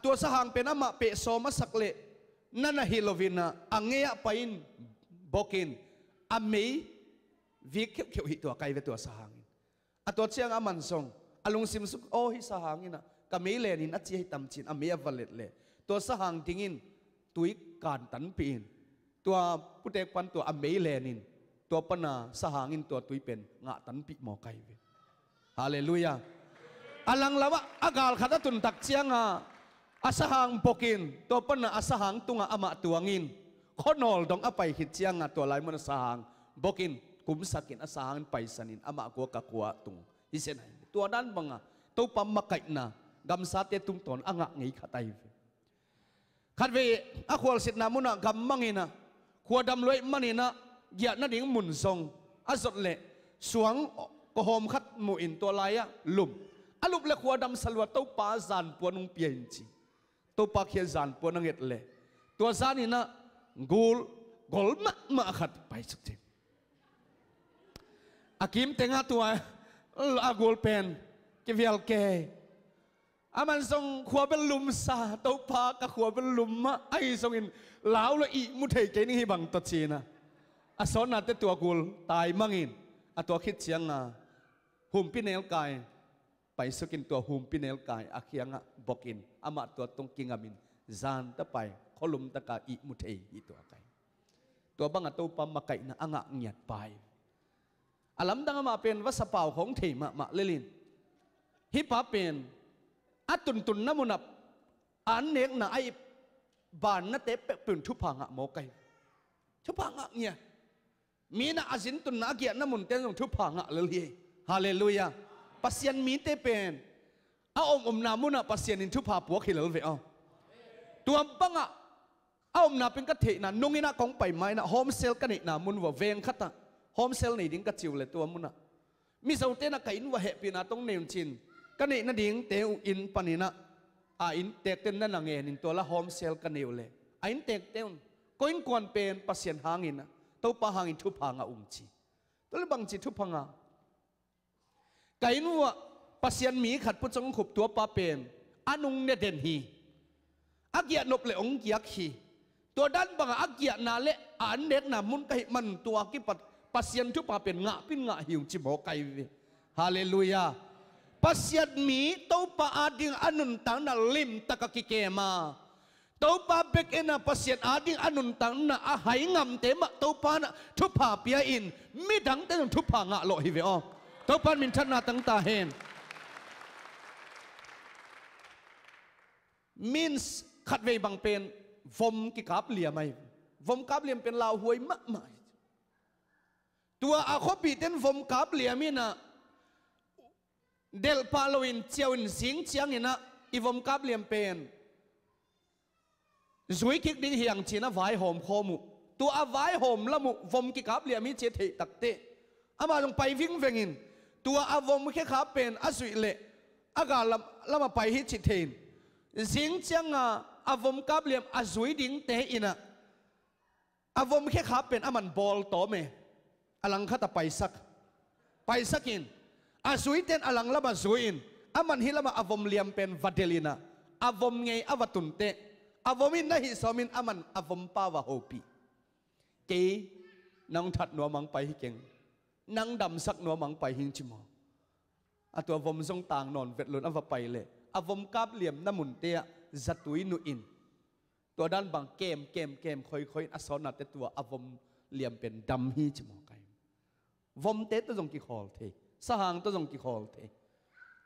ตัวสหางเป็นอามาเปโซมาสักเละนั่นน่ะฮิโลวินะอังเอียไปอินบอกินอเมย์วิกเขียวหิตัวไกลเวตัวสหางตัวเชียงอามันทรงอลุงซิมสุกโอฮิสหางนะก็ไม่เลนินอัจฉริยะตำจินอเมย์วัลเลตเลยตัวสหางทิ้งินตุยการตันปีนตัวผู้เด็กปันตัวอเมย์เลนินตัวปนาสหางินตัวตุยเป็นงะตันปีหมอไกเวฮาเลลูยาอลังละวะอากาศขัดตุนตักเชียงอาสหางปกินตัวปนาอาสหางตุงอามาตัวงินขนอลดองอไปหิดเชียงตัวลายมันสหางปกินกุมสักินอาสหางไปสนินอามากัวกะกัวตุงอิเซนตัวด้านบังตัวปั๊มมาไกนะกำสัตย์ตุงตอนอ่างงี้ขัดไตขัดเวอควอลสิทนามุนะกำมังอินะขวดดำลอยมันอินะเหยียดนั่นเองหมุนทรงอาสดเละสวงก็หอมขัดมูอินตัวลายลุมอาลุบเละขวดดำสลัวตัวปลาจานปวนุงเปียนจีตัวปลาเขียจานปวนุงเอ็ดเละตัวจานนี่นะกอลมะขัดไปสุดที่อากิมเตงาตัวอากอลเป็นกิวิลเกอามันทรงขวเป็นลุมซาตัวปลากับขวเป็นลุมมะไอทรงอินเหลาละอีมุเทเกนี่ให้บังตัดชีนะอาสอนนั่นแต่ตัวกูตายมั่งอินตัวคิดเชียงหุ่มพิเนลกายไปสกินตัวหุ่มพิเนลกายอาเคียงบอกอินอามาตัวตรงกิงอามินจานตะไปขลุมตะกาอีมุเทอีตัวไกตัวบังตัวปั๊มมาไก่นะอ่างเงียดไปอาลัมดังมาเป็นวัสเปาของเทมาเลลินฮิปาเป็นอัตุนตุนน้ำมุนับอันเนกนะไอบานนั่นเตะเป็นทุพังโมไกทุพังเนี่ยมีน่าอาศินตุนนักเกียรติน้ำมุนเต้นทุพังเลยฮาเลลูยาปัสยันมีเตเป็นเอานามุนับปัสยันอินทุพาปัวขิลเวอตัวบังเอานาเป็นกะเทนะนุ่งอินะของไปไม้นะโฮมเซลกันอินะมุนว่าเวงขัดโฮมเซลนี่ดิ้งกะจิวเลยตัวมุนะมีสาวเต้นะกินว่าเหตุปีนะต้องเนียนชินกันอินะดิ้งเตวอินปานินะอินเตกเต้นนั่นนางเงินตัวละโฮมเซลกันเนียวเลยอินเตกเต้นก็อินกวนเป็นปัสยันหางอินะตัวปะหางอินทุพังอุ้งจีตัวละบางจีทุพังกินว่าปัสยันมีขัดพุทธจงขุบตัวปะเป็นอนุงเนเดนฮีอักเกียนบเลองเกียขีตัวด้านบางอักเกียนาเลอันเด็กน่ะมุนไกมันตัวกิปัสยันทุปาเป็นงะพินงะหิวจิบอกไกวิฮาเลลูยาปัสยันมีตัวปาอาดิงอนุนตังน่ะลิมตะกะกิเกมาตัวปาเบกเอน่ะปัสยันอาดิงอนุนตังน่ะอาหายงำเตมะตัวปาน่ะทุปาเปียอินมิดังเตนทุปางะโลหิเวอตัวปามินทันนาตั้งตาเฮนmeans ขัดเวบังเป็นวมกิกาบเลียไหมวมกาบเลียมเป็นลาวหวยมะไม่ตัวอาคบีเต้นวมกาบเลียมินะเดลปาโลอินเจียวอินสิงเชียงอินะอีวมกาบเลียมเป็นสวยคิกดิ้งเฮียงจีนะไว้หอมคอมุตัวอาไว้หอมละมุวมกิกาบเลียมิเจเทตักเตอามาลงไปวิ่งเวงินตัวอาวมแค่ขาเป็นอสุยเละอากาศละมาไปฮิจิเทนสิงจังอาวมกับเลียมอสุยดิ้งเตอินะอาวมแค่ขาเป็นอามันบอลโตเมอลังขัดไปสักอินอสุยเต้นอลังละมาสุยอินอามันฮิละมาอาวมเลียมเป็นวัดเดลินะอาวมไงอาวตุนเตอาวมินนะฮิสอมินอามันอาวมปาวะโฮปีเกนังถัดนัวมังไปฮิเก่งนังดำสักนัวมังไปหิงจิมอตัววมทรงต่างนอนเวทลุนอวไปเลยอวมกาบเหลี่ยมน้ำมุนเตียจัตุยนุอิน ตัวด้านบางเกมค่อยอักษรนัดแต่ตัวอวมเหลี่ยมเป็นดำฮีจมอไกวมเตตัวจงกิคอลเทสหางตัวจงกิคอลเท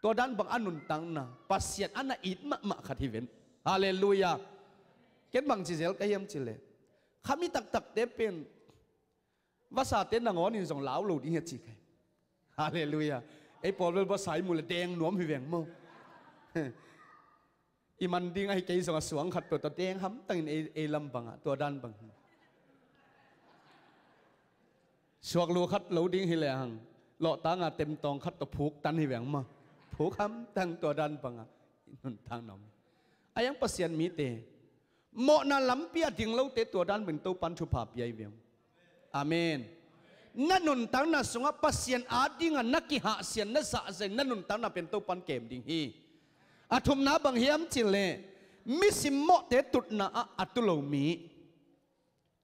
ตัวด้านบางอนุนตังนะปัสเซียนอันน่ะอิดมะขัดฮิเวนฮาเลลูยาเก็บบางจิเซลก็ยังจิเลขามีตักเตเป็นภาษาเต้นนางอนินส่งเหลาหลุดอีเหี้ยจิกฮาเลลูยาไอ้ปอลเป็นภาษามูลแดงหนวมหิเวงมั้งอีมันดิ้งไอ้เกยส่งสวงขัดตัวแดงห้ำตั้งไอ้ลำบังตัวด้านบังสวกลูขัดเหลาดิ้งหิเลหังเลาะตางเต็มตองขัดตัวผูกตันหิเวงมั้งผูกห้ำตั้งตัวด้านบังนั่นทางน้องไอ้ยังเปอร์เซ็นต์มีเตโมนาล้ำเปียดิ้งเหลาเตตัวด้านเป็นตัวปันชุภาพใหญ่เวียงอาเมนนั่นนุนตั้งน่ะสงฆ์ปัสเซียนอาดิ้งนักกิหะเซียนนัสสะเซนั่นนุนตั้งน่ะเป็นตัวปันเกมดิ้งฮีอาทุมนาบางเฮียมจิเลมิสิมโมเตตุนาอัตุโลมี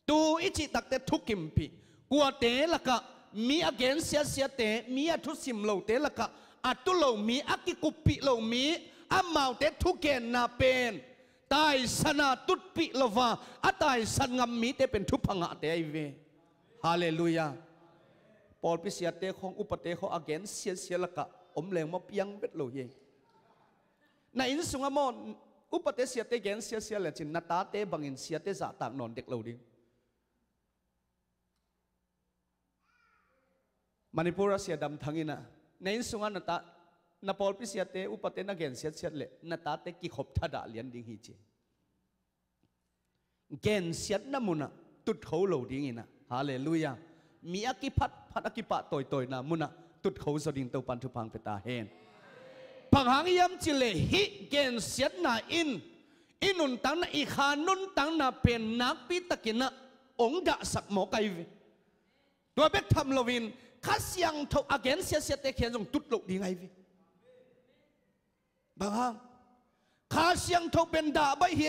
ตูอิจิตักเตทุกิมปีกัวเตละกะมีอเกนเสียเตมีอทุสิมโลเตละกะอัตุโลมีอักิกุปิโลมีอัมมาเตทุเกนนาเป็นตายสนาตุปิโลวาอัตายสันงามมีเตเป็นทุพังะเตไอเวฮาเลลูยาปอลพิเศษเตของอุปเตของอเกนเสียละกะอมแรงมาเปียงเวทโลเยในอินสุงามอนอุปเตเสียเตเกนเสียเลยจินนาตาเตบังอินเสียเตจ่าต่างนอนเด็กเราดิมณีปุระเสียดำทั้งอินะในอินสุงานาตานาปอลพิเศษเตอุปเตนักเกนเสียเลยนาตาเตกิขบทัดาเลียนดิ้งฮีเจเกนเสียน้ำมุนะตุดเขาเราดิ้งอินะฮาเลลูยามีอากิพัดอากิปะต่อยนะมุนะตุดเขาสดิงเตาปันทุพังเปตาเฮนพังหางยามจิเลฮิเกนเสียนาอินุนตังนาอีขานุนตังนาเป็นนักปิตะกินะองดะสักหมอไกวตัวเบ็ดทำลวินข้าเสียงทกอาเกนเสียเตเขียนส่งตุดลุดีไงวิบางหางข้าเสียงทกเป็นด่าใบเฮ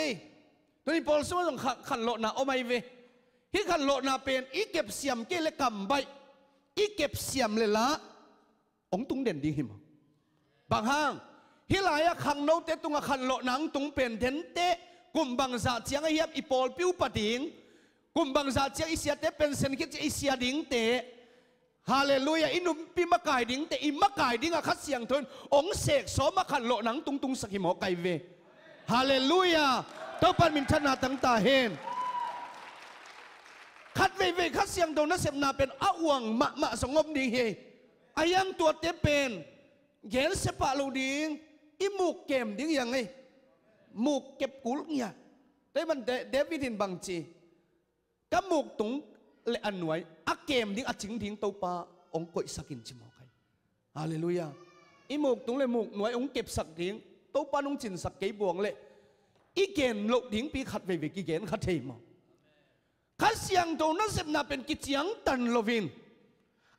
ตัวนี้พอลสมส่งขันโลนาโอไมเวฮิขันโลนาเป็นอีเก็บเสียมเกลกำใบอีเก็บเสียมเลยละองตุงเด่นดีหิมบางห้างฮิลายขังโนเตตุงขันโลนังตุงเป็นเทนเตกุมบังซาเจียงเฮียบอีปอลปิวปะดิงกุมบังซาเจียงอิเสียเตเป็นเซนคิดอิเสียดิงเตฮาเลลูยาอินุมปีมะกายดิงเตอิมะกายดิงอะคัดเสียงทนองเสกสมะขันโลนังตุงสกิหมอไกเวฮาเลลูยาเต้าปันมินทนาตั้งตาเฮนคัดเวคัดเสียงโดนนัสเซมนาเป็นอาวังมะสงบดีเฮอายังตัวเตเป็นเย็นเสปะลูดิงอีมูกเกมดิ้งยังไงมูกเก็บกุลเนี่ยแต่มันเดวิดินบางจีกับมูกตุงเลอันไว้อักเกมดิ้งอัจิงดิ้งตัวปาองกอยสักินจิมอใครฮาเลลูยาอีมูกตุงเลมูกหน่วยองเก็บสักดิ้งตัวปาองจินสักเกยบวงเลยอีเกนลูดิ้งปีขัดเวกิเกนขัดเทมขัดเสียงตัวนั้นเสพนาเป็นกิจยังตันโลวิน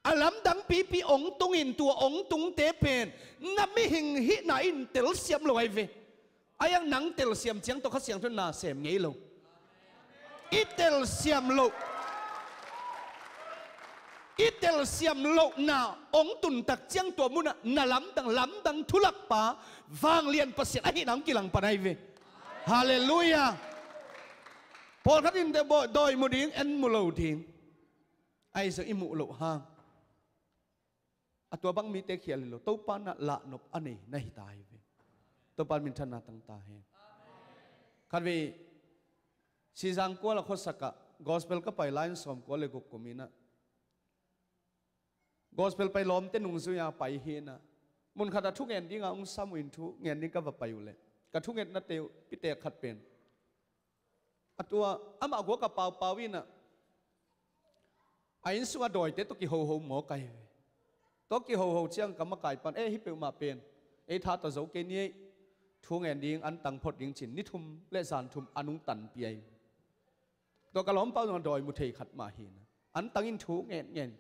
อาลัมดังปีองตุงอินตัวองตุงเตเป็นนับไม่หิงฮินาอินเตลเสียมลอยเวอายังหนังเตลเสียมเจียงตัวขัดเสียงทุนนาเสียมไงลงอีเตลเสียมโลอีเตลเสียมโลนาองตุนตักเจียงตัวมุนะนาลัมดังทุลักป่าวางเลียนประเสริฐไอ้หนังกิลังปนายเวฮาเลลูยาพอขัดอินเตบโดยมุดิงเอ็นมุโลดิงไอ้สังอิมุโลฮางตัวบังมีเตเขียนเลยตัวปานะละนบอันนี้ในตายเวตัวปานมินทนาตั้งตาเฮคันวีซีซังกัวละคนสักกะกอสเปลก็ไปไลน์สอมกัวเลยกุกมินะกอสเปลไปล้อมเต้นุงสุยาไปเฮนะมุนขัดทุกเงินที่งาอุ้งซ้ำวินทุเงินนี้ก็ว่าไปอยู่เลยกับทุกเงินนั่นเตียวพิเตขัดเป็นตัวอามากัวกับเปาวินะไอ้สุวดอยเตตุกิโฮหมอไก่ตกิโฮเชียงกรรมกายปันฮิปเปมาเป็นท้าตะโจเกนี้ทุ่งแอนดิ้งอันตังพดดิ้งฉินนิทุมเลสานทุมอนุตันเปียตัวกระล้อมเป้าหนดอยมุเทขัดมาหินอันตังอินทุ่งเงิน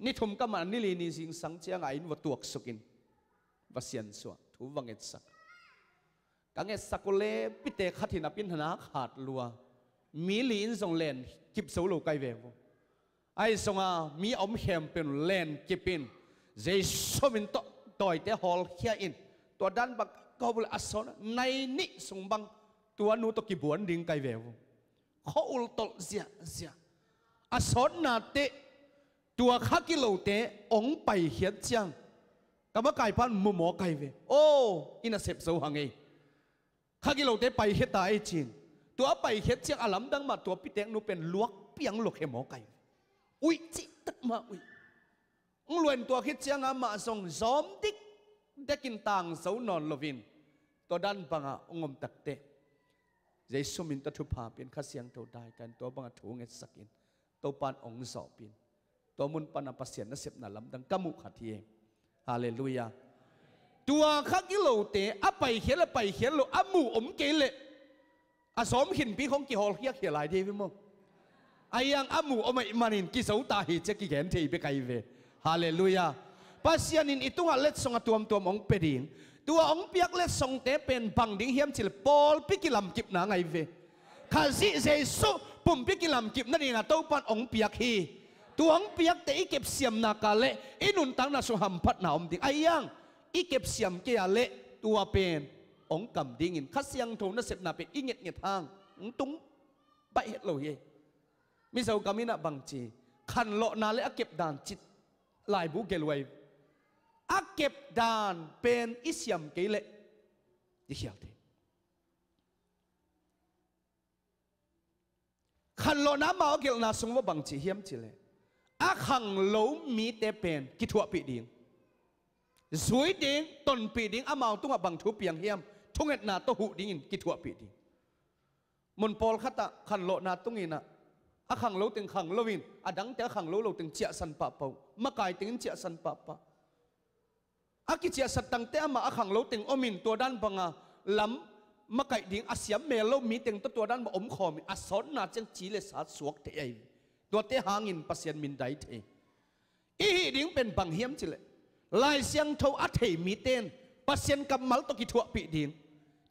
นิทุมก็มันนิลีนิสิงสังเจียงไอ้นวัตถุสุกินวัเซียนสัวทูวังเอสักกังเอสักโลเลปิเตขัดหินาปินธนาขาดลัวมีลีนส่งเลนกิบโซโลไกเววไอ้ส่งมีอมเขมเป็นเลนกิบินเจสมินต่อยเตฮอลเขียอินตัวด้านบักกอบลอัศนในนิสงบัง ตัวนู้ตกิบวนดิ่งไกเววเขาอุลตลเสียอาสอนนาเตตัวข้ากิโลเตองไปเฮียจังกับว่าไก่พันมุมอไก่เวโอ้อินาเสพสูหังเอข้ากิโลเตไปเฮียตาไอจีนตัวไปเฮียจังอาลัมดังมาตัวพิเตงนูเป็นลวกเปียงลวกเฮมอไก่อุ้ยจิตมาอุ้ยลวนตัวคิดจังอามาส่งซอมดิกได้กินตังเสานอนลวินตัวดันบังอาองมตักเตใจสุมินตทุพาเป็นข้าเสียงตัวได้กันตัวบังอาถูเงสักินตัวปานองสอบปินตัวมุนปานปัสเสียนนัเสพนาลำดังกมุขัดเยฮาเลลูยาตัวข้ากิโลเตอไปเขียนละไปเขียนโลอมูอมเกลอาสมหินปีของกิฮอลเฮียเขียนหลายทีพี่มั้งไอ้ยังอมูอมอิมานินกิสาวตาหิเจกิแขนทีไปไกลเวฮาเลลูยาปัสเสียนินอิตุงาเล็ดส่งตัวมองเปดิงตัวองเปียกเล็ดส่งเตเป็นบังดิ้งเฮียมจิลปอลปิกิลำกิบนาไงเวข้าสิเจสุปุ่มปิกิลำกิบนั่นเองอะตัวปันองเปียกฮีตัวองเปียกแต่อีเก็บเสียมนากาเละอินุนตังนาสุหัมพัดนาอมดิ้งไอ้ยังอีเก็บเสียมเกียเละตัวเป็นองกำดิ้งอินข้าเสียงโทนนัเสพนาเป็นอีเงียดทางตุ้งใบเห็ดโลเยมิเซลกามินะบังจีขันโลนาเลอเก็บด่านจิตลายบุเกลไวอาเก็บด่านเป็นอิสยามเกลเลดิเขียวเทขันโลน้ำมาเกลนาสงว่าบังจีเฮียมจิเลอาขังโลมีเตเป็นกิทัวปีดิงสวยดิงต้นปีดิงอามาตุ้งบังทุเปียงเฮียมทุ่งเอ็ดนาโตหุดิงกิทัวปีดิงมุนปอลขัตะขันโลนาตุ้งอินะอาขังโลตึงขังโลวินอาดังแต่ขังโลโลตึงเจียสันปะเปามะกายตึงเจียสันปะปะอากิเจียสัตตังเตะมาอาขังโลตึงอมินตัวด้านบังอาล้ำมะกายดิ่งอาเสียมเมลโลมีตึงตัวด้านมาอมคอมิอาสอนนาจังจีเลสาสวกเตะไอตัวเตะหางินปัสยันมินได้เทอีหิดิ่งเป็นบังเฮียมจิเลลายเสียงโทอัเทมีเตนปัสยันกับมัลตกิทัวปีดิ่ง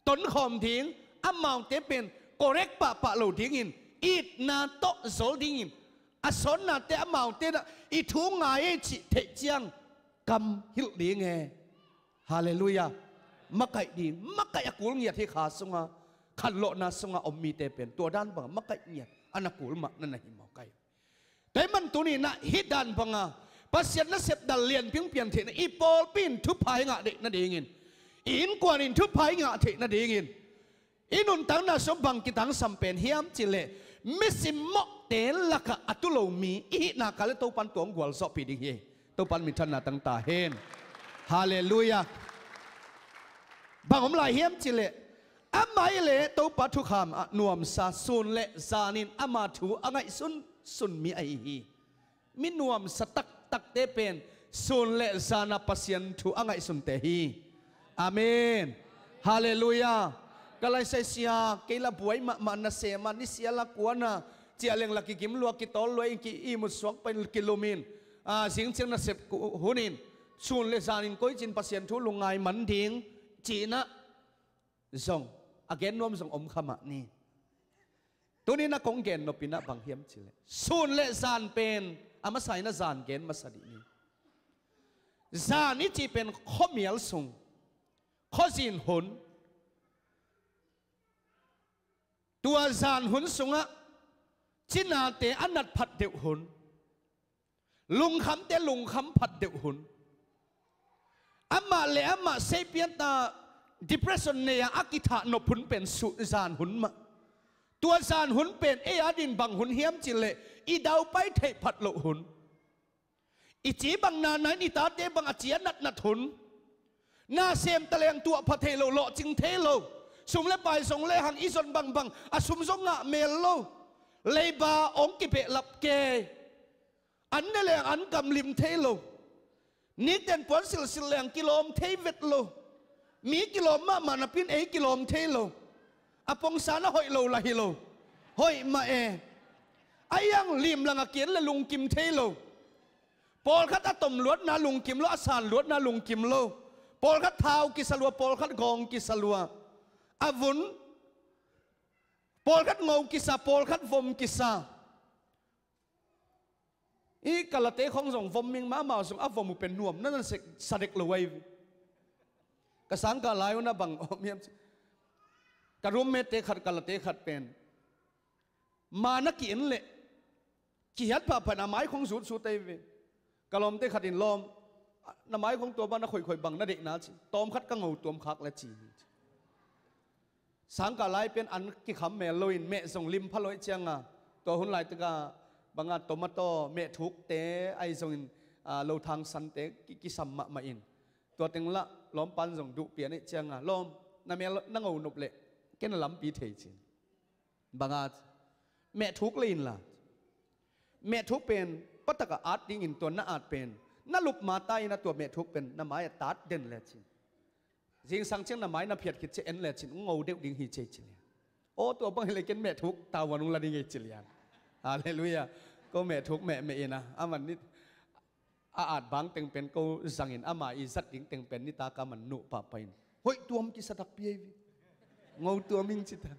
ต้นคอมดิ่งอามาเตเป็นโกเรกปะโลดิ่งอินอีดนาโตโซลดิ่งอินอาสอนนาเตะมาเตนะอีทุ่งไงจิเทจังกำฮิลดีไงฮาเลลูยามักไก่ดีมักไก่กุลเงียที่ขาสงะขันโลนาสงะอมมีเตเป็นตัวด้านบังมักไก่เงียอันกุลมักนั่นหิมเอาไก่แต่มันตัวนี้นะฮิดานบังปัสยันนัเสพดัลเลียนเพียงเปลี่ยนเทนอีโปลปินทุบพายงะเด็กนั่นเองอินกว่านินทุบพายงะเทนั่นเองอินุนตังนาสบังกิตังสัมเป็นเฮียมจิเลมิสิมอกเตนลักอัตุโลมีอีนากาเลตัวปันตัวงวลสอบปีดิเฮตัวปันมิทันนาตั้งตาเฮนฮาเลลูยาบางอมลายเฮียมจิเลอามาเลตัวปัทุขามนวมซาซุนเลซานินอามาถูอ่างไอซุนมีไอฮีมินวมสตักตักเตเป็นซุนเลซานาปัสยันถูอ่างไอซุนเตฮีอาเมนฮาเลลูยากะไลเซียเกลาบวยมานาเซมานิเซียละกวนาเจียเลงลักกิมลัวกิตอลลวยกิอีมุสวกเป็นกิโลมินสิงเชียงนาเซบหุนินซูนเลซานินก้อยจินปัสยันทุลุงไงมันดิงจีนะซงอาเกนนวมซงอมขมานี่ตัวนี้นักของเกนนปินะบางเฮียมจิเลซูนเลซานเป็นอามาใส่นะซานเกนมาสดินีซานี่จีเป็นข้อเมียลซงข้อสินหุนตัวซานหุนสงะจินาเตอนัดผัดเดือหุนลุงคำเตลุงคำผัดเดือหุนอามาเลอามาเซเปียนตา depression เนี่ยอากิธานพุนเป็นสุซานหุนมาตัวซานหุนเป็นเออาดินบังหุนเฮียมจิเลอีดาวไปเทผัดโลหุนอีจีบังนาไหนอีตาเตบังอาเจียนัดหุนนาเซมตะเลงตัวพะเทโลโลจิงเทโลสุมเลไปส่งเลหังอีสนบังอาสุมซงงะเมลโลเลยบาองกิเปลับเกอันนั่นแหละอันกำลิมเทโลนี่เด่นปอนสิลแหลงกิโลมเทเวตโลมีกิโลมามันพินกิโลมเทโลอปงสานะหอยโลละฮิโลหอยมาไอยังลิมลังเกียนละลุงกิมเทโลปอลคัดตมลวดนาลุงกิมโลอาสานลวดนาลุงกิมโลปอลคัดเท้ากิสลัวปอลคัดกองกิสลัวอาวุนปอลคัดงงกิสาปอลคัดฟมกิสาอีกะละเตของส่งฟมมิงมาส่งอัฟมุเป็นนวมนั่นสเด็กเลยกระสังกะลายนะบังเมียมก กระรุมเมเตขัดกะละเตขัดเป็นมานักกินเละกี่ฮัดผ่าผ่านไม้ของสุดสุดเตยกะลมเตขัดอินลมน้ำไม้ของตัวบ้านนักข่อยบังนัดเด็กนะจีตอมขัดกังหูตัวมคักและจีสังกะไลเป็นอันกิขำแม่ลอยแม่ส่งลิมพะลอยเจียงอ่ะตัวหุ่นไหลตะกาบางอันโตมาโตแม่ทุกเตไอส่งโลทางสันเตกิสัมมาอินตัวเต็งละล้อมปันส่งดุเปียนี่เจียงอ่ะล้อมน้ำแม่นั่งเอาหนุบเละแค่นั้นล้ำปีเทจินบางอันแม่ทุกลินล่ะแม่ทุกเป็นปัตตะกะอาร์ตดิ้งอินตัวน่าอาจเป็นน่าลุบมาใต้นะตัวแม่ทุกเป็นน้ำไม้ตัดเด่นเลยจินจิงสังเชียงน้ำไม้น้ำเพียรคิดเจนเลยจินงูเด็กดิ้งฮีเจจินโอ้ตัวบางเลยกันแม่ทุกตาวันนุลาดิ้งฮีจิเลียนฮาเลลูยาก็แม่ทุกแม่เองนะอามันนี่อาจบางเต็งเป็นก็สังเห็นอามาอีสัตดิ้งเต็งเป็นนิตากามันนุปะไปนเฮ้ยตัวมันกิสตักเปียงูตัวมิงจิตัน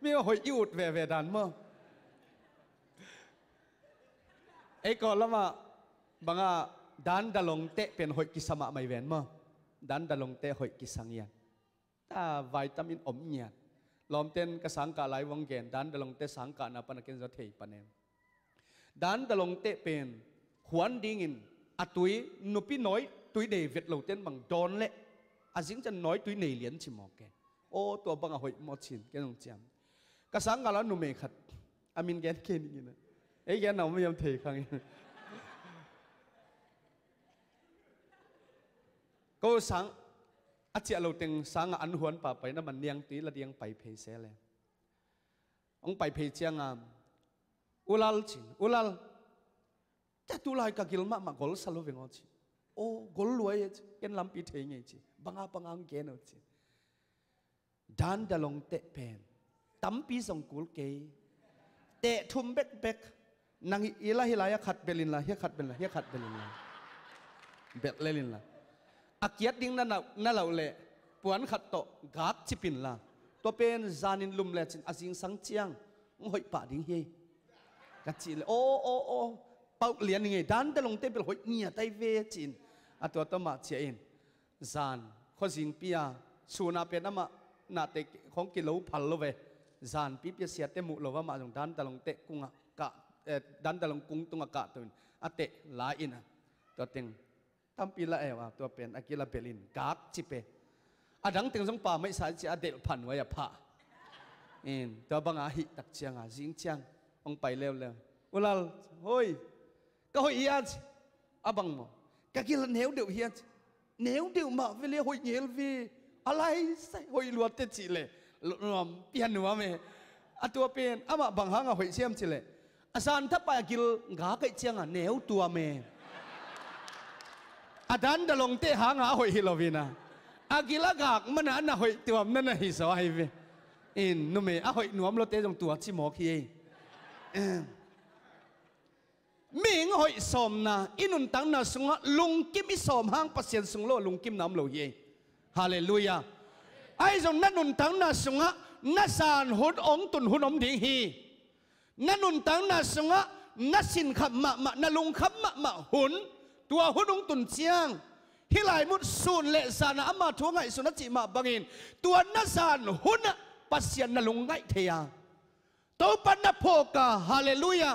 ไม่ว่าหอยยูดแหวดันมั้งไอ้ก่อนละมาบางดันดลงเตะเป็นหอยกิสมาไม่แหวนมั้งดันดลงเตะหอยกิสังยันถ้าวิตามินอมเนียนลอมเต้นกสังกาไหลวังเกนดันดลงเตะสังกานาปนักเกนจะเทยปนเองดันดลงเตะเป็นหวนดิ้งินอตุยนุปีน้อยตุยเดวิดเหล่าเต้นบังโดนเละอาจิงจะน้อยตุยเนเลียนชิมอแกโอ้ตัวบางหอยมอชินแกต้องจำกสังกาลนุเมขัดอามินแกนเกนนี่นะไอ้แกนเอาไม่ยอมเทครั้งก็สังอาเจียเราเต็งสังอันหวนป่าไปนั่นมันเนียงตีละเดียงไปเพเสเลยองไปเพเจียงามอุลาลจินอุลาลจะตุลายกักิลมากอลสโลเวงอจิโอ้กอลรวยเอ็นลำปีเทงไงจิบังอาบังอังเกนอจิดันดลงเตะเป็นตั้มปีส่งกุลเกยเตะทุ่มเบกเบกนางอีลาฮิลายขัดเบลินละเฮียขัดเบลินละเฮียขัดเบลินละเบลลินละอาเกียดดิ้งนั่นเราเละปวนขัดโตกากชิปินละตัวเป็นจานินลุมเละจินอาจิงสังเจียงหอยป่าดิ้งเฮกัดจีเลยโอ้เป่าเหรียญยังไงดันแต่ลงเต้เป็นหอยเนี่ยไตเวจินอาตัวตัวมาเชียนจานข้อสิงปียสูนาเป็นน้ำมานาเตของกิโลพันโลเวจานปีเปียเสียเตมุโลว่ามาจงดันแต่ลงเตกุ้งกะดันแต่ลงกุ้งตุงกะตัวนี้อาเตลาอินตัวเต็งตั้มปีละว่าตัวเป็นอากิลาเบลินกากจิเปอดังเต็งสงป่าไม่สายจะอเดลพันไว้พะตัวบางอาหิตักเชียงจิงเชียงองไปเร็วอุลาเฮ้ยก็เฮียนอาบังโมกะกิลเหนียวเดียวเฮียนเหนียวเดียวมาเวลีหอยเหนียววีอะไรใส่หอยลวดเตจิเลยรวมเปลี่ยนหัวเมอตัวเป็นอามาบังหางหอยเชี่ยมจิเลยอาจารย์ถ้าไปกิลกาไก่เชียงเหนียวตัวเมอาดันดลงเตะหางหอยฮิโลวีนาอากิลากากมันอันน่ะหอยตัวมันน่ะฮิสวาฮิเวนุ่มเมหอยหนวมเราเตะตรงตัวชิมอคีมิงหอยสมนะอินุนตังนะสุงะลุงกิมอิสมหางปัสยันสุงโลลุงกิมน้ำโลเยฮาเลลูยาไอ้จงนั่นนุนตังนะสุงะนัสานหุดองตุนหุนอมดิ่งฮีนั่นนุนตังนะสุงะนัสินขับมะนั่นลุงขับมะหุนตัวหุนองตุนเชียงฮิไลมุดสูนเลสานะอามาทวงไงสุนัจิมาบังอินตัวนัสานหุนปัสยันนั่นลุงไงเทียตัวปันนโพกาฮาเลลูยา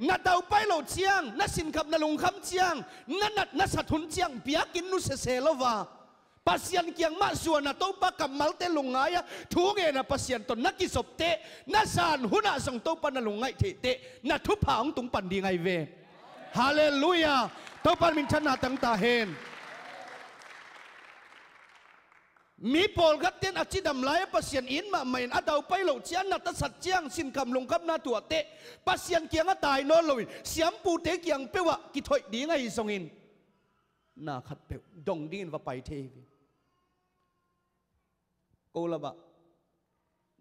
นัดเอาไปโหลดเชียงนัดสินขับนัดลงคำเชียงนัดสัตว์หุนเชียงเปียกินนุเสลวาปัสยันเกียงมาส่วนนัดตัวปากมัลเตลงไงทุกเงินปัสยันตนนักกิศพเตนัดสานหุนส่งตัวปันนัดลงไงเตนัดทุบผางตุงปันดีไงเวฮาเลลูยาตัวปันมินชนะตั้งตาเห็นมีโพลกัดเตียนอจิดำไลปัสยันอินมาไม่นัดเอาไปโหลดเชียงนัดสัตว์เชียงสินคำลงคำนาตัวเตปัสยันเกียงตายนอนเลยเสียมปูเตเกียงเปวะกิถอยดีไงส่งอินน่าขัดเปวดงดินว่าไปเทวีโกลบะ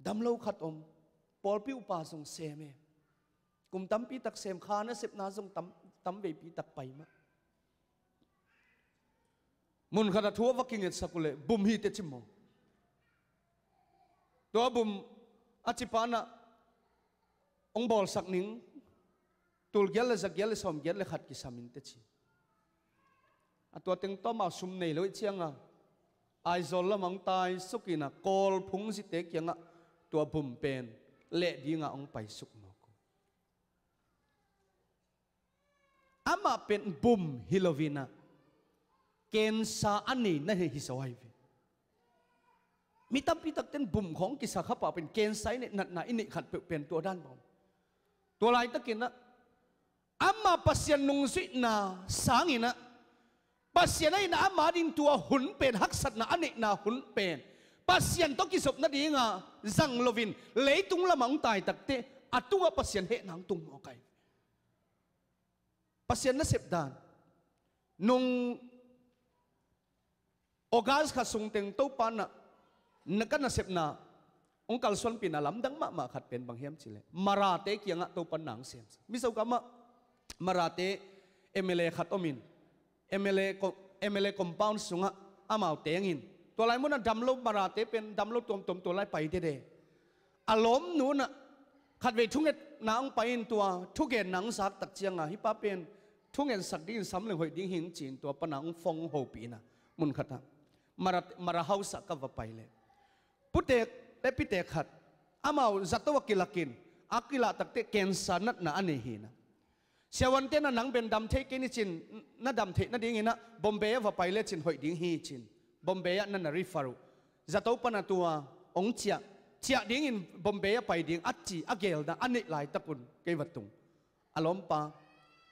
ดำเล่าขัดอมปอลพิวปาส่งเซมกุมตั้มปีตักเซมขานะเสพนาส่งตั้มเวปีตักไปมามุนขนาดทัววักิงเงินสักเลยบุมฮีเตจิมอตัวบุมอาจิปานะองบอลสักหนึ่งตูลเกลสักเกลสอมเกลขัดกิสามินเตจิตัวเต็งต้อมาซุมเนยเลยเชียงอ่ะ ไอโซลมังตายสุกินะกอลพุงสิเตกยังอ่ะตัวบุ่มเป็นเละดีงาองไปสุกนกอามาเป็นบุ่มฮิโลวินะเกณฑ์สาอันนี้นั่นเหฮิสวายมีตั้มพิทักษ์เป็นบุ่มของกิสาขปะเป็นเกณฑ์ไซเนี่ยนัดน่ะอินิขัดเป็นตัวด้านบนตัวลายตะกินนะอามาปัสยานุงสินาสางินะปัสยาในนะอามาดินตัวหุ่นเป็นฮักสัตนะอันนี้นะหุ่นเป็นปัสยานต้องกิศพนั่นเองอ่ะจังโลวินเลยตุงละมังตายตักเตอัตุงปัสยานเหนังตุงโอเคปัสยานนั่นเสพดานนุงโอกาสขัดส่งเต็งตู้ปานะนักนั่นเสพนาองค์การส่วนปีนาลำดังมาขัดเป็นบางเฮียมสิเลมาราเตเกียงตู้ปานหนังเสียมมิสาวกามาราเตเอเมเลขัดอมินเอเมเลคอมพาวน์สุงะอามาเตงินตัวไรมันดำลบมาราเตเป็นดำลบตัวไรไปเด้อารมณ์นู้นขัดเวทุกเงนางไปตัวทุกเงนางสักตักเจียงฮิปาเป็นทุกเงนสักดิ้งซ้ำเลยหอยดิ้งหิงจีนตัวปนังฟงโฮปีนะมุนขัดมาราเฮาสักกับไปเลยพุทธและพิเตขัดอามาจัตวกิลกินอากิลาตักเตเกนสันนัดนะอันนี้หินะเชวันเตนะนังเป็นดำเทกินจินนัดดำเทนัดดิ้งนะบอมเบย์ว่าไปเลยจินหอยดิ้งหิจินบอมเบย์นั่นน่ะริฟารุจัตวปนัตัวองเจียดิ้งอินบอมเบย์ไปดิ้งอัจจีอักเกลนะอันนี้หลายตะกุนเกวัตุงอารมณ์ปา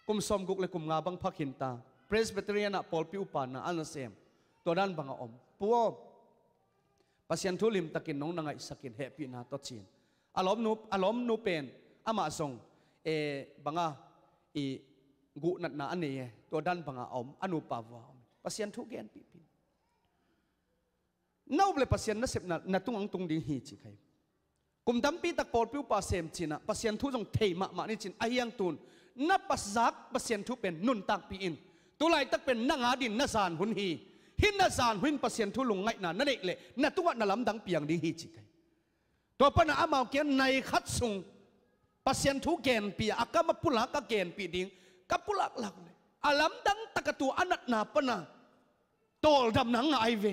กุมสมกุกเลยกุมงาบังพักหินตาเพรสเบเตอรียนะปอลปิวปานะอันนั้นเซมตัวด้านบังอมปัวปัสยันทุลิมตะกินน้องนางไอสกินเฮปีนาตัวจีนอารมณ์นูเป็นอามาส่งบังอาอีกุนัดนาอันนี้ตัวด้านบังอาอมอนุปาวาปัสยันทุกแกนปีปีน่าเลยปัสยันนั่นเสพนัดตุงอังตุงดิ้งฮีจีใครกุมดัมปีตะโกลปิวปาเซมจีนะปัสยันทุจงเทมานี่จีนไอยังตุนนับปัสซักปัสยันทุเป็นนุนตักปีอินตัวไรตักเป็นนางอาดินนาซานหุนฮีหินนาซานหินปัสยันทุลงไงนั่นเองเลยนั่นตัวนั่นลำดังเปียงดิ้งฮีจีใครตัวปนอามาเกียนในขัดซุงปัสยันทุเกนปีอากามาปุลักกเกนปีดิ้งกับปุลักหลักเลยอาลำดังตะกตัวอนัดนาปนาโตดำหนังไอเว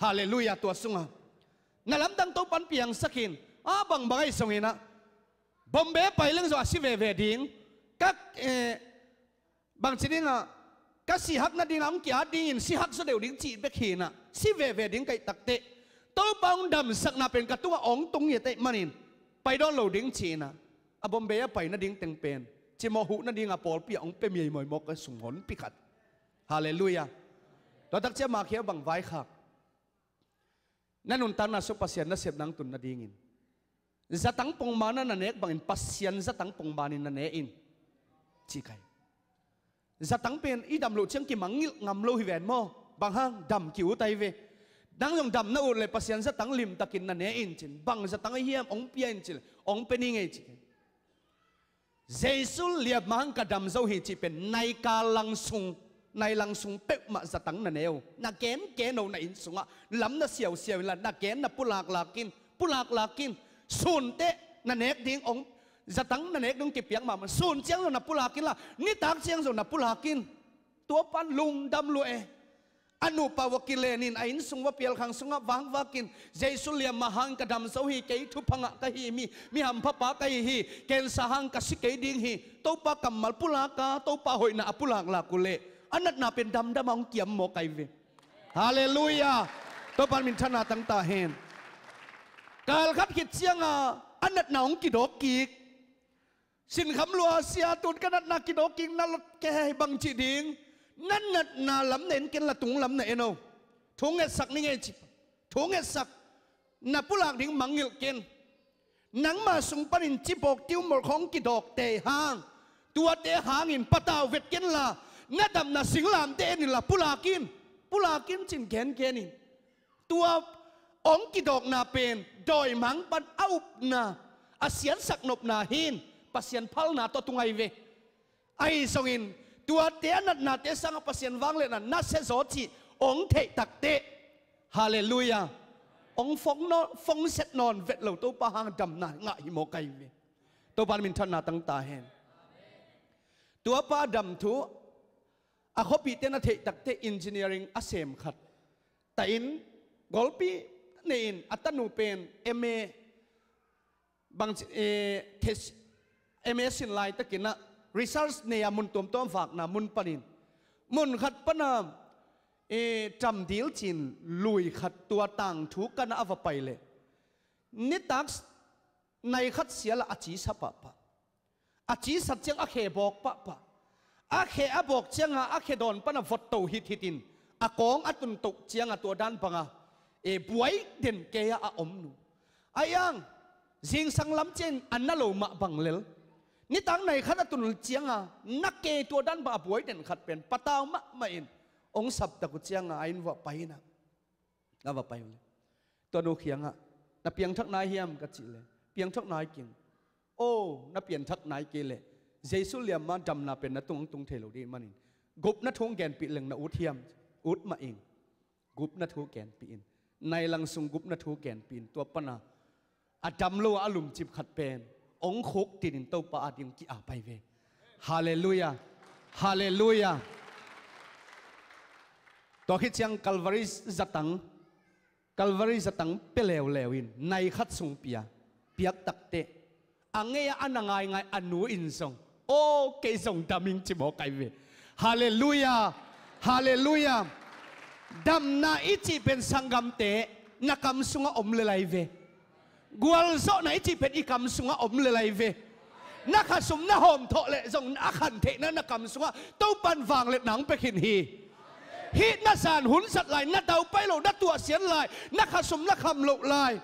ฮาเลลูยาตัวสุงนั่นลำดังตัวปันเปียงสักินบังไอสงเนะบอมเบย์ไปเรื่องสิเวดิ้งกักบางชนิดนะก็สิฮักนั่นดิ้งอังกี้ดิ้งสิฮักสุดเดียวดิ้งจีบไปขีนะสิเวดิ้งไก่ตักเตะตัวบังดำสักนาเป็นกระตัวองตรงเยเตะมันอินไปโดนเหลาดิ้งจีนะบอมเบย์ไปนั่นดิ้งเต็งเป็นจิมอหูนั่นดิ้งปอลปีองเปมีมวยมกสุงหนปิขัดฮาเลลูยาตัวตักเจ้ามาเขียวบังไว้ขับนั่นนุนตันนาสุปัสยันนั่นเสพนังตุนนั่นดิ้งินจะตั้งปงมานั่นเอกบังอินปัสยันจะตั้งปงบานินนั่นเออินจีไก่จะตั้งเป็นอีดำลุเชียงกิมังงิลงำลุฮิเวนโมบางห้างดำคิวไตเวดังยองดำนั่นอุดเลยปัสยันจะตั้งลิมตะกินนั่นเออินจินบังจะตั้งเฮียมองเปียนจินองเป็นยังไงจีเจสุลเลียบมังกระดำเจ้าหิจีเป็นในกาลังซุงในลังซุงเป็กมาจะตั้งนั่นเอวนักเกณฑ์เอาในอินซุงอ่ะล้ำน่ะเสียวละนักเกณฑ์น่ะปุลากลากินส่วนเตะนั่นเอกดิ้งองจะตั้งนั่นเอกต้องเก็บเปียงมามันส่วนเจียงน่ะปุลากินละนี่ตักเจียงส่วนน่ะปุลากินตัวปันลุงดำลุเออนุปาวกิเลนินไอ้อินซุงว่าเปียลขังซุงอ่ะวางว่ากินเจสุลเลียมหังกระดำเจ้าหิเกยทุพังอ่ะกะหิมีหำพะปะกะหิเกณฑ์สหังกะสิเกยดิ้งหิตัวปะกำมัลปุลากาตัวปะหอยน่ะปุลากลากุเลอันนั้นน่ะเป็นดำมองเกี่ยมโมไกเวฮาเลลูยาตัวปันมินชนะตั้งตาเห็นการขัดขิดเสียงอันนั้นน่ะองกิโดกิกสินคำลัวเสียตุนกันนั้นน่ะกิโดกิกนั่นแกบังจีดิงนั่นน่ะลำเน้นกันละตุงลำเนโนทงเอสักนี่ไงจิทงเอสักน่ะปุลากดิ้งมังเงลเกนนังมาสุงปันินจิบอกติวหมดของกิโดกเตหางตัวเตหางอินปะตาวเวทเกนละนั่นดำน่ะสิงลามเตนิละปุลากินจินแกนนี่ตัวองกิดอกนาเป็นโดยมังปันเอานาอาเซียนสักนบนาหินปัสยันพัลนาตัวตุงไอเวไอสงินตัวเตนัดนาเตสังปัสยันวังเลยนั่นนัดเซโซจิองเทตักเตฮาเลลูยาองฟงเซตนอนเวทเหล่าตัวปะหางดำนางะหิโมไกเวตัวปานมินทนาตั้งตาเห็นตัวปาดำทุอาเขาปีเตนะเทตักเตอินจิเนียริงอาเซมขัดแต่อิน golpi nein atanu pen MA bang test MS in lai takina research ne amun tom fak na mun panin mun khat panam jam dil chin lui khat tua tang thu kana ava paile ni tax nai khat siala achi sapa pa achi sat chang a khe bok pa pa a khe a bok changa a khe don pana vot to hitin a kong atun tok changa to dan panga buai den ke a om nu ayang jing sang lam chen an na lo ma bang lel ni tang này khát tụi chiang à nắc kê tua đan bà buổi đến khát pen patao ma in ông sập ta của chiang à anh vợ bay na na vợ bay le tua nô khiang à na piang thắc nai hiam cái chị le piang thắc nai kinh ô na piang thắc nai kê le Jesus liam ma đầm na pen na tung thề lâu đi manin gup na thung gen pi leng na ut hiam ut ma in gup na thu gen pi in này lang sung gup na thu gen pi in tua pana Adam lo alum chip khát pen ông khúc tin tàu pa ading ki a pai ve hallelujah hallelujah to khi chang calvary zatang peleu lewin nai khat sung pia piak takte angeya anangai ngai anu in song o ke song daming chibo kai ve hallelujah hallelujah dam na ichi pen sangam te nakam sunga om le lai ve gwal zo na ichi pen ikam sunga om le lai ve na kha sum na hom tho le zong na khan the na kam sunga to pan wang le nang pe khin hi na san hun sat lai na dau pai lo na tua sian lai na kha sum na kham lo lai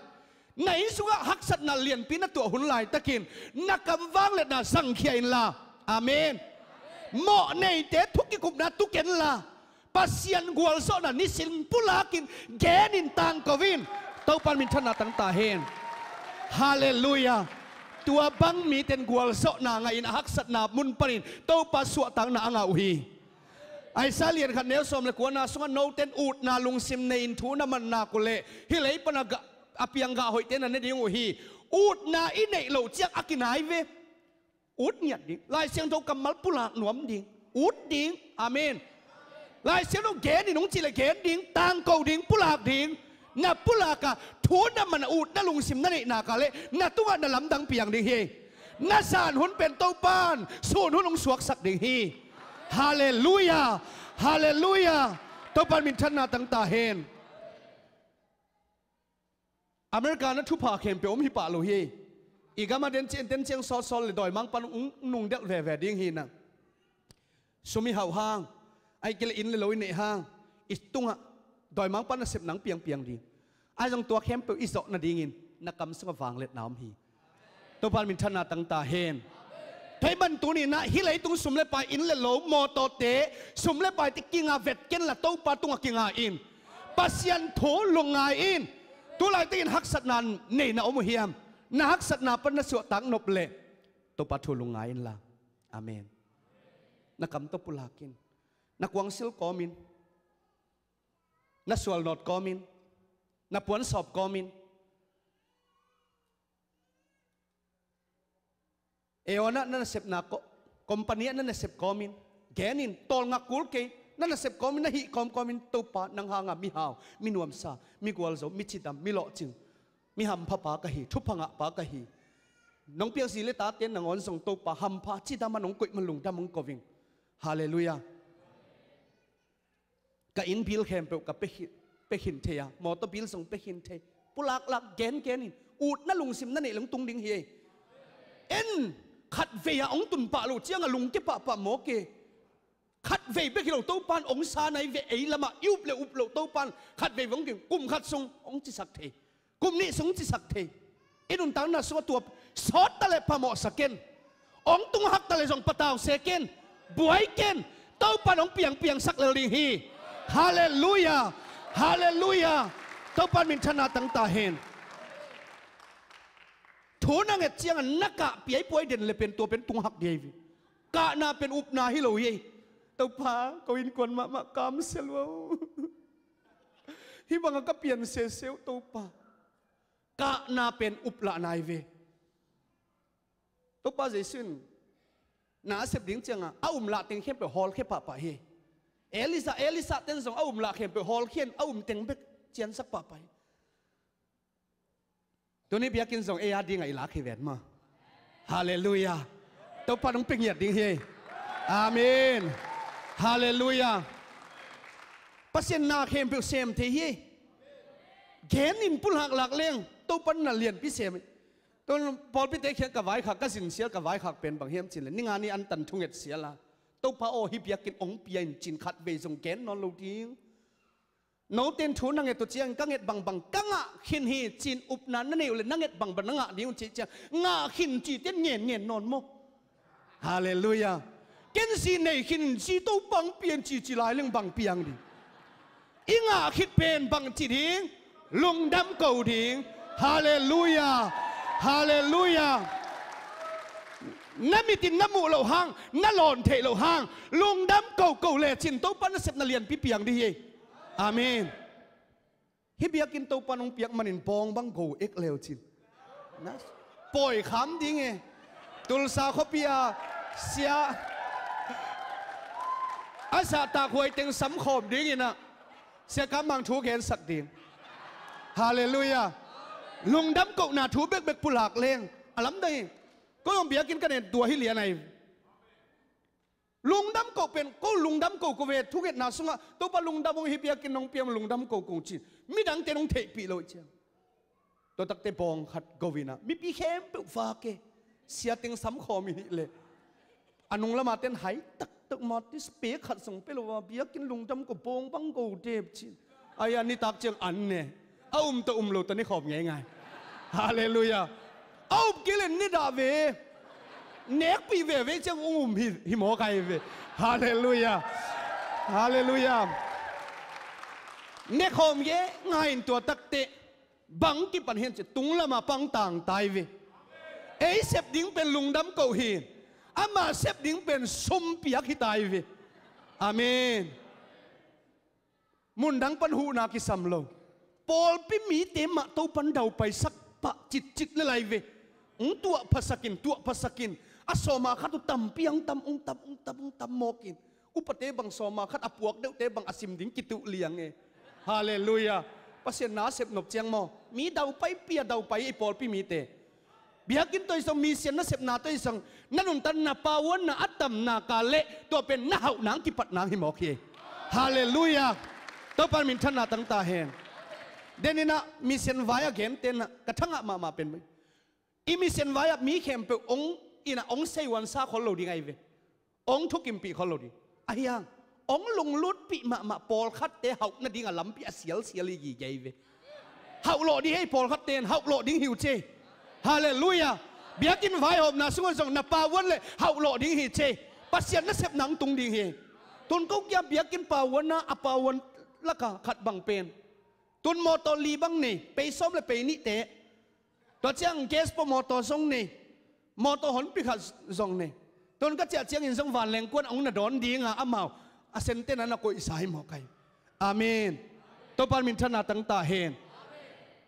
nai sunga hak sat na lian pi na tua hun lai takin na kam wang le na sang khiain la amen mo nei te thuk ki kup na tu ken la pasian gwal zo na ni sin pulakin genin tang kovin to pan min thana tang ta hen hallelujah tua bang mi ten gwal so na nga in hak sat na mun parin to pa su tang na anga uhi ai salian khan nel som le ko na sunga no ten ut na lung sim ne in thu na man na ko le hi lei pana ga apiang ga hoi ten na ding uhi ut na i nei lo chiak akinai ve ut nyat ding lai siang to kamal pulak nuam ding ut ding amen lai siang no ge ni nong chi le ge ding tang ko ding pulak ding na pulaka thu na man ut na lung sim na nei na ka le na tunga na lam dang piang ding hi na san hun pen to pan sun hun ong suak sak ding hi hallelujah hallelujah to pan min than na tang ta hen America na thu pa khem pe om hi pa lo hi igama den chen sol le doi mang pan nung dek ve ding hi na sumi hau hang ai kel in le loi nei hang istunga doi mang pan na sep nang piang ding ai jong tua khem pe iso na ding in na kam sunga wang let nam hi to pan min thana tang ta hen thai ban tu ni na hi lei tung sum le pa in le lo mo to te sum le pa ti kinga vet ken la to pa tunga kinga in pasian tho lungai in tu lai tin hak sat nan nei na om hiam na hak sat na pan na su tang nop le to pa tho lungai in la amen na kam to pulakin na kwang sil komin na sual not komin na puan sop komin eona na sep na ko kompanya na sep komin genin tol nga kul ke na sep komin na hi komin to pa nang hanga mi haw mi nuam sa mi gwal zo mi chidam mi lo ching mi ham pha pa ka hi thu phanga pa ka hi nong piang si le ta ten nang on song to pa ham pha chidam ma nong koi ma lung dam ko ving hallelujah ka in bil khem pe ka pe hin thea mo to bil song pe hin the pulak lak gen in ut na lung sim na nei lung tung ding hi en khat ve ya ong tun pa lo chiang a lung ke pa mo ke khat ve be ki lo to pan ong sa nai ve ei lama yup le up lo to pan khat ve wong ki kum khat sung ong chi sak the kum ni sung chi sak the inun tang na so tu sot ta le pa mo saken ong tung hak ta le jong pataw seken buai ken to pan ong piang sak le ring hi hallelujah hallelujah to pan min thana tang ta hen thu na nge chiang naka piai poi den le pen to pen tung hak dei ka na pen up na hi lo ye to pa ko in kon ma kam selwa hi bang ka pian se seu to pa ka na pen up la nai ve to pa jesun na sep ding chiang a la ting khem pe hol khe pa hi Elisa ten song aum la khem pe hol khen aum teng bek จียนสักปะไปตัวนี้เบียกินส่งเอียดีไงลักเขวนมาฮาเลลูยาตัวปาต้องเป็นเหยียดดิ้งเฮอาเมนฮาเลลูยาปัสเซนนาเข้มเปลเซมเทียแขนนิมปุ่นหักหลักเลี้ยงตัวปันน่ะเลียนพิเศษตัวพอพิเตเขียนกับไว้ขักก็สินเสียกับไว้ขักเป็นบางเฮียมจินเลยนี่งานนี้อันตันทุ่งเอ็ดเสียละตัวพระโอฮิเบียกินองเปียนจินขัดเวส่งแขนนอนลูดิ้งโนเต็นทูนังเอ็ดตัวเจียงกังเอ็ดบังกังอ่ะขินฮีจินอุบนันนั่นเองเลยนังเอ็ดบังนังอ่ะดิ้งจีเจียงอ่ะขินจีเต้นเงียนเงียนนอนโมฮาเลลูยาเกณฑ์สีในขินจีตัวบังเปียนจีจีลายเรื่องบังเปียงดิอิงอ่ะคิดเป็นบังจีดิ้งลุงดำเก่าดิ้งฮาเลลูยาฮาเลลูยาน้ำมีตินน้ำมูเหล่าห้างน้ำหลอนเทเหล่าห้างลุงดำเก่าเล่ชินตัวปันเสพนาเลียนพี่เปียงดิเฮอาเมนฮิเบียกินตัวปันองเปียกมันอินปองบังโกเอ็กเลวชินนะปล่อยขำดิเงตุลสาขปียเสียอาสาตาหวยเต็งสำขบดิเงนะเสียกำมังถูกเห็นสักดิงฮาเลลูยาลุงดำเก่าหน้าถูเบกปุหลากเลงอลัมได้ก็ต้องเบียกินกันเองตัวฮิเลียในลุงดำเก่าเป็นก็ลุงดำเก่าก็เวททุกเอ็ดนาสุงะตัวปลุงดำมงฮิเบียกินน้องเปียมลุงดำเก่าคงจีมิดังเตน้องเทปีโลเชียตัวตักเตปองขัดกวินะมิปีเข้มเปฟ้าเกเสียเต็งสำคอมินิเลยอันนุงละมาเต้นหายตักมาที่สเปกขัดส่งไปเลยว่าเบียกินลุงดำเก่าปองบังเก่าเทปจีไอ้ยันนี่ตักเจียงอันเนี่ยเอาตัวโลตอนนี้ขอบไงไงฮาเลลูยาเอากิเลนนี่ดาเวเน็กปีเวจะหิมอใครเวฮาเลลูยาฮาเลลูยาเน็กขอบไงง่ายตัวตักเตะบังกิปันเห็นจะตุงละมาปังต่างตายเวเอ้เสพดิ้งเป็นลุงดำเก่าเห็นอามาเสพดิ้งเป็นสมเปียกที่ตายเวอาเมนมุนดังปันหูนากิสัมโลปอลพิมีเตมะตัวปันเดาไปสักปะจิตเลยเวตัวภาษากินอสมาขัดตุตำเปียงตำโมกินอุปเตบังสมาขัดอปวกเดวเตบังอสิมดิ้งกิตุเลียงฮาเลลูยาภาษาหนาเสพนบเจียงโมมีเดาไปเปียเดาไปไอปอลพิมีเตเบียกินตัวสมีเสียนนาเสพนาตัวสังนั่นอุนตันนาปาวันนาอัตตมนากาเลตัวเป็นนาเหาหนังกิปัดนางหิมอกเฮฮาเลลูยาตัวปันมินทนาตั้งตาเห็นเดนินะมีเซนไว้เกมเต็นนะกระทั่งมาเป็นไหมอีมีเซนไว้มีเข็มเปองอีน่ะองเซวันซาคนเราดีไงเวองทุกิมปีคนเราดีไอ้ยังองลงลุดปีมาปอลคัดเตะเฮานั่นดีงะลำปีเสียลีกี่ใหญ่เวเฮาโลดีให้ปอลคัดเตนเฮาโลดิ้งหิวเจฮาเลลูยาเบียกินไว้หอมนะสมมติส่งนับปาวันเลยเฮาโลดิ้งหิวเจปัสเซียนนั่นเสพหนังตุงดิ้งหิวตุนก็ยังเบียกินปาวันนะอปาวันละกะขัดบังเป็นตุนมอตอลีบังนี่ไปซ้อมเลยไปนี่เตะตัวเจ้าเกสปมอตอซงนี่มอตอหอนปิขัดซงนี่ตุนก็เจ้าเจ้าอินซงวันแรงกวนองน่ะดอนดีงะอาเมาอาเซนเตนั้นก็อิสายหมอไก่อาเมนตัวปามินทนาตั้งตาเห็น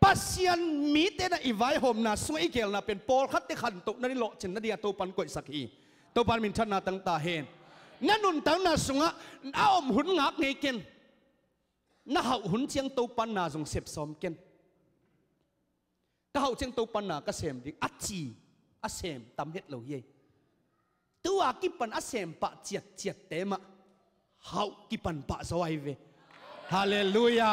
ปัสยันมีเตนะอีไว้หอมนะสวยเกลนะเป็นปอลคัดเตขันตุนั่นโลเชนนั่นเดียตัวปันก็อิสักฮีตัวปามินทนาตั้งตาเห็นนั่นนุนตั้งน่ะสุงะเอาอมหุ่นงักไงเกนน่าหุ่นเชียงตัวปันนาส่งเสพซ้อมเกนถ้าเขาเชียงตัวปันนาก็เสมดิอัจจีอัเสมตำเฮ็ดเหล่าเย่ตัวกิปันอัเสมปะเจียดเตมะเขากิปันปะสวายเวฮาเลลูยา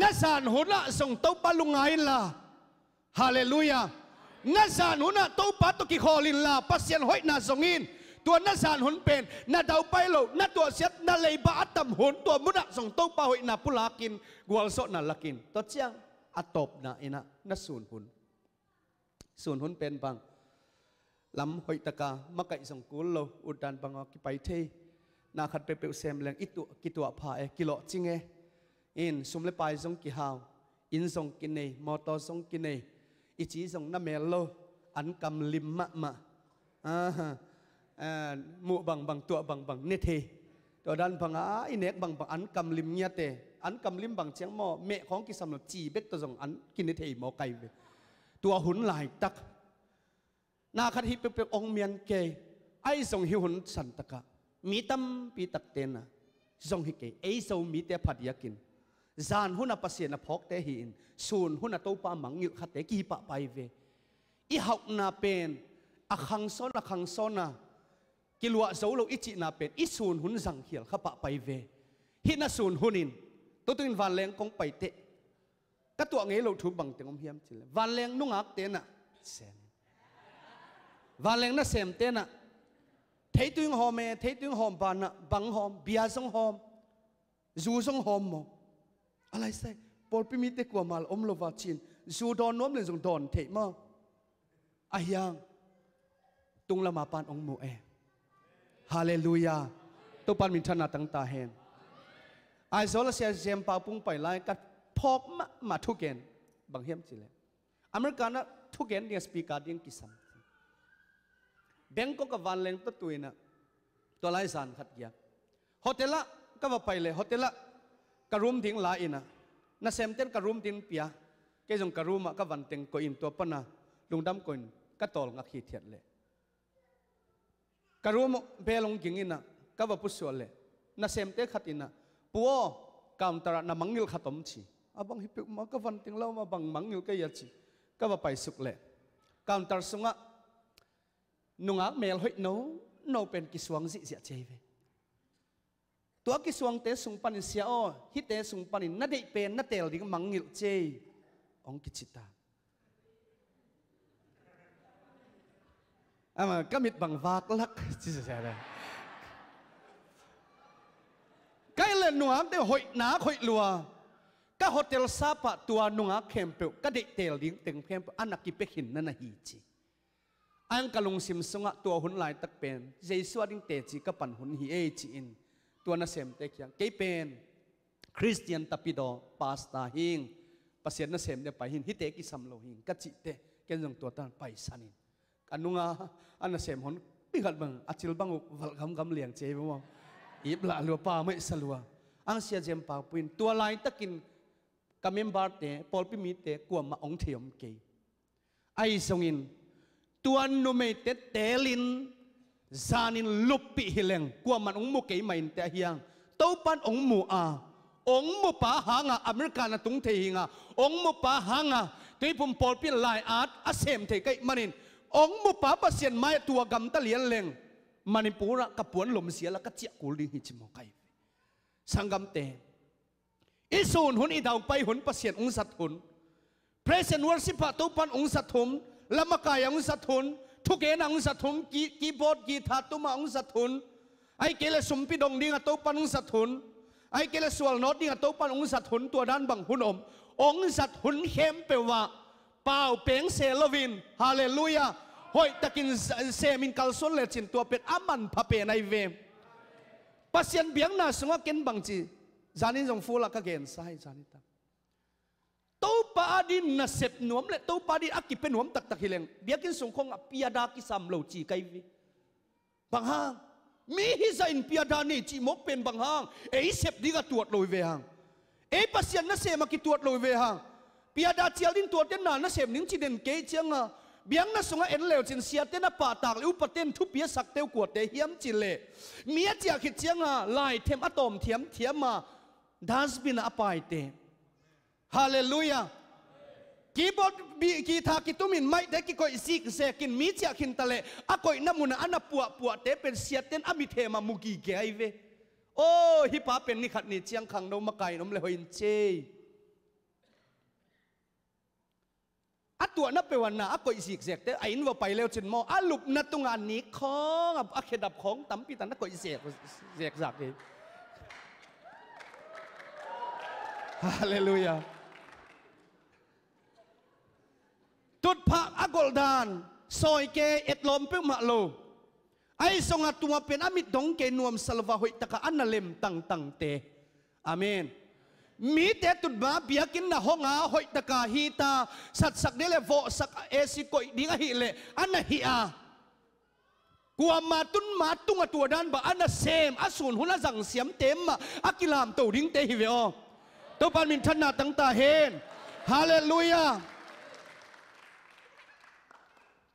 นัสานหุ่นละส่งตัวปันลุงไงล่ะฮาเลลูยานัสานหุ่นละตัวปันตุกิคอลินล่ะปัสเซียนหอยนาส่งอินตัวนัสานหุ่นเป็นนาดาวไปโลนาตัวเสียนาเลยบาตัมหุ่นตัวมุดส่งตัวปะหอยนาปุลากินกวลโซนาลากินตัวเจียงอัตบนาอินะนัสศูนย์หุ่นเป็นบังลำหอยตะกามาไก่ส่งกุลโลอุดานบังอกิไปเทนาขัดเปเปเซมแรงกิตัวพากิโลจิงอินสุมเลปายส่งกิฮาวอินส่งกินเนมอตอส่งกินเนอิจีส่งน้ำเมลโลอันกำลิมมะหมู่บังตัวบังเนเทตัวดันบังอินเนกบังอันกำลิมเนียเตอันกำลิมบังเชียงหม้อเมฆของกิสำหรับจีเบกตัวส่งอันกินเนเทหมอไก่ตัวหุ่นลายตักนาคัดฮิเปองเมียนเกไอส่งหิวหุ่นสันตะกะมีตั้มปีตักเตนะ zong hi ke ei so mi te phat yakin zan huna pasien na phok te hi in sun huna to pa mangil khate ki pa pai ve I học na pen a khang son na kilwa zo lo ichi na pen I sun hun zang hial kha pa pai ve hi na sun hunin to tuin van leng kong pai te ka tua nge lo thu bang tengom hiam chile van leng nungak te na sen van leng na sem te na thấy tuyên hòm bàn na bằng hòm bia sông hòm du sông hòm mo alai sai por pimi te kwa mal om lo va chin zu don nom le zong don the ma ayang tung lama pan ong mu e hallelujah to pan min thana tang ta hen ai zo la sia jem pa pung pai lai ka phok ma thu ken bang hiam chile america na thu ken dia speaker ding kisam Bangkok ka van leng to tuina to lai san khat ya hotela ka va pai le hotela ka room ding la ina na sem ten ka room din pia ke jong ka room ka van teng ko in to pana lungdam koin ka tol nga khi thiat le ka room belong ging ina ka va pu so le na sem te khat ina puo counter na mangil khatom chi abang hi pe ma ka van teng law ma bang mangil ka ya chi ka va pai suk le counter sunga nungak mel hoi no pen kiswang zi zia chei ve tua kiswang te sung panin sia o hi te sung panin na dei pen na tel ding mangil chei ong kichita ama kamit bang vak lak chi sa da kai le nungak te hoi na hoi lua ka hotel sapa tua nungak kempe ka dei tel ding teng kempe anak ki pekin na na hi chi ang kalung sim sunga tua hun lai tak pen jesu ading te chi ka pan hun hi e chi in tua na sem te kyang ke pen Christian tapido pasta hing pasien na sem de pa hin hi te ki sam lo hing ka chi te ken jong tua tan pai sanin kanunga ana sem hon pingat bang achil bang wal gam liang che mo ip la lu pa mai salwa ang sia jem pa puin tua lai takin ka member te pol pi mi te kwa ma ong thiam ke ai songin tuan nu mei te telin zanin lupi hileng kwa man ong mu ke main te hiang to pan ong mu a ong mu pa hanga america na tung the hinga ong mu pa hanga tei pum pol pi lai at asem the kai manin ong mu pa pasien mai tua gam ta lian leng manipura ka puan lom sia la ka chia kul ding hi chimo kai sangam te isun hun i dau pai hun pasien ong sat hun present worship pa to pan ong sat hum lama kaya ang sathun thuken ang sathun keyboard guitar tuma ang sathun ai kele sumpi dong ding ato pan ang sathun ai kele swal not ding ato pan ang sathun tua dan bang hun ong sathun hem pewa pau peng se lovin hallelujah hoi takin se min kalson le chin tua pet aman phape nai ve pasien biang na sunga ken bang chi zanin jong fula ka gen sai zanita to pa adin na sep nuam le to pa di akipen nuam tak tak hileng biakin sungkhong piada ki sam lo chi kai vi bang hang mi hi za in piada ni chi mok pen bang hang e sep dinga tuat loi ve hang e pasien na se ma ki tuat loi ve hang piada chial din tuat ten na sep ning chi den ke chianga biang na sunga en leo chin sia ten na pa tak le upaten thu pia sak teu ko te hiam chi le mia chia khit chianga lai them atom thiam ma dasbin apai te hallelujah keyboard guitar kitumin mai de ki koi sik se kin mi chia kin tale a koi namuna ana puwa te pen siaten ami thema mugi ke ai ve o hi pa pen ni khat ni chiang khang no ma kai nom le hoin che atua na pe wan na a koi sik sek te ain wa pai leo chin mo a lup na tunga ni khong a khedap khong tam pi tan na koi sek zak ni hallelujah tut pha agoldan soi ke etlom pe ma lo ai songa tua pen amit dong ke nuam salva hoi taka analem tang te amen mi te tut ba biakin na honga hoi taka hita sat sak dele vo sak esi koi dinga hi le ana hi a kwa matung atua dan ba ana sem asun huna jang siam tem ma akilam to ding te hi ve o to pan min thana tang ta hen hallelujah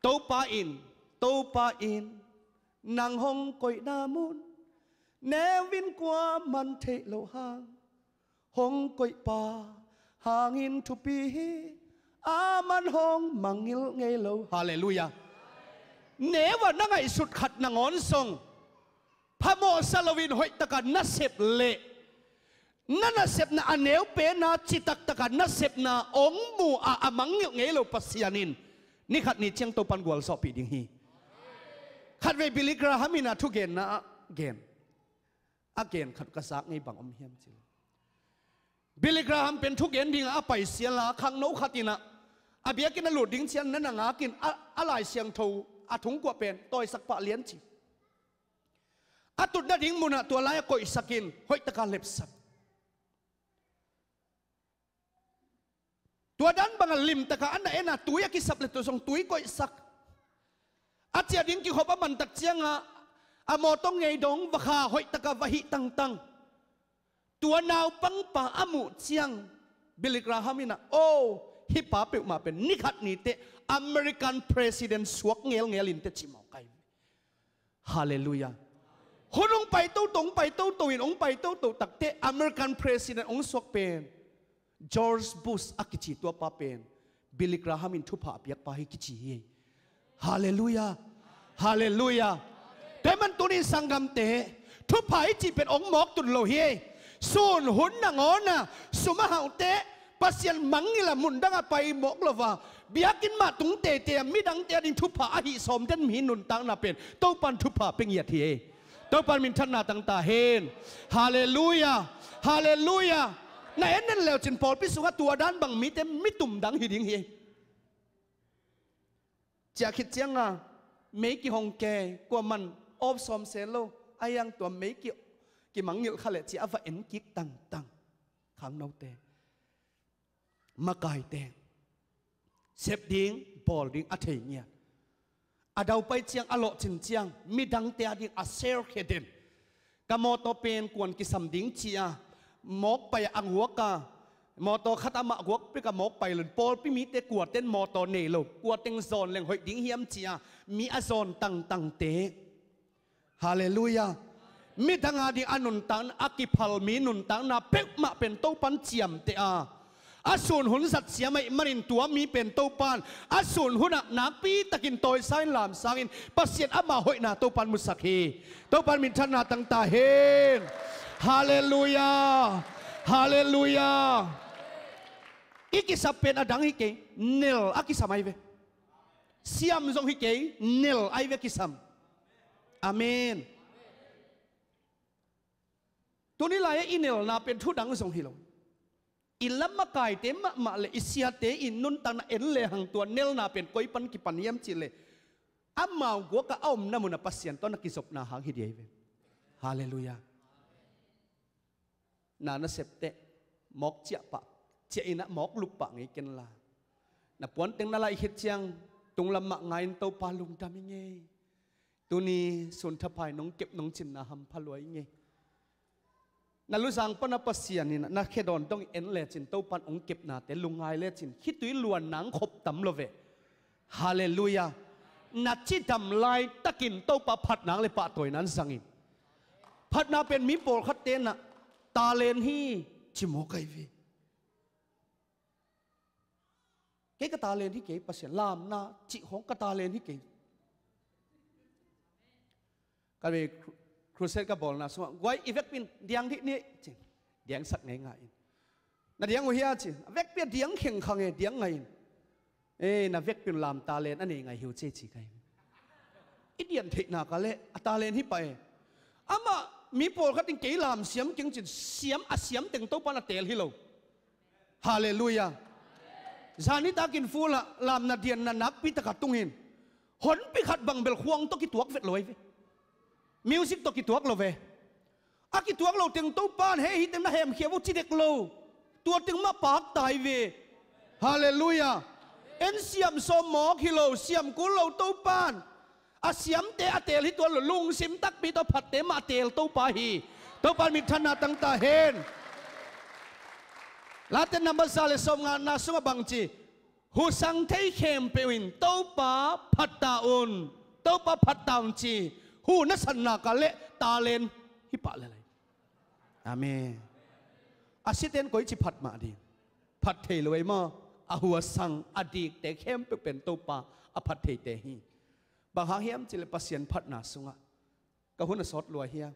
to pa in nang hong koi na mun nè vin qua man thệ lâu hang hong coi pa hàng in thu pi man hong mangil ngay lâu hallelujah nè và nó ngày sụt khát na ngón song pha mo salovin hoi taka na sep le na sep na aneu pe na chitak taka na sep na ong mu amangil ngay lâu pasianin ni khát ni chiang to pan gwal so pi ding hi khát về Billy Graham ina thu gen na gen again khát kasak ngay bang hiam chi Billy Graham pen thu gen ding a pai sian la khang no khatina abia kin lu ding chian na nga kin alai siang tho athung kwa pen toy sak pa lian chi atut na ding muna to lai ko isakin hoi taka lep sap tua dan bang lim taka an ena tuya ki sap le to song tui ko isak atia ding ki hopa man tak chianga amo tong ngei dong vakha hoi taka vahi tang tang tua naw pang pa amu chiang Billy Graham ina hi pa pe ma pen ni khat ni te American president suak ngel ngelin te chimau kai hallelujah honong pai to tong pai to in ong pai to tak te American president ong suak pen George Bush akichi tua pa pen Billy Graham in thu pa piak pa hi kichi hi hallelujah hallelujah te man tunin sangam te thu pa hi chi pen ong mok tun lo hi sun hun na ngona suma hau te pasien mangila mundanga pai mok lova biakin ma tung te te midang te din thu pa hi som ten mi nun tang na pen to pan thu pa peng yat hi to pan min than na tang ta hen hallelujah hallelujah na enen leo chin pol pi sunga tua dan bang mi te mi tum dang hi ding hi cha khit chianga me ki hong ke kwa man op som se lo ayang tua me ki mangil khale chi ava en kik tang tang khang nau te makai te sep ding bol ding a thei nya adau pai chiang alo chin chiang mi dang te ding a ser kheden kamoto pen kwan ki sam ding chia mok pai ang huaka moto khatama guak pe ka mok pai lun pol pi mi te kwa ten moto ne lo kwa teng zon leng hoi ding hiam chia mi a zon tang tang te hallelujah mi danga di anun tan akipal mi nun tang na pe ma pen to pan chiam te asun hun sat siamai marin tua mi pen to pan asun huna na pi takin toy sain lam sangin pasien ama hoi na to pan musakhi to pan min thana tang ta hen hallelujah hallelujah iki sapen adang hi ke nil aki samai ve siam zong hi ke nil ai ve kisam amen tuni lai inel na pen thu dang zong hi lo ilam makai te ma le isia te in nun tan en le hang tua nel na pen koi pan ki pan yam chi le amau go ka om na mun pasien to na ki sop na hang hi dei ve hallelujah na na septe mok chia pa chia ina mok lup pa ngai ken la na pon teng na lai hit chiang tung lam ma ngai to pa lung tam nge tuni sun thapai nong kep nong chin na ham phaloi nge na lu sang pana pasian ni na khedon tong en le chin to pan ong kep na te lungai le chin hitui luan nang khop tam lo ve hallelujah na chi dam lai takin to pa phat nang le pa toy nan sangin phat na pen mi pol khat te na ta len hi chimo kai vi cái ta len hi ke pasian lam na chi hong ka ta len hi ke ka ve crusade ka bol na so goi evek pin diang thi ni chin diang sak ngai ngai na diang hia chin vek pia diang kheng khang e diang ngai na vek pin lam ta len ani ngai hiu che chi kai idian the na ka le ta len hi pai ama mi pol khatin ke lam siam king chin siam teng to pa na tel hi lo hallelujah zani takin fula lam na dian na nak pi ta ka tungin hon pi khat bang bel khuang to ki tuak vet loi ve music to ki tuak lo ve a ki tuak lo teng to pan he hi teng na hem khiawu chi dek lo tua teng ma pak tai ve hallelujah en siam so mok hi lo siam ku lo to pan a siam te a tel hi to lo lung sim tak pi to phat te ma tel to pa hi to pan mi thana tang ta hen la ten number sale som nga na sunga bang chi hu sang thei khem pe win to pa phat ta un to pa phat taung chi hu na san na ka le ta len ฮิปะเลยอาเมอาศิเตนก็อิจิพัดมาดีพัดเทลวยมาอาหัวสังอดีตแต่เข้มเป็นตัวปาอพัดเทเตหีบางหางเฮียมจิเลปัสยันพัดนาสุงะก็หุ่นสดลวยเฮีย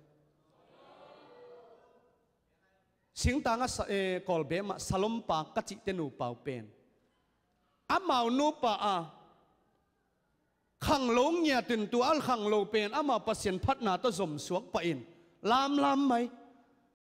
สิงตางะกอลเบมาสลมปากกัจิเตนูเป่าเป็นอามานูปาขังลงเนี่ยตื่นตัวอัลขังโลเป็นอามาปัสยันพัดนาตัวสมสวกปะอินลามไหม